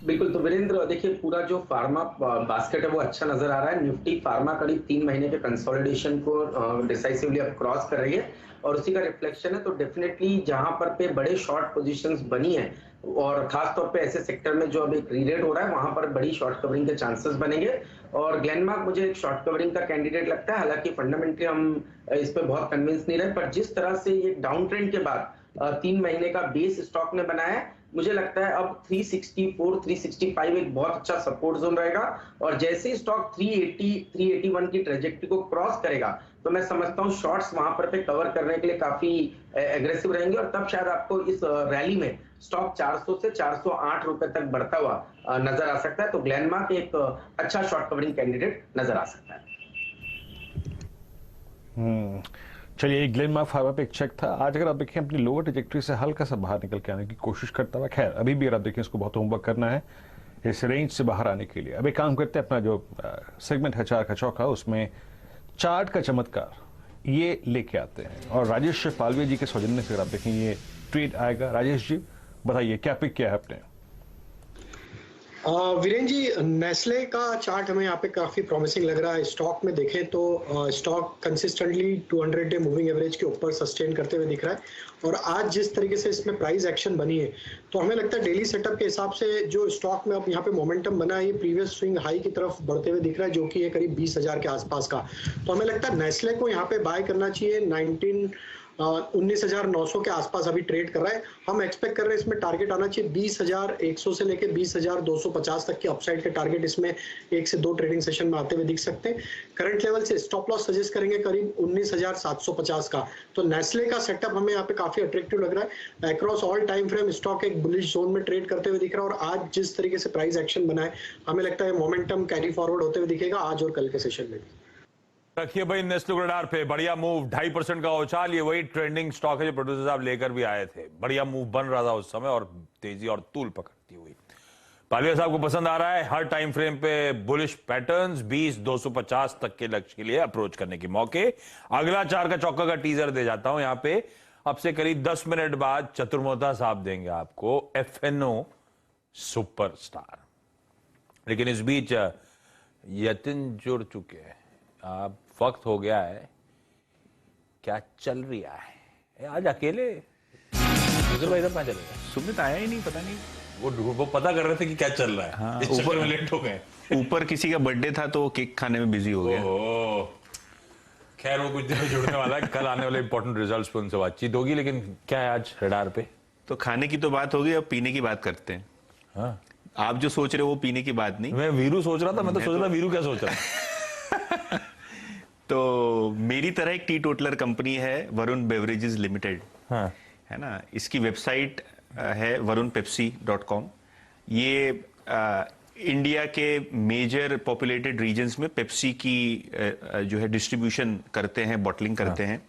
बिल्कुल, तो वीरेंद्र देखिए, पूरा जो फार्मा बास्केट है वो अच्छा नजर आ रहा है। निफ्टी फार्मा करीब 3 महीने के कंसोलिडेशन को डिसाइसिवली अब क्रॉस कर रही है और उसी का रिफ्लेक्शन है। तो डेफिनेटली जहां पर पे बड़े शॉर्ट पोजीशंस बनी है और खास तौर पे ऐसे सेक्टर में जो अभी रीरेट हो रहा है वहां पर बड़ी शॉर्ट कवरिंग के चांसेस बनेंगे। और ग्लेनमार्क मुझे एक शॉर्ट कवरिंग का कैंडिडेट लगता है, हालांकि फंडामेंटली हम इस पे बहुत कन्विंस नहीं रहे, पर जिस तरह से ये डाउन ट्रेंड के बाद 3 महीने का बेस स्टॉक ने बनाया है, मुझे लगता है अब 364 365 एक बहुत अच्छा सपोर्ट जोन रहेगा। और जैसे ही स्टॉक 380 381 की ट्रेजेक्टरी को क्रॉस करेगा तो मैं समझता हूं शॉर्ट्स वहां पर पे कवर करने के लिए काफी एग्रेसिव रहेंगे और तब शायद आपको इस रैली में स्टॉक 400 से 408 रुपए तक बढ़ता हुआ नजर आ सकता है। तो ग्लेनमार्क एक अच्छा शॉर्ट कवरिंग कैंडिडेट नजर आ सकता है। चलिए, ग्लेनमार्क फार्मा पे एक चेक था। आज अगर आप देखें अपनी लोअर ट्रैजेक्टरी से हल्का सा बाहर निकल के आने की कोशिश करता हुआ, खैर अभी भी अगर आप देखें इसको बहुत होमवर्क करना है इस रेंज से बाहर आने के लिए। अब एक काम करते हैं, अपना जो सेगमेंट है चार का चौका, उसमें चार्ट का चमत्कार ये लेके आते हैं और राजेश पालवे जी के सौजन्य से अगर आप देखें ये ट्रेड आएगा। राजेश जी बताइए क्या पिक किया है आपने? वीरेन जी, नेस्ले का चार्ट हमें यहाँ पे काफी प्रॉमिसिंग लग रहा है। स्टॉक में देखें तो stock consistently 200 day moving average के ऊपर सस्टेन करते हुए दिख रहा है और आज जिस तरीके से इसमें प्राइस एक्शन बनी है तो हमें लगता है डेली सेटअप के हिसाब से जो स्टॉक में अब यहाँ पे मोमेंटम बना है ये प्रीवियस स्विंग हाई की तरफ बढ़ते हुए दिख रहा है, जो कि है करीब 20,000 के आसपास का। तो हमें लगता है नेस्ले को यहाँ पे बाय करना चाहिए 19,900 के आसपास अभी ट्रेड कर रहा है। हम एक्सपेक्ट कर रहे हैं इसमें टारगेट आना चाहिए 20,100 से लेके 20,250 तक की अपसाइड के टारगेट इसमें 1 से 2 ट्रेडिंग सेशन में आते हुए दिख सकते हैं। करंट लेवल से स्टॉप लॉस सजेस्ट करेंगे करीब 19,750 का। तो नेस्ले का सेटअप हमें यहाँ पे काफी अट्रैक्टिव लग रहा है। Across all time frame stock एक बुलिश जोन में ट्रेड करते हुए दिख रहा है और आज जिस तरीके से प्राइस एक्शन बना है हमें लगता है मोमेंटम कैरी फॉरवर्ड होते हुए दिखेगा आज और कल के सेशन में भी। रखिए भाई नेस्ले को रडार पे, बढ़िया मूव 2.5% का उछाल। ये वही ट्रेंडिंग स्टॉक है जो प्रोड्यूसर साहब लेकर भी आए थे। बढ़िया मूव बन रहा था उस समय और तेजी और तूल पकड़ती हुई। पालिया साहब को पसंद आ रहा है हर टाइम फ्रेम पे बुलिश पैटर्न्स। 20,250 तक के लक्ष्य के लिए अप्रोच करने के मौके। अगला 4 का चौका का टीजर दे जाता हूं यहां पे। अब से करीब 10 मिनट बाद चतुर्मोता साहब देंगे आपको FNO सुपरस्टार। लेकिन इस बीच यतिन जुड़ चुके हैं। अब वक्त हो गया है, क्या चल रहा है आज अकेले भाई साहब? कहां चले गए? सुमित आया ही नहीं, पता नहीं। वो पता कर रहे थे कि क्या चल रहा है। हाँ, इस चक्कर में लेट हो गए। ऊपर किसी का बर्थडे था तो केक खाने में बिजी हो गया। खैर वो कुछ देर में जुड़ने वाला है। कल आने वाले इंपॉर्टेंट रिजल्ट्स पे उनसे बातचीत होगी। लेकिन क्या है आज रडार पे? तो खाने की तो बात होगी, अब पीने की बात करते हैं। हाँ? आप जो सोच रहे हो वो पीने की बात नहीं। मैं वीरू सोच रहा था। मैं तो सोच रहा था वीरू क्या सोच रहा है। तो मेरी तरह एक टी टोटलर कंपनी है वरुण बेवरेजेस लिमिटेड। हाँ। है ना, इसकी वेबसाइट है varunpepsi.com। ये इंडिया के मेजर पॉपुलेटेड रीजन्स में पेप्सी की जो है डिस्ट्रीब्यूशन करते हैं, बॉटलिंग करते हैं।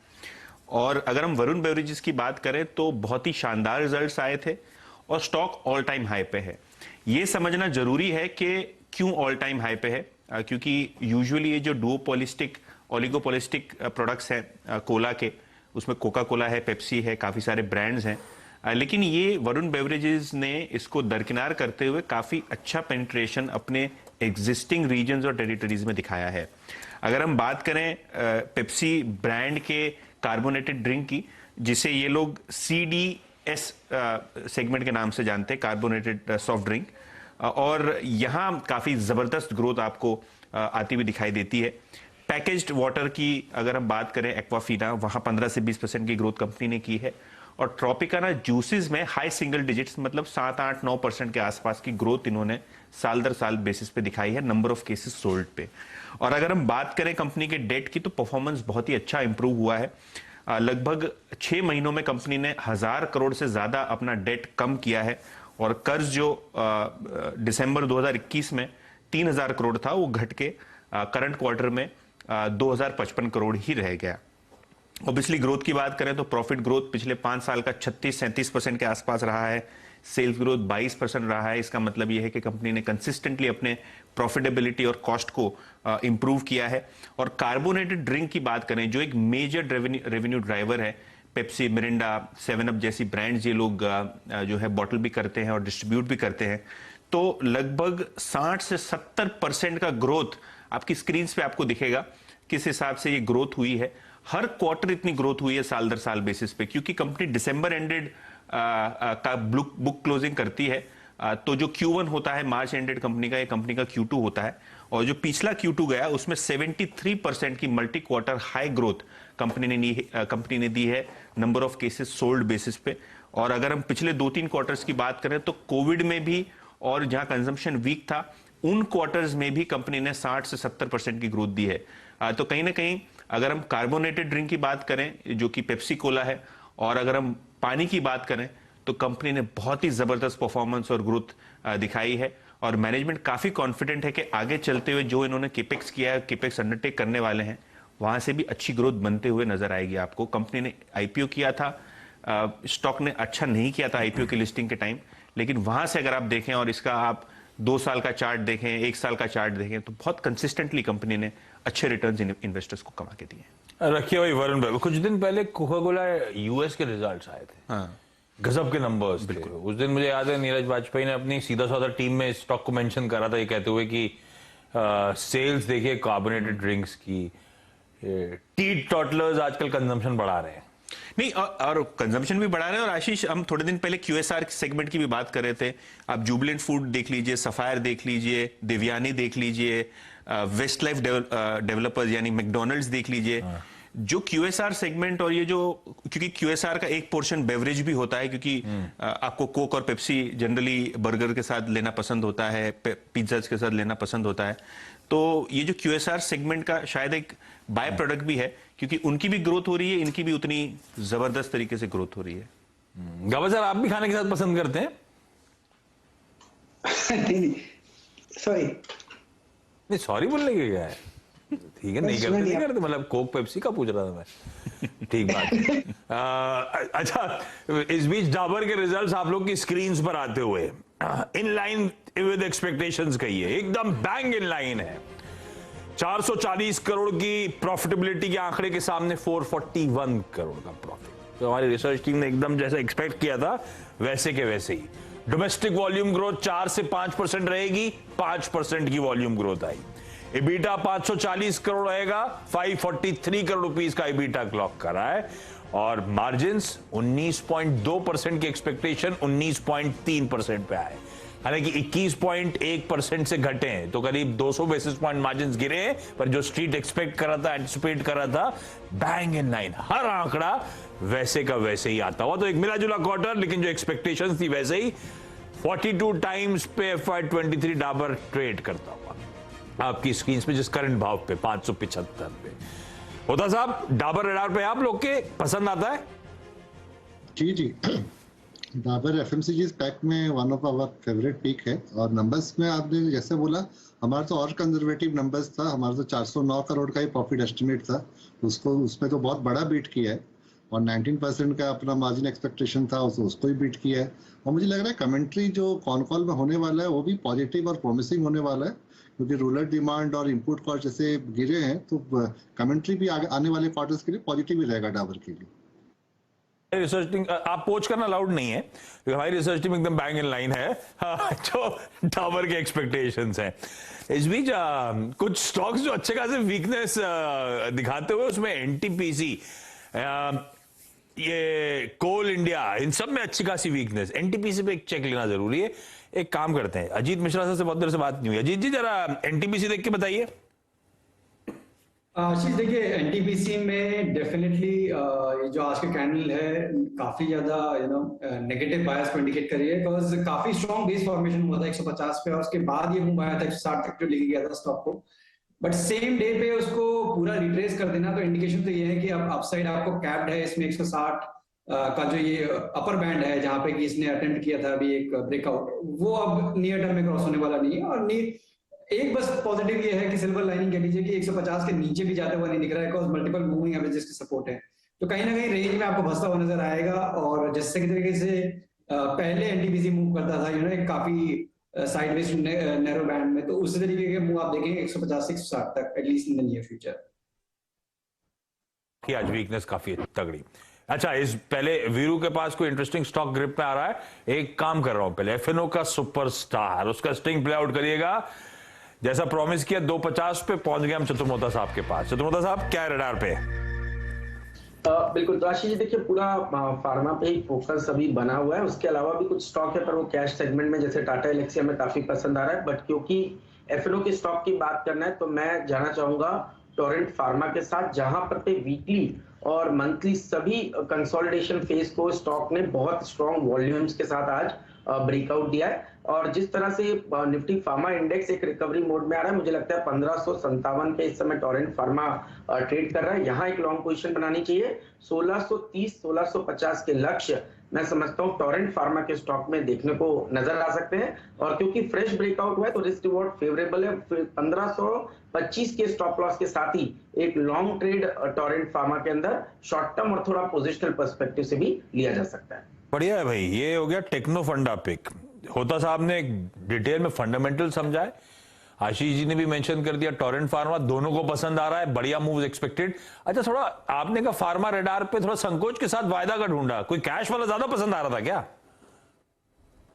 और अगर हम वरुण बेवरेजेस की बात करें तो बहुत ही शानदार रिजल्ट्स आए थे और स्टॉक ऑल टाइम हाई पे है। ये समझना जरूरी है कि क्यों ऑल टाइम हाई पे है, क्योंकि यूजुअली ये जो डुओपोलिस्टिक ओलिगोपोलिस्टिक प्रोडक्ट्स हैं कोला के, उसमें कोका कोला है, पेप्सी है, काफी सारे ब्रांड्स हैं। लेकिन ये वरुण बेवरेजेस ने इसको दरकिनार करते हुए काफी अच्छा पेनिट्रेशन अपने एग्जिस्टिंग रीजन्स और टेरिटरीज में दिखाया है। अगर हम बात करें पेप्सी ब्रांड के कार्बोनेटेड ड्रिंक की, जिसे ये लोग CDS सेगमेंट के नाम से जानते हैं, कार्बोनेटेड सॉफ्ट ड्रिंक, और यहाँ काफी जबरदस्त ग्रोथ आपको आती हुई दिखाई देती है। पैकेज्ड वाटर की अगर हम बात करें एक्वाफीना, वहां 15 से 20% की ग्रोथ कंपनी ने की है। और ट्रॉपिकाना जूसेस में हाई सिंगल डिजिट्स, मतलब 7, 8, 9% के आसपास की ग्रोथ इन्होंने साल दर साल बेसिस पे दिखाई है नंबर ऑफ केसेस सोल्ड पे। और अगर हम बात करें कंपनी के डेट की, तो परफॉर्मेंस बहुत ही अच्छा इंप्रूव हुआ है। लगभग 6 महीनों में कंपनी ने 1000 करोड़ से ज्यादा अपना डेट कम किया है और कर्ज जो दिसंबर 2021 में 3000 करोड़ था वो घट के करंट क्वार्टर में 2055 करोड़ ही रह गया। ऑब्वियसली ग्रोथ की बात करें तो प्रॉफिट ग्रोथ पिछले 5 साल का 36-37% के आसपास रहा है। सेल्स ग्रोथ 22% रहा है। इसका मतलब यह है कि कंपनी ने कंसिस्टेंटली अपने प्रॉफिटेबिलिटी और कॉस्ट को इंप्रूव किया है। और कार्बोनेटेड ड्रिंक की बात करें, जो एक मेजर रेवेन्यू ड्राइवर है, पेप्सी, मिरिंडा, 7 अप जैसी ब्रांड्स ये लोग जो है बॉटल भी करते हैं और डिस्ट्रीब्यूट भी करते हैं, तो लगभग 60 से 70% का ग्रोथ आपकी स्क्रीन पे आपको दिखेगा किस हिसाब से ये ग्रोथ हुई है। हर क्वार्टर इतनी ग्रोथ हुई है साल दर साल बेसिस पे, क्योंकि कंपनी दिसंबर एंडेड का बुक क्लोजिंग करती है। तो जो Q1 होता है मार्च एंडेड कंपनी का, ये कंपनी का Q2 होता है। और जो पिछला Q2 गया उसमें 73% की multi quarter high growth company ने दी है number of cases sold basis पे। और अगर हम पिछले 2-3 क्वार्टर्स की बात करें तो कोविड में भी और जहां कंजम्पशन वीक था उन क्वार्टर्स में भी कंपनी ने 60 से 70% की ग्रोथ दी है। तो कहीं ना कहीं अगर हम कार्बोनेटेड ड्रिंक की बात करें जो कि पेप्सी कोला है, और अगर हम पानी की बात करें तो कंपनी ने बहुत ही जबरदस्त परफॉर्मेंस और ग्रोथ दिखाई है। और मैनेजमेंट काफी कॉन्फिडेंट है कि आगे चलते हुए जो इन्होंने केपेक्स किया है, केपेक्स अंडरटेक करने वाले हैं, वहां से भी अच्छी ग्रोथ बनते हुए नजर आएगी आपको। कंपनी ने IPO किया था, स्टॉक ने अच्छा नहीं किया था IPO की लिस्टिंग के टाइम, लेकिन वहां से अगर आप देखें और इसका आप 2 साल का चार्ट देखें, 1 साल का चार्ट देखें, तो बहुत कंसिस्टेंटली कंपनी ने अच्छे रिटर्न्स इन्वेस्टर्स को कमा के दिए। रखिए भाई वरुण भाई, कुछ दिन पहले कोका कोला US के रिजल्ट्स आए थे। हाँ, गजब के नंबर्स थे। उस दिन मुझे याद है नीरज वाजपेयी ने अपनी सीधा साधा टीम में स्टॉक को मेंशन करा था, ये कहते हुए कि सेल्स देखिए कार्बोनेटेड ड्रिंक्स की, टी टॉटलर्स आजकल कंजम्पशन बढ़ा रहे हैं। नहीं, और कंजम्पशन भी बढ़ा रहे हैं। और आशीष, हम थोड़े दिन पहले QSR सेगमेंट की भी बात कर रहे थे। आप जुबिलेंट फूड देख लीजिए, सफायर देख लीजिए, दिव्यानी देख लीजिए, वेस्ट लाइफ डेवलपर्स यानी मैकडोनल्ड्स देख लीजिए। जो QSR सेगमेंट और ये जो, क्योंकि QSR का एक पोर्शन बेवरेज भी होता है, क्योंकि आपको कोक और पेप्सी जनरली बर्गर के साथ लेना पसंद होता है, पिज्जा के साथ लेना पसंद होता है, तो ये जो QSR सेगमेंट का शायद एक बाय प्रोडक्ट भी है, क्योंकि उनकी भी ग्रोथ हो रही है, इनकी भी उतनी जबरदस्त तरीके से ग्रोथ हो रही है। गाबा सर, आप भी खाने के साथ पसंद करते हैं? सॉरी, नहीं सॉरी बोलने के क्या है, ठीक है, नहीं करते, मतलब कोक पेप्सी का पूछ रहा था मैं। ठीक बात। अच्छा, इस बीच डाबर के रिजल्ट्स आप लोग की स्क्रीन्स पर आते हुए इन लाइन विद एक्सपेक्टेशंस कहिए, एकदम बैंग इन लाइन है। 440 करोड़ की प्रॉफिटेबिलिटी के आंकड़े के सामने 441 करोड़ का प्रॉफिट। तो हमारी रिसर्च टीम ने एकदम जैसे एक्सपेक्ट किया था वैसे के वैसे ही। डोमेस्टिक वॉल्यूम ग्रोथ 4 से 5% रहेगी, 5% की वॉल्यूम ग्रोथ आई। EBITDA 540 करोड़ रहेगा, 543 करोड़ रुपीस का EBITDA क्लॉक करा है, और मार्जिन्स 19.2% की एक्सपेक्टेशन 19.3% पे आए, हालांकि 21.1% से घटे हैं, तो करीब 200 बेसिस पॉइंट मार्जिन्स गिरे हैं, पर जो स्ट्रीट एक्सपेक्ट कर रहा था, एंटिसिपेट कर रहा था, बैंग इन लाइन, हर आंकड़ा वैसे का वैसे ही आता हुआ। तो एक मिला जुला क्वार्टर, लेकिन जो एक्सपेक्टेशंस थी वैसे ही। 42 टाइम्स पे FY23 डाबर ट्रेड करता हुआ आपकी स्क्रीन पे, जिस करंट भाव पे 575 पे। होता साहब, डाबर रडार पे आप लोग के पसंद आता है? जी जी, डाबर FMCG पैक में one of our favourite pick है, और नंबर्स में आपने जैसे बोला, हमारा तो और कंजर्वेटिव नंबर्स था, हमारा तो 409 करोड़ का ही प्रॉफिट एस्टिमेट था, उसको उसमें तो बहुत बड़ा बीट किया है, और 19% का अपना मार्जिन एक्सपेक्टेशन था, उसको ही बीट किया है। और मुझे लग रहा है कमेंट्री जो कॉन कॉल में होने वाला है वो भी पॉजिटिव और प्रोमिसिंग होने वाला है, क्योंकि रूरल डिमांड और इनपुट कॉस्ट जैसे गिरे हैं, तो कमेंट्री भी आने वाले क्वार्टर्स के लिए पॉजिटिव ही रहेगा डाबर के लिए। रिसर्च टीम, आप पोच करना अलाउड नहीं है, क्योंकि हमारी रिसर्च टीम एकदम बैंग इन लाइन है, जो डाबर के एक्सपेक्टेशंस हैं। इस बीच कुछ स्टॉक्स जो अच्छे खासे वीकनेस दिखाते हुए, उसमें NTPC, ये कोल इंडिया, इन सब में अच्छी खासी वीकनेस। NTPC पे एक चेक लेना जरूरी है। एक काम करते हैं, अजीत मिश्रा सर से बहुत देर से बात नहीं हुई, अजीत जी जरा NTPC देख के बताइए। आशीष, देखिए NTPC में डेफिनेटली जो आज का कैंडल है काफी ज्यादा नेगेटिव बायस को इंडिकेट कर रही है, बिकॉज काफी स्ट्रॉन्ग बेस फॉर्मेशन हुआ था 150 पे, और उसके बाद ये मूव आया था 160 तक जो लेके गया था स्टॉक को, बट सेम डे पे उसको पूरा रिट्रेस कर देना, तो इंडिकेशन तो ये है कि अब अपसाइड आपको कैप्ड है इसमें 160 का जो ये अपर बैंड है, जहां पे कि इसने अटेम्प्ट किया था अभी एक ब्रेकआउट, वो अब नियर टर्म में क्रॉस होने वाला नहीं है। और एक बस पॉजिटिव ये है कि सिल्वर लाइनिंग कह लीजिए कि 150 के नीचे भी जाते हुआ नहीं दिख रहा है, बिकॉज मल्टीपल मूविंग एवरेजेस की सपोर्ट है, तो कहीं ना कहीं रेंज में आपको फंसता हुआ नजर आएगा। और जिससे तरीके से पहले NTPC मूव करता था एक काफी साइडवेज नैरो बैंड में, तो उसी तरीके के मूव आप देखेंगे 150 से 160 तक, at least in the near future. आज वीकनेस काफी तगड़ी। अच्छा, इस पहले वीरू के पास कोई इंटरेस्टिंग स्टॉक ग्रिप में आ रहा है, एक काम कर रहा हूं, पहले FNO का सुपरस्टार, उसका स्टिंग प्ले आउट करिएगा, जैसा प्रॉमिस किया 250 पे पहुंच गए हम चतुर्मोता साहब के पास। चतुर्मोता साहब, क्या है रडार पे? बिल्कुल, तो आशीष जी देखिए, पूरा फार्मा पे ही फोकस अभी बना हुआ है, उसके अलावा भी कुछ स्टॉक है, पर वो कैश सेगमेंट में जैसे टाटा एलेक्सी हमें काफी पसंद आ रहा है, बट क्योंकि FNO के स्टॉक की बात करना है तो मैं जाना चाहूंगा टोरेंट फार्मा के साथ, जहां पर पे वीकली और मंथली सभी कंसोलिडेशन फेज को स्टॉक ने बहुत स्ट्रॉन्ग वॉल्यूम्स के साथ आज ब्रेकआउट दिया है। और जिस तरह से निफ्टी फार्मा इंडेक्स एक रिकवरी मोड में आ रहा है, मुझे लगता है 1557 पे इस समय टोरेंट फार्मा ट्रेड कर रहा है, यहाँ एक लॉन्ग पोजीशन बनानी चाहिए। 1630-1650 के लक्ष्य मैं समझता हूँ टोरेंट फार्मा के स्टॉक में देखने को नजर आ सकते हैं, और क्योंकि फ्रेश ब्रेकआउट हुआ है तो रिस्क रिवॉर्ड फेवरेबल है। 1525 के स्टॉप लॉस के साथ ही एक लॉन्ग ट्रेड टोरेंट फार्मा के अंदर शॉर्ट टर्म और थोड़ा पोजिशनल पर्सपेक्टिव से भी लिया जा सकता है। बढ़िया है भाई, ये हो गया टेक्नो फंडा पिक। होता साहब ने डिटेल में फंडामेंटल समझाए, आशीष जी ने भी मेंशन कर दिया, टोरेंट फार्मा दोनों को पसंद आ रहा है, बढ़िया मूव्स एक्सपेक्टेड। अच्छा, थोड़ा आपने कहा फार्मा रडार पे थोड़ा संकोच के साथ वायदा का ढूंढा, कोई कैश वाला ज्यादा पसंद आ रहा था क्या?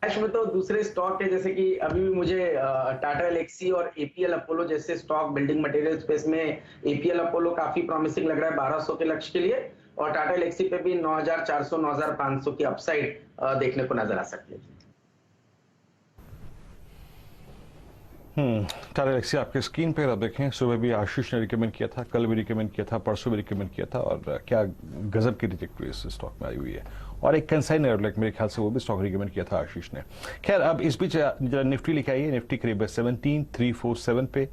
कैश में तो दूसरे स्टॉक है, जैसे कि अभी भी मुझे टाटा एलेक्सी और APL अपोलो जैसे स्टॉक बिल्डिंग मटेरियल स्पेस में APL अपोलो काफी प्रॉमिसिंग लग रहा है 1200 के लक्ष्य के लिए, और टाटा एलेक्सी पे भी 9400 9500 की अपसाइड देखने को नजर आ सकती है। टाटा एलेक्सी आपके स्क्रीन पे आप देखें, सुबह भी आशीष ने रिकमेंड किया था, कल भी रिकमेंड किया था, परसों भी रिकमेंड किया था, और क्या गजब की ट्रैजेक्टरी इस स्टॉक में आई हुई है। और एक कंसाइनर लाइक मेरे ख्याल से वो भी स्टॉक रिकमेंड किया था आशीष ने। खैर, अब इस बीच जरा निफ्टी लिखा है, निफ्टी करीब 17,347 पे,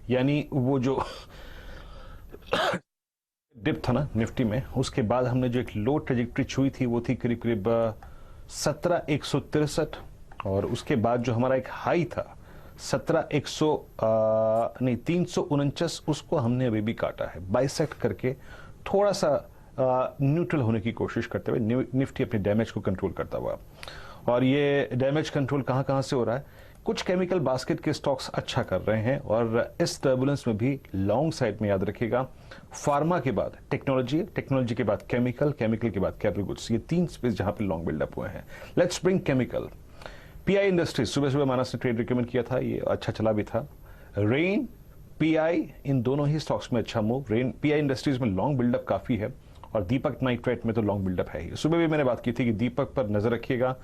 यानी वो जो डिप था ना निफ्टी में, उसके बाद हमने जो एक लो ट्रेजेक्टरी छुई थी वो थी करीब करीब 17,163, और उसके बाद जो हमारा एक हाई था 349, उसको हमने अभी भी काटा है, बाइसेक्ट करके थोड़ा सा न्यूट्रल होने की कोशिश करते हुए निफ्टी अपने डैमेज को कंट्रोल करता हुआ। और ये डैमेज कंट्रोल कहां से हो रहा है? कुछ केमिकल बास्केट के स्टॉक्स अच्छा कर रहे हैं, और इस टर्बुलेंस में भी लॉन्ग साइड में याद रखिएगा, फार्मा के बाद टेक्नोलॉजी, टेक्नोलॉजी के बाद केमिकल, केमिकल के बाद कैपिटल गुड्स, ये 3 स्पेस जहां पे लॉन्ग बिल्डअप हुए हैं। Let's bring chemical. Pi industries, सुबह मानस ने ट्रेड रिकमेंड किया था, ये अच्छा चला भी था। रेन, पीआई, इन दोनों ही स्टॉक्स में अच्छा मूव। रेन, पीआई इंडस्ट्रीज में लॉन्ग बिल्डअप काफी है, और दीपक नाइट्राइट में तो लॉन्ग बिल्डअप है ही। सुबह भी मैंने बात की थी कि दीपक पर नजर रखिएगा,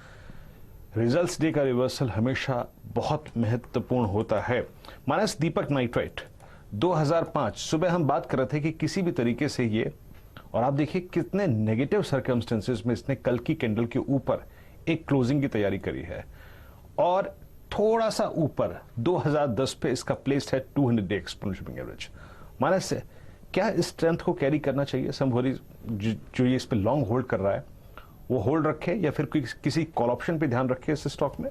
रिजल्ट्स डे का रिवर्सल हमेशा बहुत महत्वपूर्ण होता है। मानस, दीपक नाइट्राइट 2005, सुबह हम बात कर रहे थे कि किसी भी तरीके से ये, और आप देखिए कितने नेगेटिव सर्कमस्टेंसेस में इसने कल की कैंडल के ऊपर एक क्लोजिंग की तैयारी करी है, और थोड़ा सा ऊपर 2010 पे इसका प्लेस्ड है 200 डे एक्सपोनेंशियल मूविंग एवरेज। मानस, क्या इस स्ट्रेंथ को कैरी करना चाहिए संभोरी जो ये इस पे लॉन्ग होल्ड कर रहा है, वो होल्ड रखे, या फिर किसी कॉल ऑप्शन पे ध्यान रखे इस स्टॉक में?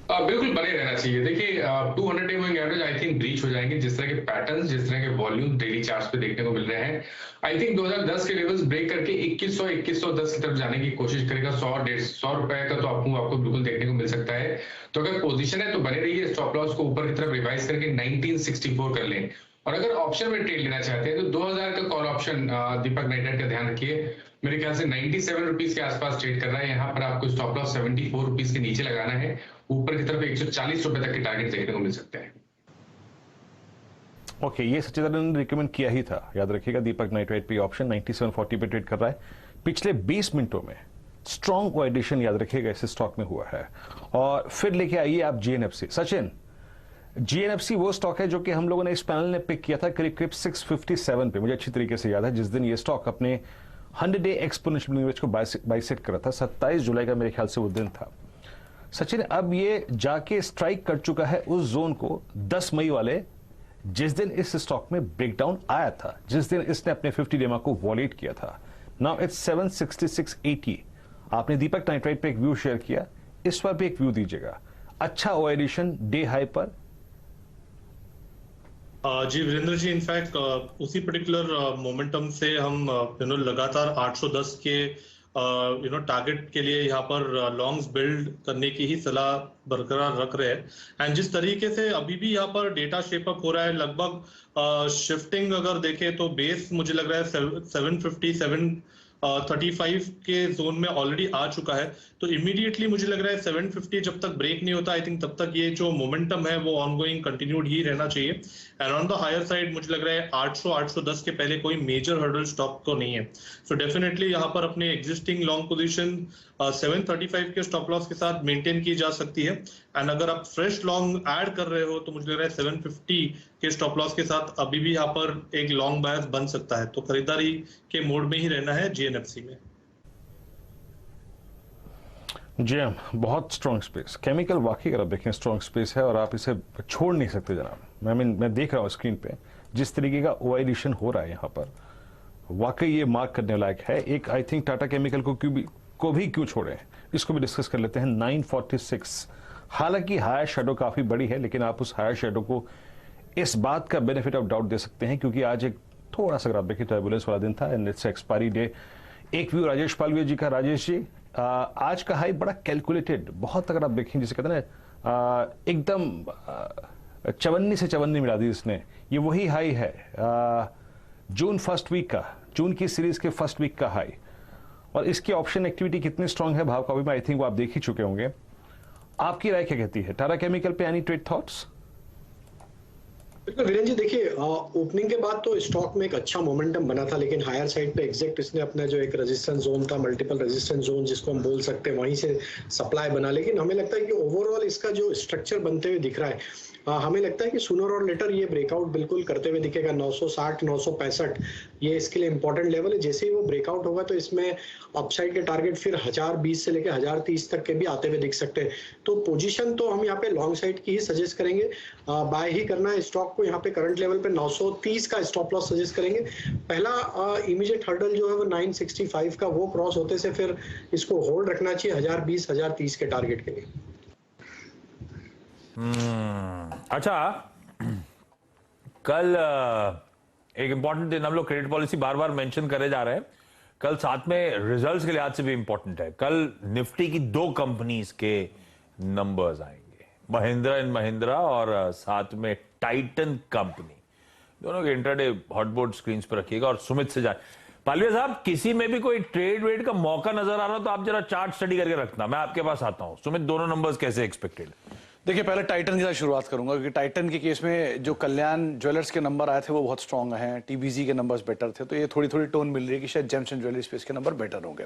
बिल्कुल बने रहना चाहिए। देखिए 200 day moving average I think breach हो जाएंगे, जिस तरह के पैटर्न्स, जिस तरह के वॉल्यूम डेली चार्ट्स पे देखने को मिल रहे हैं। आई थिंक 2010 के लेवल्स ब्रेक करके 2100-2110 की तरफ जाने की कोशिश करेगा। 100-150 रुपए का तो आपको बिल्कुल देखने को मिल सकता है। तो अगर पोजीशन है तो बने रहिए, स्टॉप लॉस को ऊपर की तरफ रिवाइज करके 1964 कर लें। और अगर ऑप्शन में ट्रेड लेना चाहते हैं तो 2000 का कॉल ऑप्शन दीपक नाइट्राइट का ध्यान रखिए, मेरे ख्याल से 97 रुपीज के आसपास ट्रेड कर रहा है। यहाँ पर आपको स्टॉप लॉस 74 रुपीज के नीचे लगाना है, ऊपर की तरफ 140 रुपए तक के टारगेट देखने को मिल सकते हैं। ओके, ये सच्चिदानंद ने रिकमेंड किया ही था, याद रखिएगा। दीपक नाइट्राइट पे ऑप्शन 9740 पे ट्रेड कर रहा है। पिछले 20 मिनटों में स्ट्रॉन्ग एडिशन, याद रखिएगा, इस स्टॉक में हुआ है। और फिर लेके आइए आप जीएनएफसी। सचिन, जीएनएफसी वो स्टॉक है जो कि हम लोगों ने इस पैनल ने पिक किया था करीब 657 पे, मुझे अच्छी तरीके से याद है, जिस दिन ये स्टॉक अपने 100 डे एक्सपोनेंशियल मूविंग एवरेज को बाइसेक्ट करा था। 27 जुलाई का मेरे ख्याल से वो दिन था। सचिन, अब ये जाके स्ट्राइक कर चुका है उस जोन को 10 मई वाले, जिस दिन इस स्टॉक में ब्रेकडाउन आया था, जिस दिन इसने अपने 50 डेमा को वॉलेट किया था। Now it's 766.80। आपने दीपक नाइट्राइट पे एक व्यू शेयर किया, इस पर भी एक व्यू दीजिएगा। अच्छा ओ एडिशन डे हाई पर। जी वीरेंद्र जी, इनफैक्ट उसी पर्टिकुलर मोमेंटम से हम लगातार 810 के टारगेट के लिए यहाँ पर लॉन्ग्स बिल्ड करने की ही सलाह बरकरार रख रहे हैं। एंड जिस तरीके से अभी भी यहाँ पर डेटा शेप अप हो रहा है, लगभग शिफ्टिंग अगर देखें तो बेस मुझे लग रहा है 735 के जोन में ऑलरेडी आ चुका है। तो इमीडिएटली मुझे लग रहा है 750 जब तक ब्रेक नहीं होता, आई थिंक तब तक ये जो मोमेंटम है वो ऑनगोइंग कंटिन्यूड ही रहना चाहिए। And on the higher side मुझे लग रहा है 800-810 के पहले कोई मेजर हर्डल स्टॉप तो नहीं है। सो डेफिनेटली यहाँ पर अपने एग्जिस्टिंग लॉन्ग पोजीशन 735 के स्टॉप लॉस के साथ मेंटेन की जा सकती है। एंड अगर आप फ्रेश लॉन्ग ऐड कर रहे हो तो मुझे लग रहा है 750 के स्टॉप लॉस के साथ अभी भी यहाँ पर एक लॉन्ग बायस बन सकता है। तो खरीदारी के मोड में ही रहना है जीएनएफसी में। जेएम बहुत स्ट्रॉन्ग स्पेस, केमिकल वाकई अगर आप देखें स्ट्रॉन्ग स्पेस है, और आप इसे छोड़ नहीं सकते जनाब। मैं देख रहा हूँ स्क्रीन पे जिस तरीके का ओ एडिशन हो रहा है यहाँ पर, वाकई ये मार्क करने लायक है। एक आई थिंक टाटा केमिकल को क्यों छोड़े, इसको भी डिस्कस कर लेते हैं। 946, हालांकि हायर शेडो काफी बड़ी है, लेकिन आप उस हायर शेडो को इस बात का बेनिफिट ऑफ डाउट दे सकते हैं क्योंकि आज एक थोड़ा सा अगर आप देखिए टर्बुलेंस वाला दिन था एंड इट्स एक्सपायरी डे। एक व्यू राजेश पालवे जी का। राजेश जी, आज का हाई बड़ा कैलकुलेटेड, बहुत अगर आप देखें जिसे कहते हैं ना एकदम चवन्नी से चवन्नी मिला दी इसने। ये वही हाई है जून फर्स्ट वीक का, जून की सीरीज के फर्स्ट वीक का हाई। और इसकी ऑप्शन एक्टिविटी कितनी स्ट्रांग है भाव का भी मैं आई थिंक वो आप देख ही चुके होंगे। आपकी राय क्या कहती है टाटा केमिकल पे? Any trade thoughts? बिल्कुल वीरेंद्र जी, देखिए ओपनिंग के बाद तो स्टॉक में एक अच्छा मोमेंटम बना था, लेकिन हायर साइड पे एग्जैक्ट इसने अपना जो एक रेजिस्टेंस जोन था, मल्टीपल रेजिस्टेंस जोन जिसको हम बोल सकते हैं, वहीं से सप्लाई बना। लेकिन हमें लगता है कि ओवरऑल इसका जो स्ट्रक्चर बनते हुए दिख रहा है, हमें लगता है कि सूनर और लेटर ये ब्रेकआउट बिल्कुल करते हुए दिखेगा। 960 965 ये इसके लिए इंपॉर्टेंट लेवल है। जैसे ही वो ब्रेकआउट होगा तो इसमें अपसाइड के टारगेट फिर 1020 से लेकर 1030 तक के भी आते हुए दिख सकते हैं। तो पोजीशन तो हम यहाँ पे लॉन्ग साइड की ही सजेस्ट करेंगे, बाय ही करना है स्टॉक को। यहाँ पे करंट लेवल पे 930 का स्टॉप लॉस सजेस्ट करेंगे। पहला इमीडिएट हर्डल जो है वो 965 का, वो क्रॉस होते से फिर इसको होल्ड रखना चाहिए 1020 1030 के टारगेट के लिए। अच्छा, कल एक इंपॉर्टेंट दिन, हम लोग क्रेडिट पॉलिसी बार बार मेंशन करे जा रहे हैं, कल साथ में रिजल्ट्स के लिहाज से भी इंपॉर्टेंट है। कल निफ्टी की 2 कंपनीज के नंबर्स आएंगे, महिंद्रा एंड महिंद्रा और साथ में टाइटन कंपनी। दोनों के इंट्राडे हॉटबोर्ड स्क्रीन पर रखिएगा। और सुमित से जाए, पालविया साहब, किसी में भी कोई ट्रेड वेड का मौका नजर आ रहा हो तो आप जरा चार्ट स्टडी करके रखना, मैं आपके पास आता हूं। सुमित, दोनों नंबर्स कैसे एक्सपेक्टेड? देखिए, पहले टाइटन के साथ शुरुआत करूंगा, क्योंकि टाइटन के केस में जो कल्याण ज्वेलर्स के नंबर आए थे वो बहुत स्ट्रांग हैं, टीबीजी के नंबर्स बेटर थे, तो ये थोड़ी थोड़ी टोन मिल रही है कि शायद जेम्स एंड ज्वेलरी स्पेस के नंबर बेटर होंगे।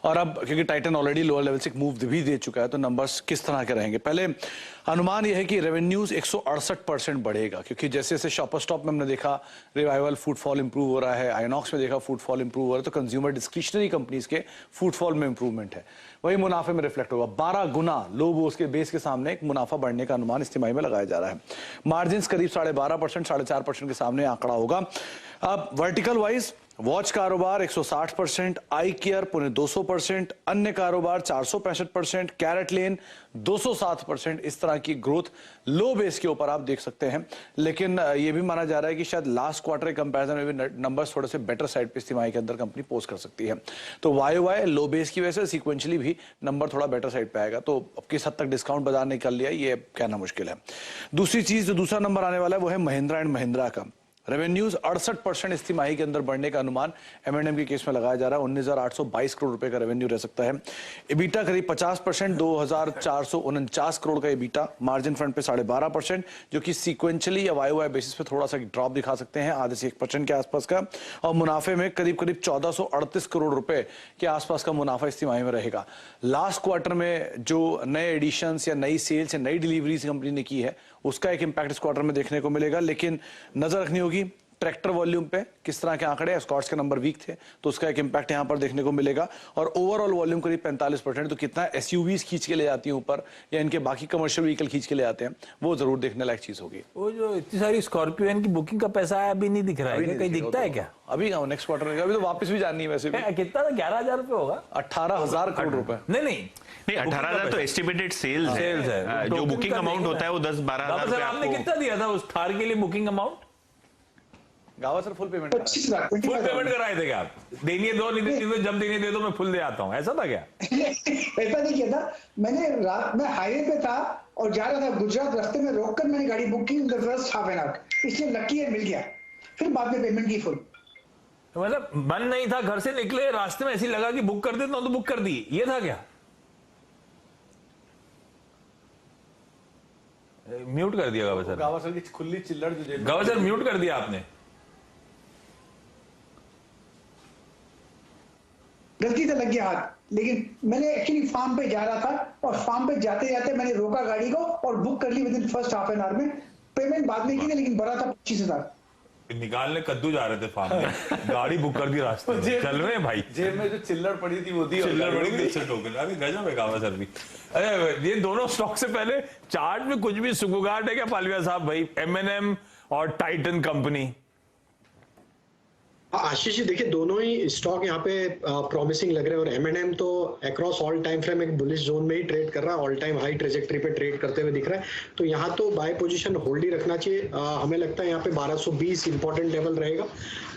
और अब क्योंकि टाइटन ऑलरेडी लोअर लेवल से मूव भी दे चुका है, तो नंबर्स किस तरह के रहेंगे? पहले अनुमान यह है कि रेवेन्यूज 168% बढ़ेगा, क्योंकि जैसे जैसे शॉपर स्टॉप में हमने देखा रिवाइवल, फुटफॉल इंप्रूव हो रहा है, आइनॉक्स में देखा फुटफॉल इंप्रूव हो रहा है, तो कंज्यूमर डिस्क्रिशनरी कंपनीज के फुटफॉल में इंप्रूवमेंट है, वही मुनाफे में रिफ्लेक्ट होगा। 12 गुना लो उसके बेस के सामने एक मुनाफा बढ़ने का अनुमान इस तिमाही में लगाया जा रहा है। मार्जिन करीब 12.5% 4.5% के सामने आंकड़ा होगा। अब वर्टिकल वाइज वॉच कारोबार 160%, आई केयर 200%, अन्य कारोबार 465%, कैरेट लेन 207%, इस तरह की ग्रोथ लो बेस के ऊपर आप देख सकते हैं। लेकिन यह भी माना जा रहा है कि शायद लास्ट क्वार्टर के कंपैरिजन में भी नंबर्स थोड़े से बेटर साइड पे इस तिमाही के अंदर कंपनी पोस्ट कर सकती है। तो वाई लो बेस की वजह से सीक्वेंशियली भी नंबर थोड़ा बेटर साइड पे आएगा। तो अब किस हद तक डिस्काउंट बाजार ने कर लिया ये कहना मुश्किल है। दूसरी चीज जो दूसरा नंबर आने वाला है वो है महिंद्रा एंड महिंद्रा का। रेवेन्यूज 68% इस तिमाही के अंदर बढ़ने का अनुमान M&M के केस में लगाया जा रहा है। 19,822 करोड़ रुपए का रेवेन्यू रह सकता है। एबिटा करीब 50%, 2,449 करोड़ का एबिटा। मार्जिन फ्रंट पे 12.5%, जो कि सीक्वेंशियली या वाई बेसिस पे थोड़ा सा ड्रॉप दिखा सकते हैं, आधे से 1% के आसपास का। और मुनाफे में करीब 1438 करोड़ रुपए के आसपास का मुनाफा इस तिमाही में रहेगा। लास्ट क्वार्टर में जो नए एडिशंस या नई सेल्स या नई डिलीवरीज कंपनी ने की है उसका एक इंपैक्ट इस क्वार्टर में देखने को मिलेगा। लेकिन नजर रखनी होगी ट्रैक्टर वॉल्यूम पे, किस तरह के आंकड़े, एस्कॉर्ट्स के नंबर वीक थे तो उसका एक इंपैक्ट यहां पर देखने को मिलेगा। और ओवरऑल वॉल्यूम करीब 45%, तो कितना एसयूवीज खींच के ले जाती हैं ऊपर या इनके बाकी कमर्शियल व्हीकल खींच के ले आते हैं, वो जरूर देखने लायक चीज होगी। वो जो इतनी सारी स्कॉर्पियो की बुकिंग का पैसा है अभी नहीं दिख रहा है, कहीं दिखता है क्या? अभी नेक्स्ट क्वार्टर में, अभी तो वापस भी जाननी है वैसे भी। कितना था? 11,000 रुपए होगा, 18,000 करोड़ रुपए। नहीं 18,000 तो एस्टिमेटेड सेल्स है। जो बुकिंग अमाउंट होता है वो 10-12,000 रुपए। आपने कितना दिया था उस थार के लिए बुकिंग अमाउंट? गावा sir full payment, 25,000 full payment कराए थे क्या आप? देनी दो, नहीं देनी दो, जब देनी दे दो मैं फुल दे आता हूँ, ऐसा था क्या? ऐसा नहीं किया था मैंने। रात में हाईवे पे था और जा रहा था गुजरात, रास्ते में रोककर मैंने गाड़ी बुक की फर्स्ट हाफ एन आवर, इसलिए लकी है मिल गया, फिर बाद में पेमेंट की फुल। मतलब मन नहीं था, घर से निकले रास्ते में ऐसी लगा कि बुक कर देता हूं तो बुक कर दी, ये था क्या? म्यूट कर दिया गावा सर। गावा सर की खुली चिल्लड़ जो गावा सर म्यूट कर दिया आपने। गलती से लग गया हाथ, लेकिन मैंने एक्चुअली फार्म पे जा रहा था और फार्म पे जाते जाते मैंने रोका गाड़ी को और बुक कर ली within first half an hour में। पेमेंट बाद में की थी, लेकिन भरा था 25,000। निकालने कद्दू जा रहे थे फार्म में, गाड़ी बुक कर दी रास्ते में, चल रहे हैं भाई। जेब में जो चिल्लड़ पड़ी थी वो दी, चिल्लड़ पड़ी थी, इससे टोकन। अभी गजब है गावा सर भी। अरे ये दोनों स्टॉक से पहले चार्ट में कुछ भी सुगुगाट है क्या पालविया साहब? भाई M&M और टाइटन कंपनी। आशीष जी देखिए, दोनों ही स्टॉक यहाँ पे प्रॉमिसिंग लग रहे हैं। और M&M तो अक्रॉस ऑल टाइम फ्रेम एक बुलिश जोन में ही ट्रेड कर रहा है, ऑल टाइम हाई ट्रेजेक्टरी पे ट्रेड करते हुए दिख रहा है। तो यहाँ तो बाय पोजीशन होल्ड ही रखना चाहिए। हमें लगता है यहाँ पे 1220 इंपॉर्टेंट लेवल रहेगा।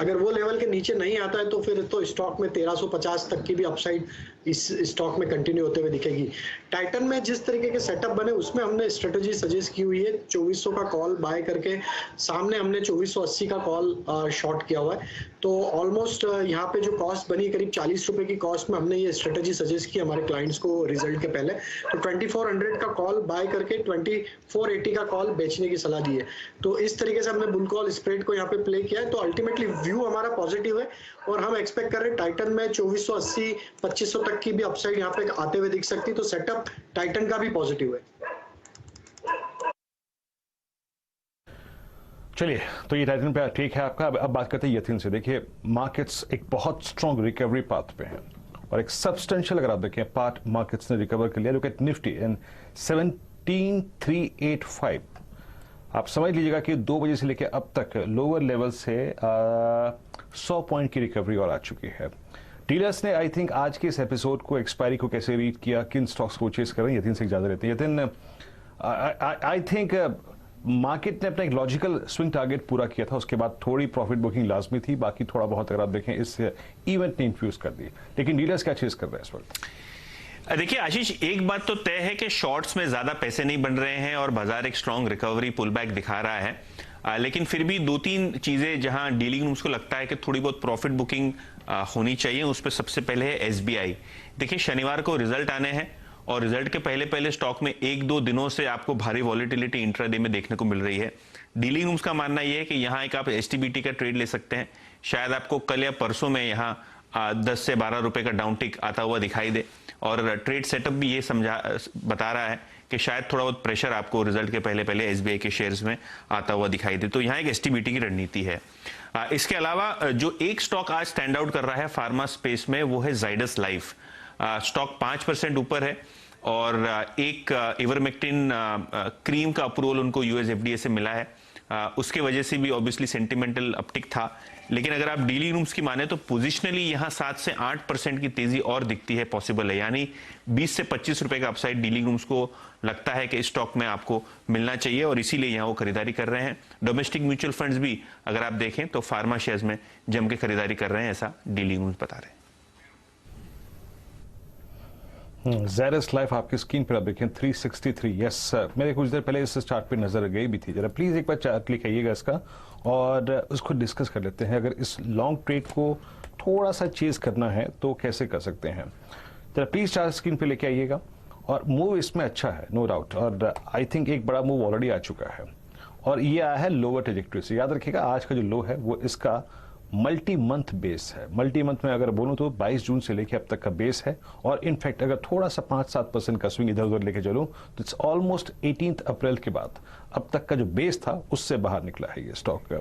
अगर वो लेवल के नीचे नहीं आता है तो फिर तो स्टॉक में 1350 तक की भी अपसाइड इस स्टॉक में कंटिन्यू होते हुए दिखेगी। टाइटन में जिस तरीके के सेटअप बने उसमें हमने स्ट्रेटेजी सजेस्ट की हुई है। 2400 का कॉल बाय करके सामने हमने 2480 का कॉल शॉर्ट किया हुआ है। तो ऑलमोस्ट यहाँ पे जो कॉस्ट बनी करीब 40 रुपए की कॉस्ट में हमने ये स्ट्रेटेजी सजेस्ट की हमारे क्लाइंट्स को रिजल्ट के पहले। तो 2400 का कॉल बाय करके 2480 का कॉल बेचने की सलाह दी है। तो इस तरीके से हमने बुल कॉल स्प्रेड को यहाँ पे प्ले किया है। तो अल्टीमेटली व्यू हमारा पॉजिटिव है और हम एक्सपेक्ट कर रहे हैं टाइटन में 2480 2500 तक की भी अपसाइड यहाँ पे आते हुए दिख सकती है। तो सेटअप टाइटन का भी पॉजिटिव है। चलिए, तो ये टाइटन पे ठीक है आपका। अब बात करते हैं यथिन से। देखिए, मार्केट्स एक बहुत स्ट्रॉन्ग रिकवरी पाथ पे हैं और एक सब्सटेंशियल, अगर आप देखें, पार्ट मार्केट्स ने रिकवर कर लिया। लुक एट निफ्टी इन 17385। आप समझ लीजिएगा कि 2 बजे से लेकर अब तक लोअर लेवल से 100 पॉइंट की रिकवरी और आ चुकी है। डीलर्स ने आई थिंक आज के इस एपिसोड को, एक्सपायरी को कैसे रीड किया, किन स्टॉक्स को चेस कर रहे हैं, यतीन से ज्यादा रहते हैं। यतीन, आई थिंक मार्केट ने अपना एक लॉजिकल स्विंग टारगेट पूरा किया था, उसके बाद थोड़ी प्रॉफिट बुकिंग लाजमी थी, बाकी थोड़ा बहुत अगर आप देखें इस इवेंट ने इन्फ्यूज कर दी। लेकिन डीलर्स क्या चेस कर रहे हैं इस वक्त? देखिए आशीष, एक बात तो तय है कि शॉर्ट्स में ज्यादा पैसे नहीं बन रहे हैं और बाजार एक स्ट्रॉन्ग रिकवरी पुल बैक दिखा रहा है। लेकिन फिर भी 2-3 चीजें जहां डीलिंग रूम्स को लगता है कि थोड़ी बहुत प्रॉफिट बुकिंग होनी चाहिए, उस पर सबसे पहले है एसबीआई। देखिए, शनिवार को रिजल्ट आने हैं और रिजल्ट के पहले स्टॉक में 1-2 दिनों से आपको भारी वॉलेटिलिटी इंट्राडे में देखने को मिल रही है। डीलिंग रूम्स का मानना यह है कि यहां एक आप एसटीबीटी का ट्रेड ले सकते हैं। शायद आपको कल या परसों में यहां 10 से 12 रुपए का डाउन टिक आता हुआ दिखाई दे और ट्रेड सेटअप भी ये बता रहा है कि शायद थोड़ा बहुत प्रेशर आपको रिजल्ट के पहले एसबीआई के शेयर्स में आता हुआ दिखाई दे। तो यहाँ एक एसटीबीटी की रणनीति है। इसके अलावा जो एक स्टॉक आज स्टैंड आउट कर रहा है फार्मा स्पेस में, वो है जाइडस लाइफ। स्टॉक 5% ऊपर है और एक इवरमेक्टिन क्रीम का अप्रूवल उनको यूएस एफडीए से मिला है। उसके वजह से भी ऑब्वियसली सेंटिमेंटल अपटिक था। लेकिन अगर आप डीलिंग रूम्स की माने तो पोजिशनली यहां 7 से 8% की तेजी और दिखती है, पॉसिबल है। यानी 20 से 25 रुपए का अपसाइड डीलिंग रूम्स को लगता है कि इस स्टॉक में आपको मिलना चाहिए और इसीलिए यहां वो खरीदारी कर रहे हैं। डोमेस्टिक म्यूचुअल फंड्स भी अगर आप देखें तो फार्मा शेयर्स में जम के खरीदारी कर रहे हैं, ऐसा डीलिंग रूम्स बता रहे हैं। ज़ायडस लाइफ आपकी स्क्रीन पर आप देखें 363। यस सर, मेरे कुछ देर पहले इस चार्ट पे नजर गई भी थी। जरा प्लीज एक बार चार्ट क्लिक आइएगा इसका और उसको डिस्कस कर लेते हैं। अगर इस लॉन्ग ट्रेड को थोड़ा सा चेज करना है तो कैसे कर सकते हैं? जरा प्लीज चार्ट स्क्रीन पे लेके आइएगा। और मूव इसमें अच्छा है, नो डाउट, और आई थिंक एक बड़ा मूव ऑलरेडी आ चुका है और ये आया है लोअर ट्रेजेक्टरी से। याद रखिएगा, आज का जो लो है वो इसका मल्टी मंथ बेस है। मल्टी मंथ में अगर बोलूं तो 22 जून से लेके अब तक का बेस है और इनफैक्ट अगर थोड़ा सा 5-7% का स्विंग इधर उधर लेके चलूं तो इट्स ऑलमोस्ट 18 अप्रैल के बाद अब तक का जो बेस था उससे बाहर निकला है ये स्टॉक का।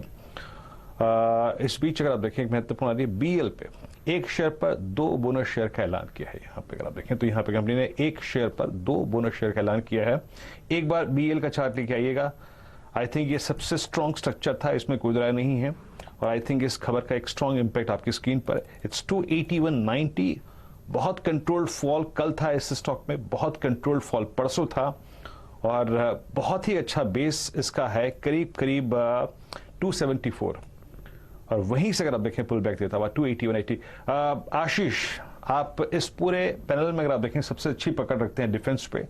इस बीच अगर आप देखें, एक महत्वपूर्ण आ रही है बीएल पे, 1 शेयर पर 2 बोनस शेयर का ऐलान किया है। यहाँ पे अगर आप देखें तो यहाँ पे कंपनी ने 1 शेयर पर 2 बोनस शेयर का ऐलान किया है। एक बार बीएल का चार्ट लेके आइएगा। आई थिंक ये सबसे स्ट्रॉन्ग स्ट्रक्चर था, इसमें कोई राय नहीं है और आई थिंक इस खबर का एक स्ट्रॉन्ग इंपैक्ट आपकी स्क्रीन पर। इट्स 281.90। बहुत कंट्रोल्ड फॉल कल था इस स्टॉक में, बहुत कंट्रोल्ड फॉल परसों था और बहुत ही अच्छा बेस इसका है, करीब करीब 274 और वहीं से अगर आप देखें पुल बैक देता हुआ 281.80। आशीष, आप इस पूरे पैनल में अगर आप देखें सबसे अच्छी पकड़ रखते हैं डिफेंस पे।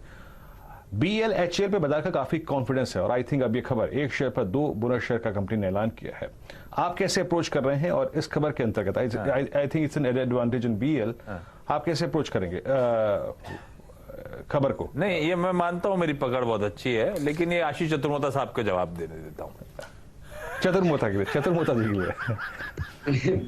बीएल एचएल पे बाजार का काफी कॉन्फिडेंस है और आई थिंक अब ये खबर 1 शेयर पर 2 बोनस शेयर का कंपनी ने ऐलान किया है। आप कैसे अप्रोच कर रहे हैं और इस खबर के अंतर्गत I think it's an advantage in BL, आप कैसे अप्रोच करेंगे खबर को? नहीं, ये मैं मानता हूं मेरी पकड़ बहुत अच्छी है, लेकिन ये आशीष चतुर्मोता साहब को जवाब देने देता हूं। चतुर्मोता के लिए, चतुर्मोता जी के लिए।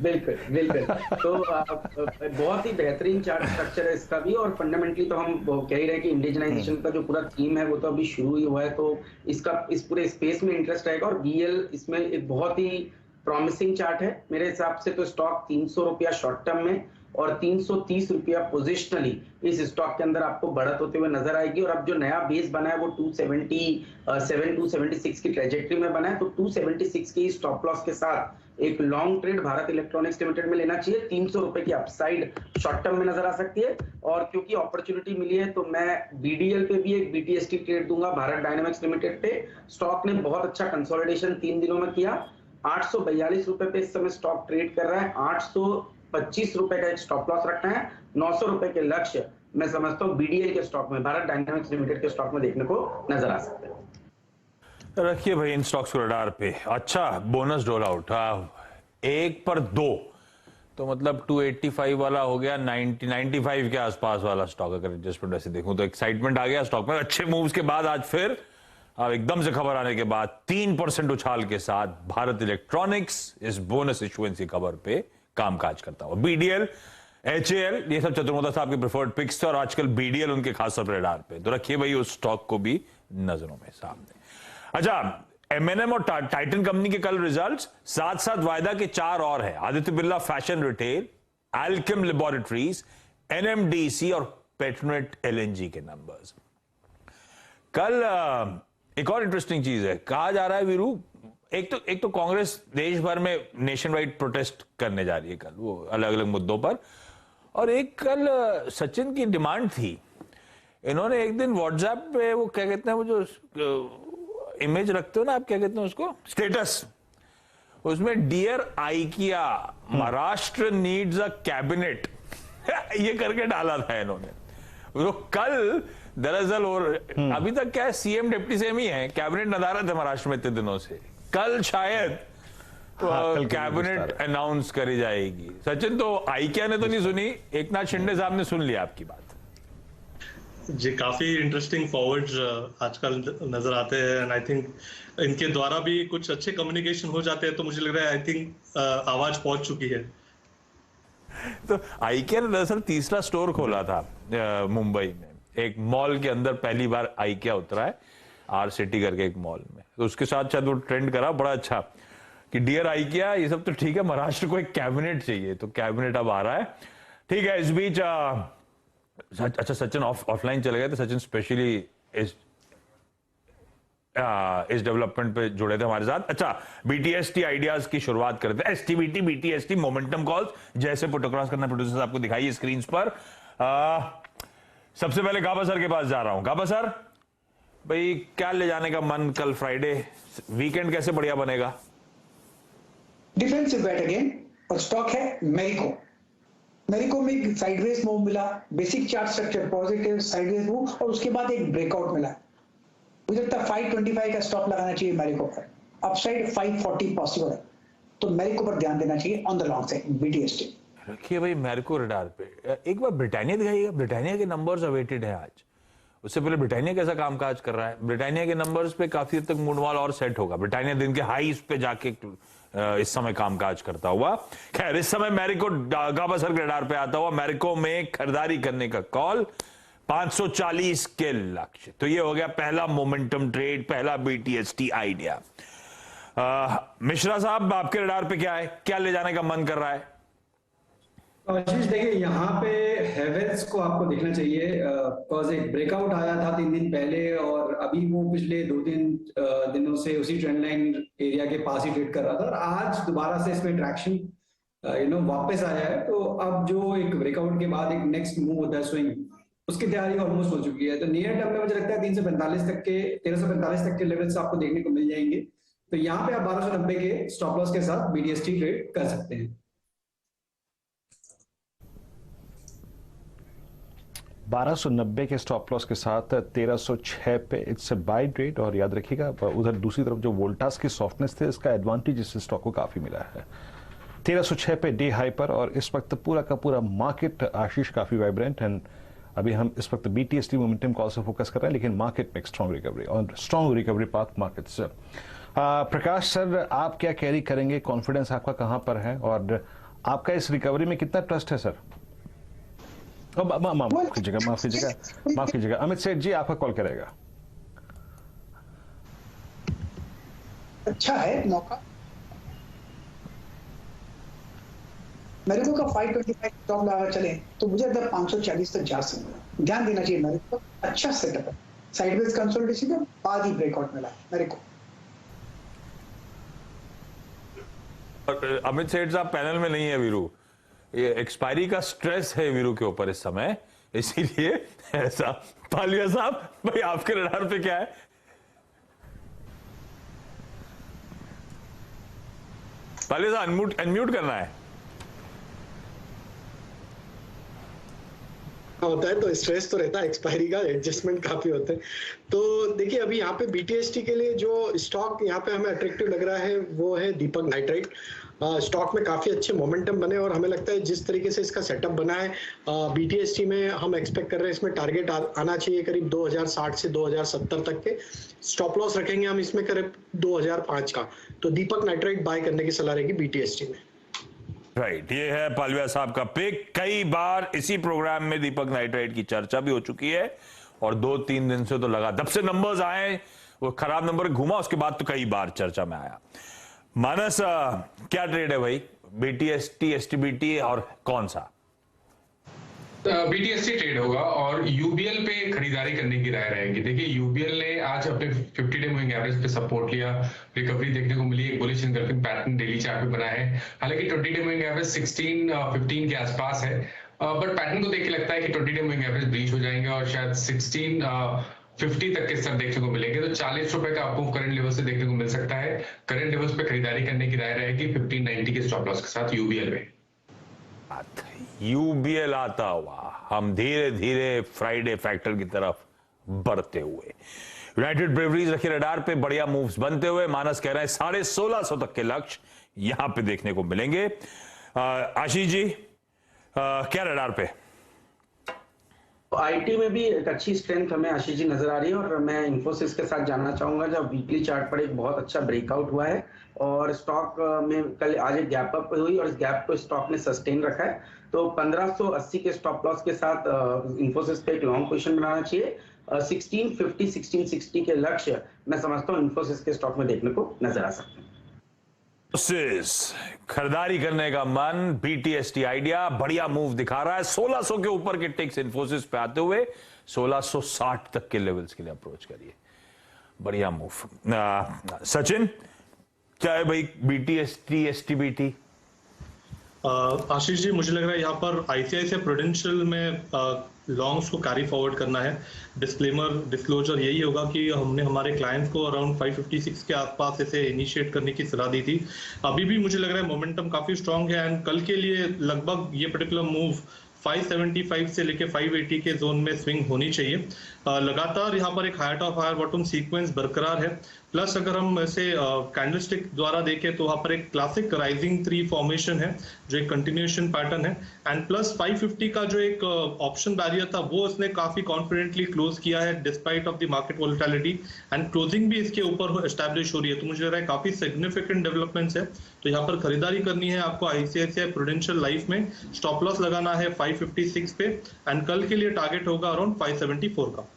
बिल्कुल बिल्कुल। तो बहुत ही बेहतरीन चार्ट स्ट्रक्चर है इसका भी और फंडामेंटली तो हम कह ही रहे कि इंडिजिनाइजेशन का जो पूरा थीम है वो तो अभी शुरू ही हुआ है, तो इसका इस पूरे स्पेस में इंटरेस्ट रहेगा और बीएल इसमें एक बहुत ही प्रॉमिसिंग चार्ट है मेरे हिसाब से। तो स्टॉक 300 रुपया शॉर्ट टर्म में और 330 रुपया पोजिशनली इस स्टॉक के अंदर आपको बढ़त होते हुए नजर आएगी। और अब जो नया बेस बना है वो 276 की ट्रेजेक्टरी में बना है, तो 276 की स्टॉप लॉस के साथ एक long trade Bharat electronics limited में लेना चाहिए। 300 रुपए की अपसाइड शॉर्ट टर्म में नजर आ सकती है और क्योंकि अपॉर्चुनिटी मिली है तो मैं बीडीएल पे भी एक बीटीएसटी ट्रेड दूंगा भारत डायनामिक्स लिमिटेड पे। स्टॉक ने बहुत अच्छा कंसोलिडेशन 3 दिनों में किया। 842 रुपए पे इस समय स्टॉक ट्रेड कर रहा है। 825 रुपए का एक स्टॉप लॉस रखना है। 900 रुपए के लक्ष्य मैं समझता हूँ बीडीएल के स्टॉक में, भारत डायनामिक्स लिमिटेड के स्टॉक में देखने को नजर आ सकते हैं। रखिए भाई इन स्टॉक्स को रडार पे। अच्छा, बोनस डोल आउट, 1 पर 2, तो मतलब 285 वाला हो गया 95 के आसपास वाला स्टॉक। अगर एडजस्टमेंट ऐसे देखूं तो एक्साइटमेंट आ गया स्टॉक में। अच्छे मूव्स के बाद आज फिर अब एकदम से खबर आने के बाद 3% उछाल के साथ भारत इलेक्ट्रॉनिक्स इस बोनस इश्यूएंस की खबर पे कामकाज करता हुआ। बीडीएल, एचएएल, ये सब चतुर्मुदा साहब के प्रेफर्ड पिक्स थे और आजकल बीडीएल उनके खास तौर पर रडार पे, तो रखिए भाई उस स्टॉक को भी नजरों में सामने। अच्छा, एमएनएम और टाइटन कंपनी के कल रिजल्ट्स, साथ साथ वायदा के 4 और है। Aditya Birla fashion retail, Alkem laboratories, NMDC और पेट्रोनेट एलएनजी के नंबर्स। कल एक और इंटरेस्टिंग चीज है, कहा जा रहा है वीरू, एक तो कांग्रेस देश भर में नेशन वाइड प्रोटेस्ट करने जा रही है कल, वो अलग अलग मुद्दों पर, और एक कल सचिन की डिमांड थी, इन्होंने एक दिन व्हाट्सएप पे वो क्या कहते हैं, वो जो इमेज रखते हो ना आप, क्या कहते हैं उसको, स्टेटस, उसमें dear IKEA Maharashtra needs a cabinet ये करके डाला था इन्होंने। तो कल दरअसल, और अभी तक क्या है, सीएम डिप्टी सीएम ही है, कैबिनेट नदारत है महाराष्ट्र में इतने दिनों से, कल शायद कैबिनेट अनाउंस करी जाएगी। सचिन, तो आइकिया ने तो नहीं सुनी, एकनाथ शिंदे साहब ने सुन लिया आपकी बात जी। काफी इंटरेस्टिंग फॉरवर्ड्स आजकल नजर आते हैं एंड आई थिंक इनके द्वारा भी कुछ अच्छे कम्युनिकेशन हो जाते हैं, तो मुझे लग रहा है आई थिंक आवाज पहुंच चुकी है। तो आइकिया ने दरअसल तीसरा स्टोर खोला था मुंबई में, एक मॉल के अंदर पहली बार आइकिया उतरा है, आर सिटी करके एक मॉल में। तो उसके साथ शायद वो ट्रेंड करा बड़ा अच्छा कि डियर आइकिया, ये सब तो ठीक है, महाराष्ट्र को एक कैबिनेट चाहिए, तो कैबिनेट अब आ रहा है। ठीक है, इस बीच अच्छा सचिन ऑफलाइन चले गए थे, सचिन स्पेशली इस डेवलपमेंट पे जुड़े थे हमारे साथ। अच्छा, बीटीएसटी आइडियाज की शुरुआत करते हैं। एसटीबीटी, बीटीएसटी मोमेंटम कॉल्स, जैसे पुट अक्रॉस करना प्रोड्यूसर्स आपको दिखाइए स्क्रीन पर। सबसे पहले गाबा सर के पास जा रहा हूं। गाबा सर भाई, क्या ले जाने का मन कल फ्राइडे, वीकेंड कैसे बढ़िया बनेगा? डिफेंसिव बैट अगेन, और स्टॉक है मेरिको। मेरिको में एक साइडवेज मूव मिला, basic chart structure positive sideways move, और उसके बाद एक ब्रेकआउट मिला। मुझे लगता है 525 का स्टॉप लगाना चाहिए मेरिको पर, अपसाइड 540 पॉसिबल है, तो मेरिको पर ध्यान देना चाहिए on the long side. BTST रखिए भाई मेरिको रडार पे। एक बार ब्रिटानिया दिखाइएगा, ब्रिटानिया के नंबर्स अवेटेड है आज, उससे पहले ब्रिटानिया कैसा कामकाज कर रहा है। ब्रिटानिया के नंबर्स पे काफी हद तक मूडवाल और सेट होगा। ब्रिटानिया दिन के हाईस पे जाके इस समय कामकाज करता हुआ। खैर, इस समय मेरिको गाबा सर के रडार पे आता हुआ। मेरिको में खरीदारी करने का कॉल, 540 के लक्ष्य। तो ये हो गया पहला मोमेंटम ट्रेड, पहला बीटीएसटी आइडिया। मिश्रा साहब, आपके रडार पे क्या है, क्या ले जाने का मन कर रहा है? आशीष, देखिए यहाँ पे हेवेल्स को आपको देखना चाहिए, बिकॉज एक ब्रेकआउट आया था 3 दिन पहले, और अभी वो पिछले 2-3 दिनों से उसी ट्रेंड लाइन एरिया के पास ही ट्रेड कर रहा था, और आज दोबारा से इसमें ट्रैक्शन वापस आया है। तो अब जो एक ब्रेकआउट के बाद एक नेक्स्ट मूव होता है स्विंग, उसकी तैयारी ऑलमोस्ट हो चुकी है। तो नियर टर्म में मुझे लगता है 1345 तक के लेवल्स आपको देखने को मिल जाएंगे। तो यहाँ पे आप 1290 के स्टॉप लॉस के साथ बीडीएसटी ट्रेड कर सकते हैं। 1290 के स्टॉप लॉस के साथ 1306 पे इट्स ए बाय ट्रेड। और याद रखिएगा, उधर दूसरी तरफ जो वोल्टास की सॉफ्टनेस थे, इसका एडवांटेज इस स्टॉक को काफी मिला है। 1306 पे डे हाई पर, और इस वक्त पूरा का पूरा मार्केट आशीष काफी वाइब्रेंट है। अभी हम इस वक्त बीटीएसटी मोमेंटम कॉल से फोकस कर रहे हैं, लेकिन मार्केट में स्ट्रॉन्ग रिकवरी और स्ट्रॉन्ग रिकवरी पाथ मार्केट से। प्रकाश सर, आप क्या कैरी करेंगे, कॉन्फिडेंस आपका कहां पर है, और आपका इस रिकवरी में कितना ट्रस्ट है सर? माफ कीजिएगा, अमित सेठ जी आपका कॉल करेगा। अच्छा है मौका। मेरिको का 525 स्टॉप लगा चले तो मुझे अगर 540 तक जा सकते, ध्यान देना चाहिए। मेरिको अच्छा सेटअप है, साइडवेज कंसोलिडेशन के बाद ही ब्रेकआउट मिला मेरिको। अमित सेठ साहब पैनल में नहीं है वीरू, ये एक्सपायरी का स्ट्रेस है वीरू के ऊपर इस समय, इसीलिए ऐसा। पालिया साहब भाई, आपके रडार पे क्या है? पालिया साहब अनम्यूट करना है। होता है तो स्ट्रेस तो रहता है एक्सपायरी का, एडजस्टमेंट काफी होते हैं। तो देखिए अभी यहाँ पे बीटीएसटी के लिए जो स्टॉक यहाँ पे हमें अट्रैक्टिव लग रहा है वो है दीपक नाइट्राइट। स्टॉक में काफी अच्छे मोमेंटम बने और हमें लगता है जिस तरीके से इसका सेटअप बना है बीटीएसटी में हम एक्सपेक्ट कर रहे हैं इसमें टारगेट आना चाहिए करीब 2060 से 2070 तक के। स्टॉप लॉस रखेंगे हम इसमें करीब 2005 का। तो दीपक नाइट्राइट बाय करने की सलाह रहेगी बीटीएसटी में। राइट, ये है पालविया साहब का पिक। कई बार इसी प्रोग्राम में दीपक नाइट्राइट की चर्चा भी हो चुकी है और 2-3 दिन से तो लगा जब से नंबर्स आए वो खराब नंबर घूमा उसके बाद तो कई बार चर्चा में आया। मानस, क्या ट्रेड है भाई, बीटीएसटी, एसटीबीटी और कौन सा? बीटीएसटी ट्रेड होगा और यूबीएल पे खरीदारी करने की राय रहेगी। देखिए यूबीएल ने आज अपने 50 डे मूविंग एवरेज पे सपोर्ट लिया, रिकवरी देखने को मिली, एक bullish engulfing pattern daily chart पे बना है। हालांकि 20 डे मूविंग एवरेज 16-15 के आसपास है, बट पैटर्न को देख के लगता है कि 20 डे मूविंग एवरेज ब्रीच हो जाएंगे और शायद 1650 तक के स्तर देखने को मिलेंगे। तो 40 रुपए का अपमूव करंट लेवल से देखने को मिल सकता है। करंट लेवल्स पे खरीदारी करने की राय रहेगी 1590 के स्टॉप लॉस के साथ यूबीएल में। यूबीएल आता हुआ हम धीरे धीरे फ्राइडे फैक्टर की तरफ बढ़ते हुए, यूनाइटेड ब्रेवरीज रखे रडार पे, बढ़िया मूव्स बनते हुए। मानस कह रहे हैं 1650 तक के लक्ष्य यहां पे देखने को मिलेंगे। आशीष जी, क्या रडार पे? आईटी में भी एक अच्छी स्ट्रेंथ हमें आशीष जी नजर आ रही है और मैं इन्फोसिस के साथ जानना चाहूंगा जब वीकली चार्ट पर एक बहुत अच्छा ब्रेकआउट हुआ है और स्टॉक में कल आज एक गैप अप हुई और इस गैप को स्टॉक ने सस्टेन रखा है। तो 1580 के स्टॉप लॉस के साथ इन्फोसिस पे एक लॉन्ग पोजीशन बनाना चाहिए। 1650 1660 के लक्ष्य मैं समझता हूँ इन्फोसिस के स्टॉक में देखने को नजर आ सकते हैं। खरीदारी करने का मन, बीटीएसटी आइडिया बढ़िया मूव दिखा रहा है। 1600 के ऊपर के टिक्स इन्फोसिस पे आते हुए 1660 तक के लेवल्स के लिए अप्रोच करिए, बढ़िया मूव। सचिन, क्या है भाई बीटीएसटी, एसटीबीटी? आशीष जी, मुझे लग रहा है यहाँ पर आईसीआईसीआई प्रूडेंशियल में लॉन्ग्स को कैरी फॉरवर्ड करना है। डिस्क्लोजर यही होगा कि हमने हमारे क्लाइंट्स को अराउंड 556 के आसपास इसे इनिशिएट करने की सलाह दी थी। अभी भी मुझे लग रहा है मोमेंटम काफी स्ट्रांग है एंड कल के लिए लगभग ये पर्टिकुलर मूव 575 से लेके 580 के जोन में स्विंग होनी चाहिए। लगातार यहाँ पर एक higher top higher bottom sequence बरकरार है। प्लस अगर हम ऐसे कैंडलस्टिक द्वारा देखें तो वहाँ पर एक क्लासिक राइजिंग 3 फॉर्मेशन है जो एक कंटिन्यूएशन पैटर्न है एंड प्लस 550 का जो एक ऑप्शन बैरियर था वो इसने काफी कॉन्फिडेंटली क्लोज किया है despite of the market volatility and closing भी इसके ऊपर एस्टैब्लिश हो रही है। तो मुझे लग रहा है काफी सिग्निफिकेंट डेवलपमेंट्स है। तो यहाँ पर खरीदारी करनी है आपको आईसीआईसीआई प्रूडेंशियल लाइफ में। स्टॉप लॉस लगाना है 556 पे एंड कल के लिए टारगेट होगा अराउंड 574 का।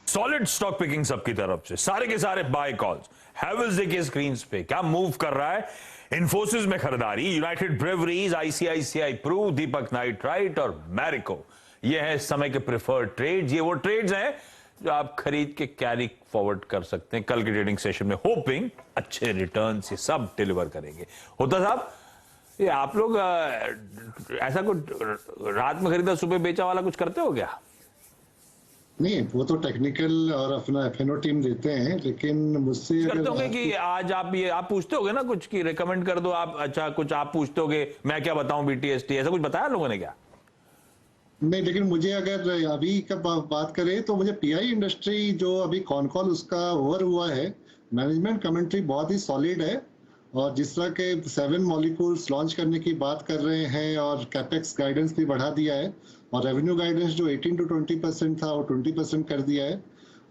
सॉलिड स्टॉक पिकिंग सबकी तरफ से, सारे के सारे बाय कॉल्स। हैवेल्स देखिए स्क्रीन पे क्या मूव कर रहा है। इन्फोसिस में खरीदारी, यूनाइटेड ब्रेवरीज, आईसीआईसीआई प्रू, दीपक नाइट्राइट और मैरिको, ये है इस समय के प्रेफर्ड ट्रेड्स। ये वो ट्रेड्स हैं जो आप खरीद के कैरी फॉरवर्ड कर सकते हैं कल के ट्रेडिंग सेशन में, होपिंग अच्छे रिटर्न्स ये सब डिलीवर करेंगे। होता साहब, ये आप लोग ऐसा कुछ रात में खरीदा सुबह बेचा वाला कुछ करते हो क्या? नहीं, वो तो टेक्निकल और अपना एफएनओ टीम देते हैं, लेकिन मुझसे करते होंगे कि आज आप पूछते होगे ना कुछ कि रिकमेंड कर दो आप, अच्छा कुछ आप पूछते होगे मैं क्या बताऊं बीटीएसटी, ऐसा कुछ बताया लोगों ने क्या? नहीं, लेकिन मुझे अगर अभी का बात करें तो मुझे पीआई इंडस्ट्री जो अभी कॉल उसका ओवर हुआ है, मैनेजमेंट कमेंट्री बहुत ही सॉलिड है और जिस तरह के 7 मॉलिक्यूल्स लॉन्च करने की बात कर रहे हैं और कैपेक्स गाइडेंस भी बढ़ा दिया है और रेवेन्यू गाइडेंस जो 18 to 20% था वो 20% कर दिया है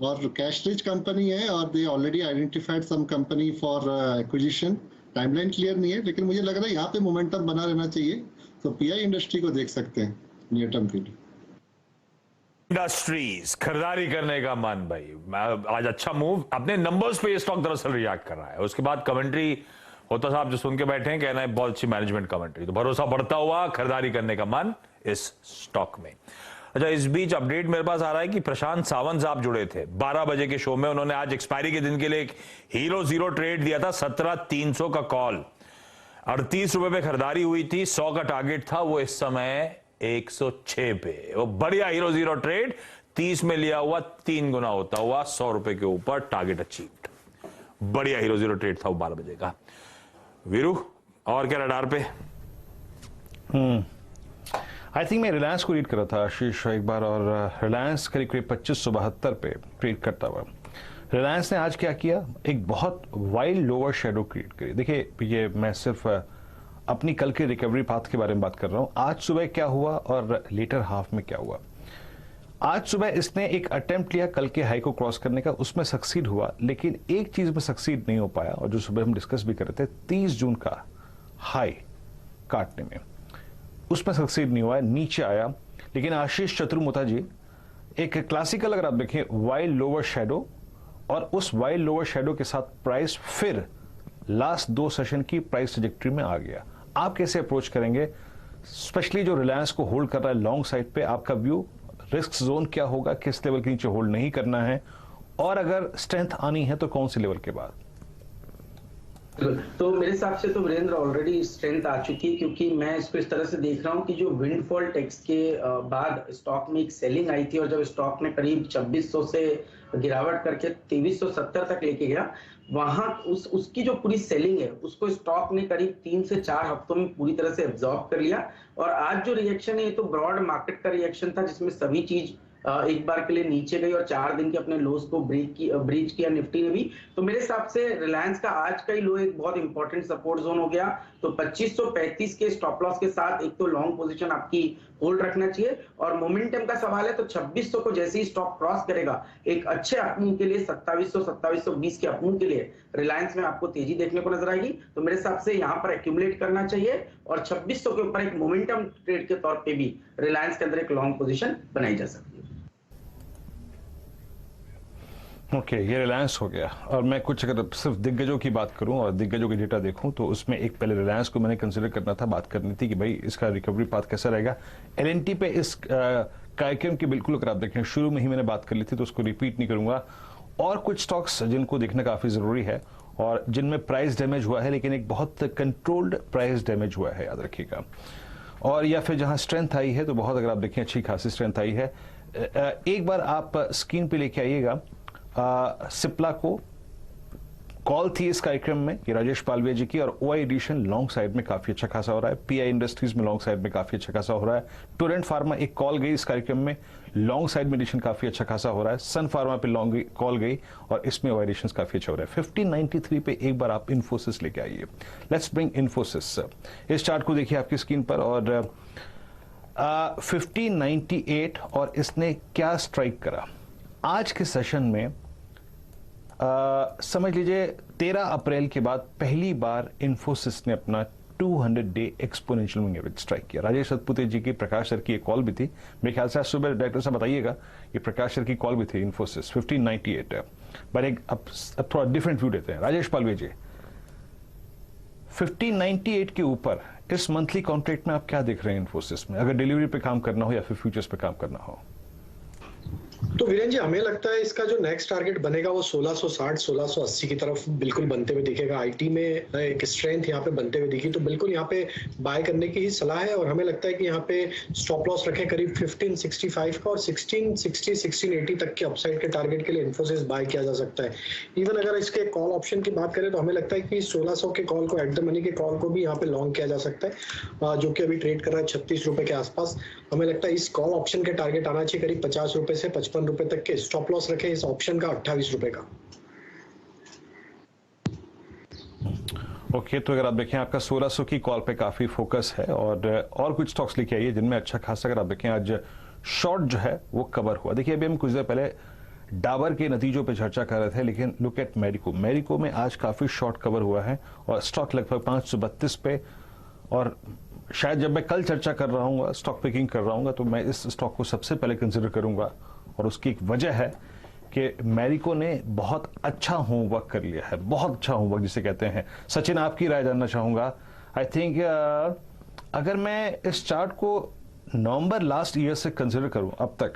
और कैश रिच कंपनी है और they already identified some company for acquisition. Timeline clear नहीं है, लेकिन मुझे लग रहा है यहाँ पे मोमेंटम बना रहना चाहिए, तो पीआई इंडस्ट्री को देख सकते हैं नियर टर्म के लिए। इंडस्ट्रीज खरीदारी करने का मन भाई, आज अच्छा मूव। अपने नंबर्स पे ये स्टॉक दरअसल रिएक्ट कर रहा है। उसके बाद कमेंट्री होता साहब जो सुन के बैठे हैं, कहना है बहुत अच्छी मैनेजमेंट कमेंट्री, तो भरोसा बढ़ता हुआ खरीदारी करने का मन इस स्टॉक में। अच्छा, इस बीच अपडेट मेरे पास आ रहा है कि प्रशांत सावंत साहब जुड़े थे 12 बजे के शो में। उन्होंने आज एक्सपायरी के दिन के लिए एक हीरो जीरो ट्रेड दिया था, 17,300 का कॉल, 38 रुपए पे खरीदारी हुई थी, 100 का टारगेट था, वो इस समय 106 पे। वो बढ़िया हीरो जीरो ट्रेड, 30 में लिया हुआ 3 गुना होता हुआ 100 रुपए के ऊपर टारगेट अचीव्ड। बढ़िया हीरो जीरो ट्रेड था वो 12 बजे का। वीरू, और क्या रडार पे? आई थिंक मैं रिलायंस को रीड कर रहा था आशीष एक बार, और रिलायंस करीब 2572 पे ट्रेड करता हुआ। रिलायंस ने आज क्या किया, एक बहुत वाइल्ड लोअर शेडो क्रिएट करी। देखिए ये मैं सिर्फ अपनी कल के रिकवरी पाथ के बारे में बात कर रहा हूं। आज सुबह क्या हुआ और लेटर हाफ में क्या हुआ। आज सुबह इसने एक अटेम्प्ट लिया कल के हाई को क्रॉस करने का, उसमें सक्सीड हुआ, लेकिन एक चीज में सक्सीड नहीं हो पाया, और जो सुबह हम डिस्कस भी कर रहे थे 30 जून का हाई काटने में, उसमें सक्सीड नहीं हुआ, नीचे आया। लेकिन आशीष चतुर्मुता जी, एक क्लासिकल अगर आप देखें वाइल्ड लोअर शेडो, और उस वाइल्ड लोअर शेडो के साथ प्राइस फिर लास्ट 2 सेशन की प्राइस ट्रैजेक्टरी में आ गया। आप कैसे अप्रोच करेंगे, स्पेशली जो रिलायंस को होल्ड कर रहा है लॉन्ग साइड पे? आपका व्यू, रिस्क जोन क्या होगा, किस लेवल के नीचे होल्ड नहीं करना है, और अगर स्ट्रेंथ आनी है तो कौन से लेवल के बाद? तो मेरे हिसाब से तो वीरेंद्र ऑलरेडी स्ट्रेंथ आ चुकी है, क्योंकि मैं इसको इस तरह से देख रहा हूं कि जो विंडफॉल टैक्स के बाद स्टॉक में एक सेलिंग आई थी, और जब स्टॉक ने करीब 2600 से गिरावट करके 2370 तक लेके गया, वहां उसकी जो पूरी सेलिंग है उसको स्टॉक ने करीब 3 से 4 हफ्तों में पूरी तरह से एब्जॉर्ब कर लिया। और आज जो रिएक्शन है ये तो ब्रॉड मार्केट का रिएक्शन था, जिसमें सभी चीज एक बार के लिए नीचे गई और 4 दिन के अपने लोस को ब्रीच किया निफ्टी ने भी। तो मेरे हिसाब से रिलायंस का आज का ही लो एक बहुत इंपॉर्टेंट सपोर्ट जोन हो गया। तो 2535 के स्टॉप लॉस के साथ एक तो लॉन्ग पोजीशन आपकी होल्ड रखना चाहिए, और मोमेंटम का सवाल है तो 2600 को जैसे ही स्टॉक क्रॉस करेगा, एक अच्छे अपमूव के लिए 2700-2720 के अपमूव के लिए रिलायंस में आपको तेजी देखने को नजर आएगी। तो मेरे हिसाब से यहाँ पर एक्यूमुलेट करना चाहिए, और 2600 के ऊपर एक मोमेंटम ट्रेड के तौर पे भी रिलायंस के अंदर एक लॉन्ग पोजीशन बनाई जा सकती है। ओके, ये रिलायंस हो गया। और मैं कुछ अगर सिर्फ दिग्गजों की बात करूं और दिग्गजों की डेटा देखूं, तो उसमें एक पहले रिलायंस को मैंने कंसिडर करना था, बात करनी थी कि भाई इसका रिकवरी पाथ कैसा रहेगा। एलएनटी पे इस कार्यक्रम की बिल्कुल अगर आप देखें शुरू में ही मैंने बात कर ली थी, तो उसको रिपीट नहीं करूंगा। और कुछ स्टॉक्स जिनको देखना काफी जरूरी है और जिनमें प्राइस डैमेज हुआ है, लेकिन एक बहुत कंट्रोल्ड प्राइस डैमेज हुआ है, याद रखिएगा। और या फिर जहां स्ट्रेंथ आई है तो बहुत, अगर आप देखें अच्छी खासी स्ट्रेंथ आई है। एक बार आप स्क्रीन पे लेके आइएगा सिप्ला को, कॉल थी इस कार्यक्रम में ये राजेश पालवे जी की, और ओआई एडिशन लॉन्ग साइड में काफी अच्छा खासा हो रहा है। पीआई इंडस्ट्रीज में लॉन्ग साइड में काफी अच्छा खासा हो रहा है। टोरेंट फार्मा एक कॉल गई इस कार्यक्रम में, लॉन्ग साइड में एडिशन काफी अच्छा खासा हो रहा है। सन फार्मा पे लॉन्ग कॉल गई और इसमें ओआई एडिशन काफी अच्छा हो रहा है। 1593 पे एक बार आप इन्फोसिस लेके आइए। Let's bring Infosys. इस चार्ट को देखिए आपकी स्क्रीन पर, और 1598 और इसने क्या स्ट्राइक करा आज के सेशन में। समझ लीजिए 13 अप्रैल के बाद पहली बार इन्फोसिस ने अपना 200 day exponential moving average strike किया। राजेश सतपुते जी की, प्रकाश सर की एक कॉल भी थी, मेरे ख्याल से आज सुबह डायरेक्टर साहब बताइएगा, ये प्रकाश सर की कॉल भी थी इन्फोसिस 1598 है। पर एक अब थोड़ा डिफरेंट व्यू देते हैं। राजेश पालवे जी, 1598 के ऊपर इस मंथली कॉन्ट्रैक्ट में आप क्या देख रहे हैं इन्फोसिस में, अगर डिलीवरी पे काम करना हो या फिर फ्यूचर्स पे काम करना हो? तो वीरेन जी, हमें लगता है इसका जो नेक्स्ट टारगेट बनेगा वो 1660 1680 की तरफ बिल्कुल बनते हुए दिखेगा। आईटी में एक स्ट्रेंथ यहाँ पे बनते हुए दिखी, तो बिल्कुल यहाँ पे बाय करने की ही सलाह है। और हमें लगता है कि यहाँ पे स्टॉप लॉस रखें करीब 1565 का, और 1660 1680 तक के अपसाइड के टारगेट के लिए इन्फोसिस बाय किया जा सकता है। इवन अगर इसके कॉल ऑप्शन की बात करें तो हमें लगता है कि 1600 के कॉल को, एट द मनी के कॉल को भी यहाँ पे लॉन्ग किया जा सकता है, जो कि अभी ट्रेड कर रहा है 36 रुपए के आसपास। हमें लगता है इस कॉल ऑप्शन के टारगेट आना चाहिए करीब 50 रुपए से 55 रुपए तक के। स्टॉप लॉस रखें इस ऑप्शन का 28 रुपए का। ओके, तो अगर आप देखें आपका 1600 की कॉल पे काफी फोकस है, और कुछ स्टॉक्स लेके आइए जिनमें अच्छा खासा, अगर आप देखें आज शॉर्ट जो है वो कवर हुआ। देखिए अभी हम कुछ देर पहले डाबर के नतीजों पे चर्चा कर रहे थे, लेकिन लुक एट मैरिको में आज काफी शॉर्ट कवर हुआ है, और स्टॉक लगभग 532 पे। और शायद जब मैं कल चर्चा कर रहा हूँ, स्टॉक पिकिंग कर रहा हूँ, तो मैं इस स्टॉक को सबसे पहले कंसिडर करूंगा, और उसकी एक वजह है कि मैरिको ने बहुत अच्छा होमवर्क कर लिया है, बहुत अच्छा होमवर्क जिसे कहते हैं। सचिन, आपकी राय जानना चाहूंगा। आई थिंक अगर मैं इस चार्ट को नवंबर लास्ट ईयर से कंसिडर करूं अब तक,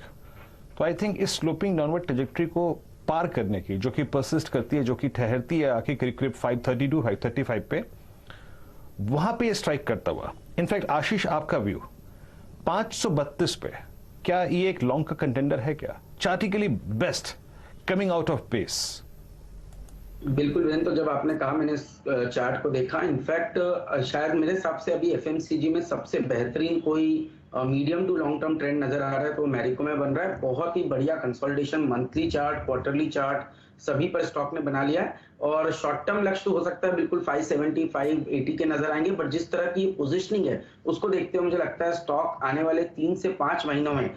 तो आई थिंक इस स्लोपिंग डाउनवर्ड ट्रैजेक्टरी को पार करने की, जो कि परसिस्ट करती है, जो कि ठहरती है आके करीब करीब 532 535 पे, वहां पे स्ट्राइक करता हुआ। इनफैक्ट आशीष, आपका व्यू 532 पे, क्या ये एक लॉन्ग का कंटेंडर है क्या, chartically best coming out of base? बिल्कुल वीरेंद्र, तो जब आपने कहा मैंने चार्ट को देखा, इनफैक्ट शायद मेरे हिसाब से अभी एफएमसीजी में सबसे बेहतरीन कोई medium to long term trend नजर आ रहा है तो मैरिको में बन रहा है। बहुत ही बढ़िया consolidation, monthly chart, quarterly chart सभी पर स्टॉक ने बना लिया है और शॉर्ट टर्म लक्ष्य तो हो सकता है बिल्कुल 570 580 के नजर आएंगे, बट जिस तरह की पोजीशनिंग है उसको देखते हुए मुझे लगता है स्टॉक आने वाले 3 से 5 महीनों में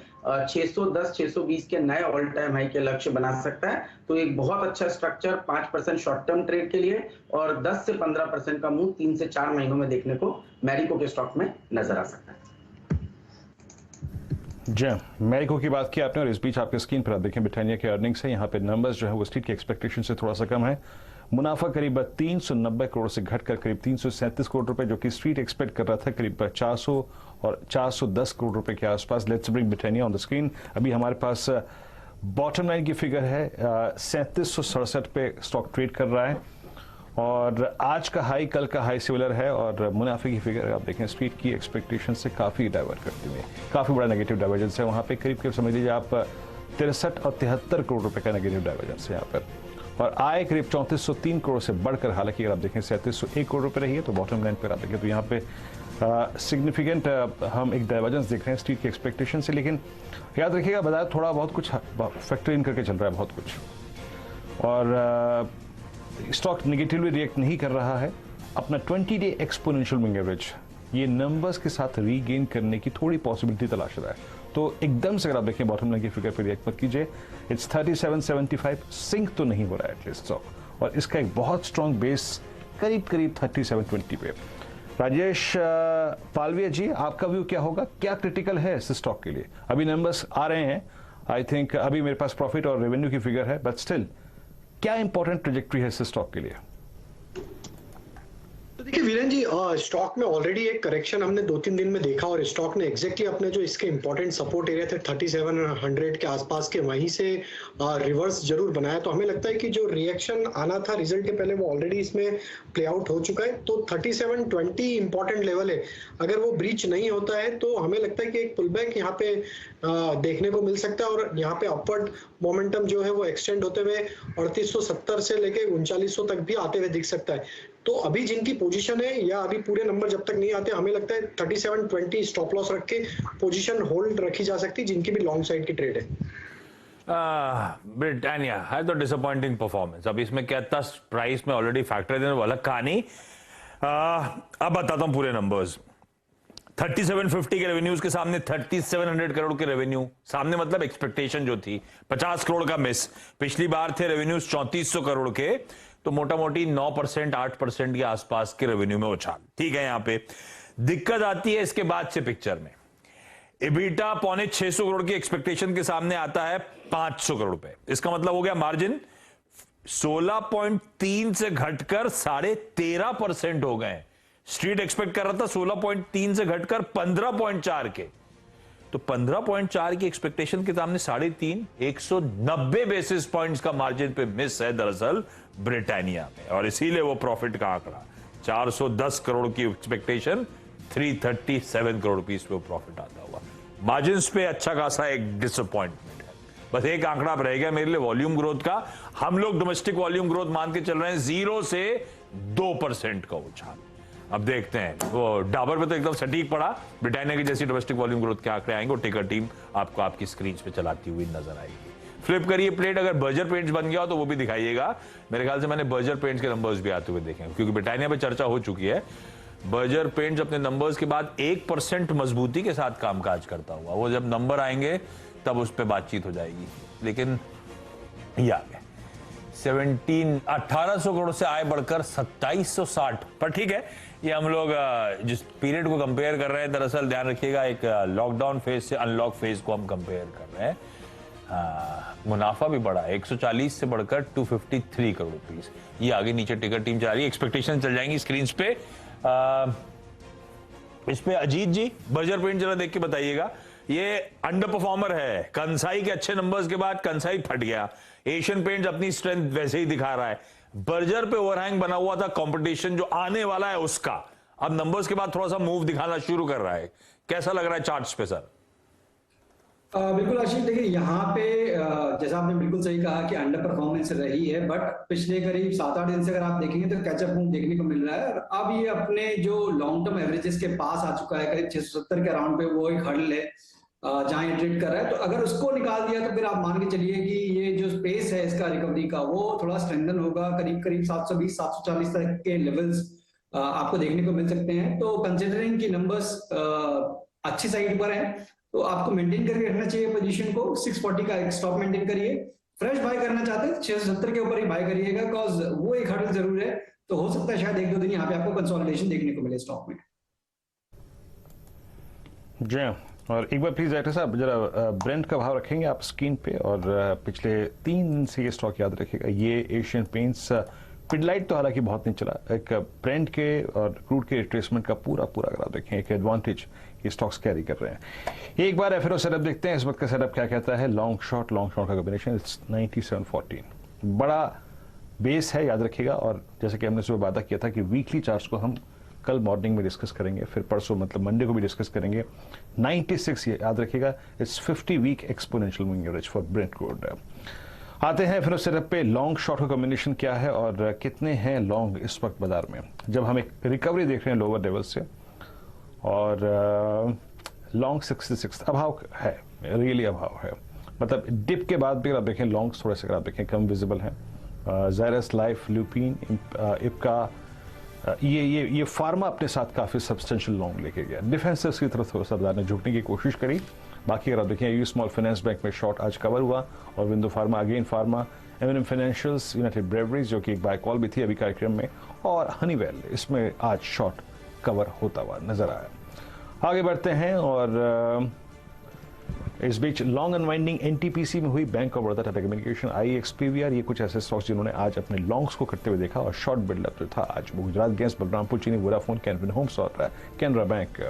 610 620 के नए ऑल टाइम हाई के लक्ष्य बना सकता है। तो एक बहुत अच्छा स्ट्रक्चर 5% शॉर्ट टर्म ट्रेड के लिए और 10 से 15% का मूव 3 से 4 महीनों में देखने को मैरिको के स्टॉक में नजर आ सकता है। जी, मैरिको की बात की आपने और इस बीच आपके स्क्रीन पर आप देखें ब्रिटानिया के अर्निंग्स है। यहाँ पे नंबर्स जो है वो स्ट्रीट की एक्सपेक्टेशन से थोड़ा सा कम है। मुनाफा करीब 390 करोड़ से घटकर करीब 337 करोड़ रुपए, जो कि स्ट्रीट एक्सपेक्ट कर रहा था करीब 400 और 410 करोड़ रुपए के आसपास। Let's bring Britannia on the screen. अभी हमारे पास बॉटम लाइन की फिगर है 3767 पे स्टॉक ट्रेड कर रहा है और आज का हाई कल का हाई सिमिलर है और मुनाफे की फिगर आप देखें स्ट्रीट की एक्सपेक्टेशन से काफ़ी डाइवर्ट करते हुए काफ़ी बड़ा नेगेटिव डाइवर्जेंस है। वहाँ पे करीब समझ लीजिए आप 63 और 73 करोड़ रुपए का नेगेटिव डाइवर्जेंस है यहाँ पर और आय करीब 3403 करोड़ से बढ़कर, हालांकि अगर आप देखें 3701 करोड़ रुपए रही है तो बॉटम लाइन पर आप देखें तो यहाँ पे सिग्निफिकेंट हम एक डाइवर्जेंस देख रहे हैं स्ट्रीट की एक्सपेक्टेशन से। लेकिन याद रखिएगा बाजार थोड़ा बहुत कुछ फैक्टर इन करके चल रहा है बहुत कुछ और स्टॉक नेगेटिवली रिएक्ट नहीं कर रहा है। अपना 20 डे एक्सपोनेंशियल मूविंग एवरेज ये नंबर्स के साथ रीगेन करने की थोड़ी पॉसिबिलिटी तलाश रहा है। तो एकदम से अगर आप देखें बॉटम लाइन की फिगर पर रिएक्ट मत कीजिए। इट्स 3775 सिंक तो नहीं हो रहा है एटलीस्ट स्टॉक और इसका एक बहुत स्ट्रॉन्ग बेस करीब 3720 पे। राजेश पालविया जी, आपका व्यू क्या होगा, क्या क्रिटिकल है इस स्टॉक के लिए? अभी नंबर्स आ रहे हैं, आई थिंक अभी मेरे पास प्रॉफिट और रेवेन्यू की फिगर है, बट स्टिल क्या इंपॉर्टेंट ट्रेजेक्टरी है इस स्टॉक के लिए? तो देखिए वीरेन जी, स्टॉक में ऑलरेडी एक करेक्शन हमने 2-3 दिन में देखा और स्टॉक ने एग्जैक्टली अपने जो इसके इंपॉर्टेंट सपोर्ट एरिया थे 3700 के आसपास के वहीं से रिवर्स जरूर बनाया। तो हमें लगता है कि जो रिएक्शन आना था रिजल्ट के पहले वो ऑलरेडी इसमें प्ले आउट हो चुका है। तो 3720 इंपॉर्टेंट लेवल है, अगर वो ब्रीच नहीं होता है तो हमें लगता है कि एक पुल बैक यहाँ पे देखने को मिल सकता है और यहाँ पे अपवर्ड मोमेंटम जो है वो एक्सटेंड होते हुए 3870 से लेके 3900 तक भी आते हुए दिख सकता है। तो अभी जिनकी पोजीशन है या अभी पूरे नंबर जब तक नहीं आते, हमें लगता है 3720 स्टॉप लॉस रख के पोजीशन होल्ड रखी जा सकती है जिनकी भी लॉन्ग साइड की ट्रेड है। ब्रिटानिया है तो डिसअपॉइंटिंग परफॉर्मेंस। अब इसमें क्या था, प्राइस में ऑलरेडी फैक्टर है वो अलग कहानी। अब बताता हूं पूरे नंबर्स। 3750 के रेवेन्यूज के सामने 3700 करोड़ के रेवेन्यू सामने, मतलब एक्सपेक्टेशन जो थी 50 करोड़ का मिस। पिछली बार थे रेवेन्यूज 3400 करोड़ के, तो मोटा मोटी 9% 8% के आसपास के रेवेन्यू में उछाल। ठीक है, यहां पे दिक्कत आती है इसके बाद से पिक्चर में। एबिटा 650 करोड़ की एक्सपेक्टेशन के सामने आता है 500 करोड़ रुपए। इसका मतलब हो गया मार्जिन 16.3 से घटकर 13.5% हो गए। स्ट्रीट एक्सपेक्ट कर रहा था 16.3 से घटकर 15.4 के, तो 15.4 की एक्सपेक्टेशन के सामने 3.5, 190 बेसिस पॉइंट्स का मार्जिन पे मिस है दरअसल ब्रिटानिया में, और इसीलिए वो प्रॉफिट का आंकड़ा 410 करोड़ की एक्सपेक्टेशन 337 करोड़ रुपीस पे प्रॉफिट आता हुआ। मार्जिन पे अच्छा खासा एक डिसअपॉइंटमेंट है। बस एक आंकड़ा अब रह गया मेरे लिए वॉल्यूम ग्रोथ का। हम लोग डोमेस्टिक वॉल्यूम ग्रोथ मान के चल रहे हैं 0 से 2% का उछाल। अब देखते हैं, वो डाबर पे तो एकदम सटीक पड़ा। ब्रिटानिया की जैसी डोमेस्टिक वॉल्यूम ग्रोथ के आंकड़े आएंगे और टिकर टीम आपको आपकी स्क्रीन पे चलाती हुई नजर आएगी। फ्लिप करिए प्लेट, अगर बर्जर पेंट्स बन गया हो तो वो भी दिखाइएगा। मेरे ख्याल से मैंने बर्जर पेंट्स के नंबर्स भी आते हुए देखे हैं, क्योंकि ब्रिटानिया पे चर्चा हो चुकी है। बर्जर पेंट्स अपने नंबर्स के बाद 1% मजबूती के साथ कामकाज करता हुआ, वो जब नंबर आएंगे तब उस पर बातचीत हो जाएगी। लेकिन ये आ गए 1800 करोड़ से आय बढ़कर 2760 पर। ठीक है, ये हम लोग जिस पीरियड को कंपेयर कर रहे हैं, दरअसल ध्यान रखिएगा एक लॉकडाउन फेज से अनलॉक फेज को हम कंपेयर कर रहे हैं। मुनाफा भी बढ़ा 140 से बढ़कर 253 करोड़ रुपीस। ये आगे नीचे टिकट टीम जा रही है, एक्सपेक्टेशन चल जाएंगी स्क्रीन पे। इस पे अजीत जी बर्जर पेंट जरा देख के बताइएगा। ये अंडर परफॉर्मर है, कंसाई के अच्छे नंबर्स के बाद कंसाई फट गया। एशियन पेंट्स अपनी स्ट्रेंथ वैसे ही दिखा रहा है। बर्जर पे ओवरहैंग बना हुआ था, कंपटीशन जो आने वाला है उसका, अब नंबर्स के बाद थोड़ा सा मूव दिखाना शुरू कर रहा है। कैसा लग रहा है चार्ट्स पे सर? बिल्कुल आशीष, देखिए यहाँ पे जैसा आपने बिल्कुल सही कहा कि अंडर परफॉर्मेंस रही है, बट पिछले करीब 7-8 दिन से अगर आप देखेंगे तो कैचअप मूव देखने को मिल रहा है। और अब ये अपने जो लॉन्ग टर्म एवरेजेस के पास आ चुका है, करीब 670 के अराउंड पे वो एक हर्डल है जहां ये ट्रेड कर रहा है। तो अगर उसको निकाल दिया तो फिर आप मान के चलिए कि ये जो स्पेस है इसका रिकवरी का वो थोड़ा स्ट्रेंथन होगा, करीब करीब 720-740 तक के लेवल्स आपको देखने को मिल सकते हैं। तो कंसिडरिंग की नंबर्स अच्छी साइड पर है तो आपको मेंटेन करके रखना चाहिए पोजीशन को। 640 का एक स्टॉप मेंटेन करिए। फ्रेश बाय करना चाहते हैं 670 के ऊपर ही बाय करिएगा, बिकॉज वो एक हर्डल जरूर है। तो हो सकता है शायद 1-2 दिन यहाँ पे आपको कंसोलिडेशन देखने को मिले स्टॉक में। जी हाँ, और एक बार प्लीज डायरेक्टर साहब जरा ब्रेंट का भाव रखेंगे आप स्क्रीन पे, और पिछले 3 दिन से ये स्टॉक याद रखिएगा। ये एशियन पेंट्स पिडलाइट तो हालांकि बहुत नहीं चला, एक ब्रेंट के और क्रूड के रिट्रेसमेंट का पूरा अगर आप देखें एक एडवांटेज ये स्टॉक्स कैरी कर रहे हैं। एक बार एफएनओ सेटअप देखते हैं, इस वक्त का सेटअप क्या कहता है। लॉन्ग शॉर्ट का कॉम्बिनेशन 97-14 बड़ा बेस है, याद रखिएगा। और जैसे कि हमने सुबह वादा किया था कि वीकली चार्ट्स को हम कल मॉर्निंग में डिस्कस करेंगे, फिर परसों मतलब मंडे को भी डिस्कस करेंगे। 96 याद रखिएगा, it's 50 week exponential moving average for Brent crude. आते हैं फिर उस सेटअप पे लॉन्ग शॉर्ट का कॉम्बिनेशन क्या है और कितने हैं लॉन्ग इस वक्त बाजार में, जब हम एक रिकवरी देख रहे हैं लोअर लेवल से। और लॉन्ग 66 अभाव है, रियली अभाव है। मतलब डिप के बाद भी अगर आप देखें लॉन्ग्स थोड़े से अगर आप देखें कम विजिबल हैं। ज़ायरस लाइफ, ल्यूपिन, इप्का, ये फार्मा अपने साथ काफ़ी सब्सटेंशियल लॉन्ग लेके गया। डिफेंसेस की तरफ थोड़ा सा बाजार ने झुकने की कोशिश करी। बाकी अगर आप देखें यू स्मॉल फाइनेंस बैंक में शॉर्ट आज कवर हुआ, और window pharma, again pharma, MNM financials, United Breweries जो कि एक बाय कॉल भी थी अभी कार्यक्रम में, और हनीवेल, इसमें आज शॉर्ट कवर होता हुआ नजर आया। आगे बढ़ते हैं और इस बीच लॉन्ग अनवाइंडिंग एनटीपीसी में हुई। Bank of Baroda, Tata communication, IXPVR, ये कुछ ऐसे स्टॉक्स जिन्होंने आज अपने लॉन्ग्स को करते हुए देखा। और शॉर्ट बिल्डअप जो था आज वो गुजरात गैस, बलरामपुर चीनी, वोडाफोन, कैनविन होम्स और कैनरा बैंक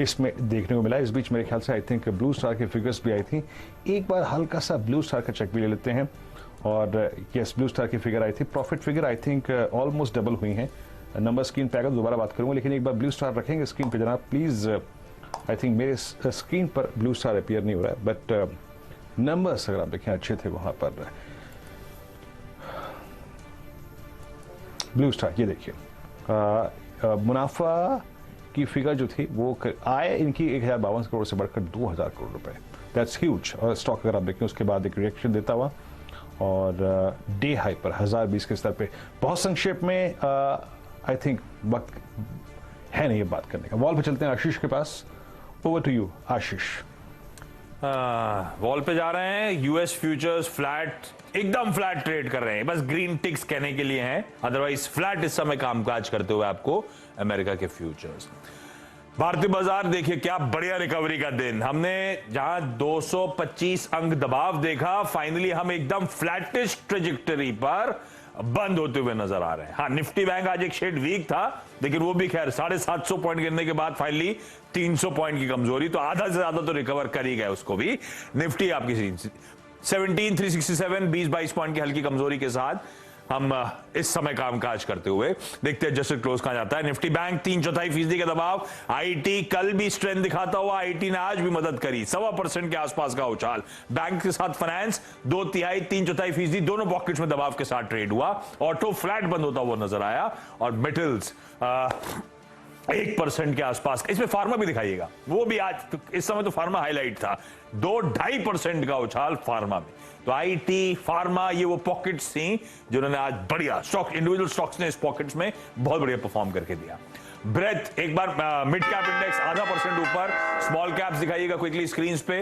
इसमें देखने को मिला। इस बीच मेरे ख्याल से आई थिंक ब्लू स्टार की फिगर्स भी आई थी। एक बार हल्का सा ब्लू स्टार का चेक भी ले लेते हैं। और यस, ब्लू स्टार की फिगर आई थी, profit figure I think almost double हुई हैं। नंबर स्क्रीन पे आकर दोबारा बात करूंगा, लेकिन एक बार ब्लू स्टार रखेंगे स्क्रीन पे जनाब प्लीज। आई थिंक मेरे स्क्रीन पर ब्लू स्टार अपीयर नहीं हो रहा है, बट नंबर्स अगर आप देखें अच्छे थे वहां पर। ब्लू स्टार ये देखिए, मुनाफा की फिगर जो थी वो आय इनकी 1052 करोड़ से बढ़कर 2000 करोड़ रुपए, दैट्स ह्यूज। और स्टॉक अगर आप देखें उसके बाद एक रिएक्शन देता हुआ और डे हाई पर 1020 के स्तर पे। बहुत संक्षेप में आई थिंक वक्त है नहीं ये बात करने का। वॉल पे चलते हैं आशीष के पास। Over to you Ashish. Wall पे जा रहे हैं। यूएस फ्यूचर्स फ्लैट, एकदम फ्लैट ट्रेड कर रहे हैं, बस ग्रीन टिक्स कहने के लिए हैं, अदरवाइज फ्लैट इस समय कामकाज करते हुए आपको अमेरिका के फ्यूचर्स। भारतीय बाजार देखिए क्या बढ़िया रिकवरी का दिन। हमने जहां 225 अंक दबाव देखा, फाइनली हम एकदम फ्लैटिश ट्रेजेक्टरी पर बंद होते हुए नजर आ रहे हैं। हाँ, निफ्टी बैंक आज एक शेड वीक था, लेकिन वो भी खैर 750 पॉइंट गिरने के बाद फाइनली 300 पॉइंट की कमजोरी, तो आधा से ज्यादा तो रिकवर कर ही गए उसको भी। निफ्टी आपकी 17,367, 20-22 पॉइंट की हल्की कमजोरी के साथ हम इस समय कामकाज करते हुए देखते हैं जस्ट क्लोज कहां जाता है। निफ्टी बैंक 3/4% का दबाव। आईटी कल भी स्ट्रेंथ दिखाता हुआ, आईटी ने आज भी मदद करी, 1.25% के आसपास का उछाल। बैंक के साथ फाइनेंस 2/3, 3/4% दोनों पॉकेट्स में दबाव के साथ ट्रेड हुआ। ऑटो फ्लैट बंद होता हुआ नजर आया, और मेटल्स 1% के आसपास। इसमें फार्मा भी दिखाइएगा, वो भी आज इस समय तो फार्मा हाईलाइट था, 2-2.5% का उछाल फार्मा में। तो आईटी, फार्मा, ये वो पॉकेट्स थी जिन्होंने आज बढ़िया स्टॉक, इंडिविजुअल स्टॉक्स ने इस पॉकेट्स में बहुत बढ़िया परफॉर्म करके दिया। ब्रेथ एक बार मिड कैप इंडेक्स 0.5% ऊपर, स्मॉल कैप्स दिखाइएगा क्विकली स्क्रीन पे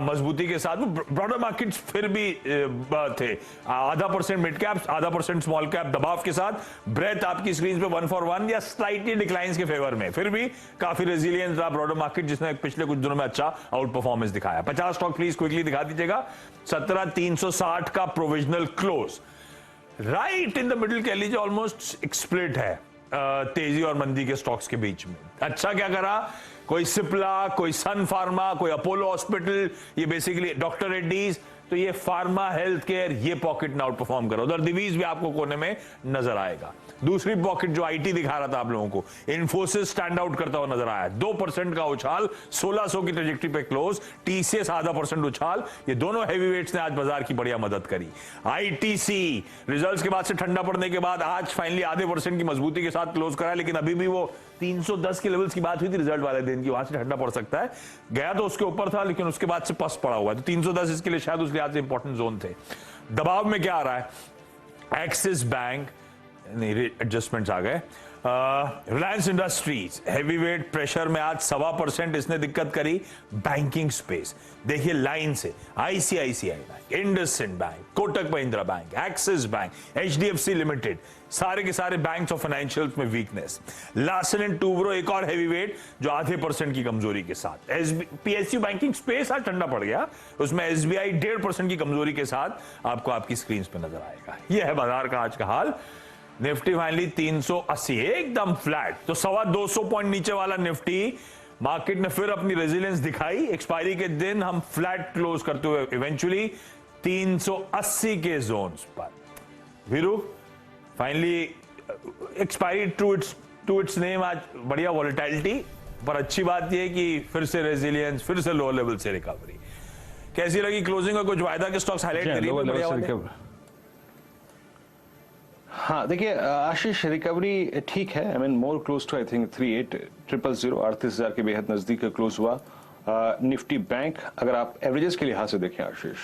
मजबूती के साथ। ब्रॉडर मार्केट्स फिर भी थे 0.5% मिड कैप्स, 0.5% स्मॉल कैप दबाव के साथ। ब्रेथ आपकी स्क्रीन पे 1 for 1 या स्लाइटली डिक्लाइंस के फेवर में, फिर भी काफी रेजिलियंस रहा ब्रॉडर मार्केट, जिसने पिछले कुछ दिनों में अच्छा आउट परफॉर्मेंस दिखाया। 50 स्टॉक प्लीज क्विकली दिखा दीजिएगा। 17,360 का provisional close, right in the middle कह लीजिए, ऑलमोस्ट एक्सप्लिट है तेजी और मंदी के स्टॉक्स के बीच में। अच्छा क्या करा, कोई सिप्ला, कोई सन फार्मा, कोई अपोलो हॉस्पिटल, ये बेसिकली डॉक्टर रेड्डीज, तो ये फार्मा, हेल्थ केयर, ये पॉकेट ने आउट परफॉर्म करा। उधर दिवीज भी आपको कोने में नजर आएगा। दूसरी पॉकेट जो आईटी दिखा रहा था आप लोगों को, इन्फोसिस स्टैंड आउट करता हुआ नजर आया। 2% का उछाल, 1600 की ट्रेजेक्टरी पे क्लोज, टीसीएस आधा % उछाल। ये दोनों हैवीवेट्स ने आज बाजार की बढ़िया मदद करी। आईटीसी रिजल्ट्स के बाद से ठंडा पड़ने के बाद आज फाइनली आधे % की मजबूती के साथ क्लोज करा, लेकिन अभी भी वो 310 के लेवल्स की बात हुई थी रिजल्ट वाले दिन की, वहां से ठंडा पड़ सकता है। गया तो उसके ऊपर था, लेकिन उसके बाद से पस पड़ा हुआ है, तो 310 इसके लिए शायद उस लिहाज से इंपॉर्टेंट जोन थे। दबाव में क्या आ रहा है? एक्सिस बैंक, नहीं एडजस्टमेंट्स आ गए। रिलायंस इंडस्ट्रीज हैवीवेट प्रेशर में आज 1.25% इसने दिक्कत करी। बैंकिंग स्पेस देखिए लाइन से, ICICI bank, IndusInd bank, Kotak Mahindra bank, axis bank, HDFC limited, सारे के सारे बैंक्स और फाइनेंशियल्स में वीकनेस। लार्सन एंड टूब्रो एक और हैवीवेट जो आधे % की कमजोरी के साथ। पीएसयू बैंकिंग स्पेस आज ठंडा पड़ गया, उसमें एसबीआई 1.5% की कमजोरी के साथ आपको आपकी स्क्रीन पे नजर आएगा। यह है बाजार का आज का हाल। निफ्टी फाइनली 380 एकदम फ्लैट, तो 225 पॉइंट नीचे वाला निफ्टी मार्केट ने फिर अपनी रेजिलियंस दिखाई। एक्सपायरी के दिन हम फ्लैट क्लोज करते हुए इवेंचुअली 380 के जोन्स पर। Viru finally expiry to its name, आज बढ़िया वॉलेटिलिटी, पर अच्छी बात यह कि फिर से रेजिलियंस, फिर से लोअर लेवल से रिकवरी। कैसी लगी क्लोजिंग? और कुछ वायदा के स्टॉक्स हाईलाइट करिए। हाँ देखिए आशीष, रिकवरी ठीक है। I mean more close to I think 38,000 38,000 के बेहद नजदीक क्लोज हुआ। निफ्टी बैंक अगर आप एवरेजेस के लिहाज से देखें आशीष,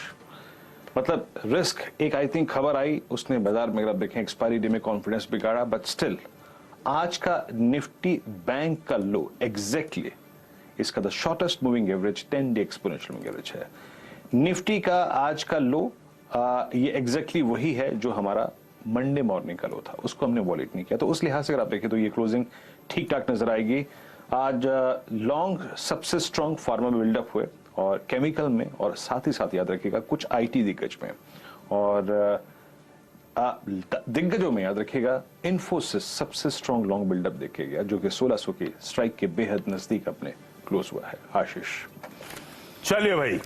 मतलब रिस्क एक आई थिंक खबर आई, उसने बाजार में अगर आप देखें एक्सपायरी डे में कॉन्फिडेंस बिगाड़ा, बट स्टिल आज का निफ्टी बैंक का लो एग्जैक्टली इसका the shortest moving average 10 day exponential moving average है। निफ्टी का आज का लो ये एग्जैक्टली वही है जो हमारा मंडे मॉर्निंग का लो था, उसको हमने वॉलेट नहीं किया। तो उस लिहाज से अगर आप देखें तो ये क्लोजिंग ठीक ठाक नजर आएगी। आज लॉन्ग सबसे स्ट्रॉन्ग फार्मा में बिल्डअप हुए और केमिकल में, और साथ ही साथ याद रखिएगा कुछ आईटी दिग्गज में, और दिग्गजों में याद रखिएगा इन्फोसिस सबसे स्ट्रॉन्ग लॉन्ग बिल्डअप देखे गया, जो कि 1600 की स्ट्राइक के बेहद नजदीक अपने क्लोज हुआ है। आशीष चलिए भाई,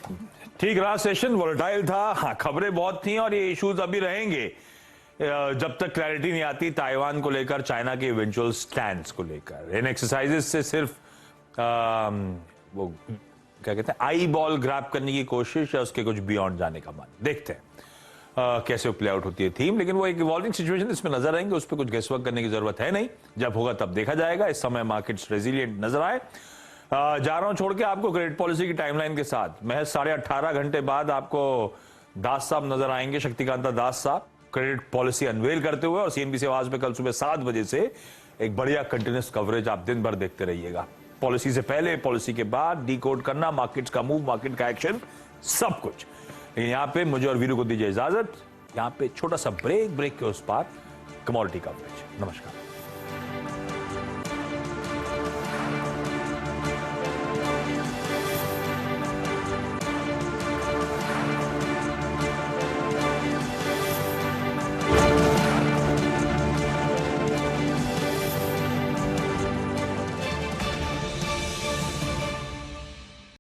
ठीक रहा सेशन, वोलेटाइल था। हाँ, खबरें बहुत थी और ये इश्यूज अभी रहेंगे जब तक क्लैरिटी नहीं आती ताइवान को लेकर, चाइना के इवेंचुअल स्टैंड्स को लेकर। इन एक्सरसाइजेस से सिर्फ वो क्या कहते हैं, आई बॉल ग्रैब करने की कोशिश या उसके कुछ बियॉन्ड जाने का मन। देखते हैं कैसे प्ले आउट होती है थीम, लेकिन वो एक इवॉल्विंग सिचुएशन इसमें नजर आएंगे, उस पर कुछ गेसवर्क करने की जरूरत है नहीं। जब होगा तब देखा जाएगा। इस समय मार्केट्स रेजिलिएंट नजर आए। जा रहा हूं छोड़ के आपको क्रेडिट पॉलिसी की टाइमलाइन के साथ। महज 18.5 घंटे बाद आपको दास साहब नजर आएंगे, शक्तिकांता दास साहब, क्रेडिट पॉलिसी अनवेल करते हुए। और सीएनबीसी आवाज में कल सुबह 7 बजे से एक बढ़िया कंटिन्यूस कवरेज आप दिन भर देखते रहिएगा। पॉलिसी से पहले, पॉलिसी के बाद, डिकोड करना मार्केट्स का मूव, मार्केट का एक्शन, सब कुछ। लेकिन यहाँ पे मुझे और वीरू को दीजिए इजाजत। यहाँ पे छोटा सा ब्रेक के उस पार कमोडिटी कवरेज। नमस्कार।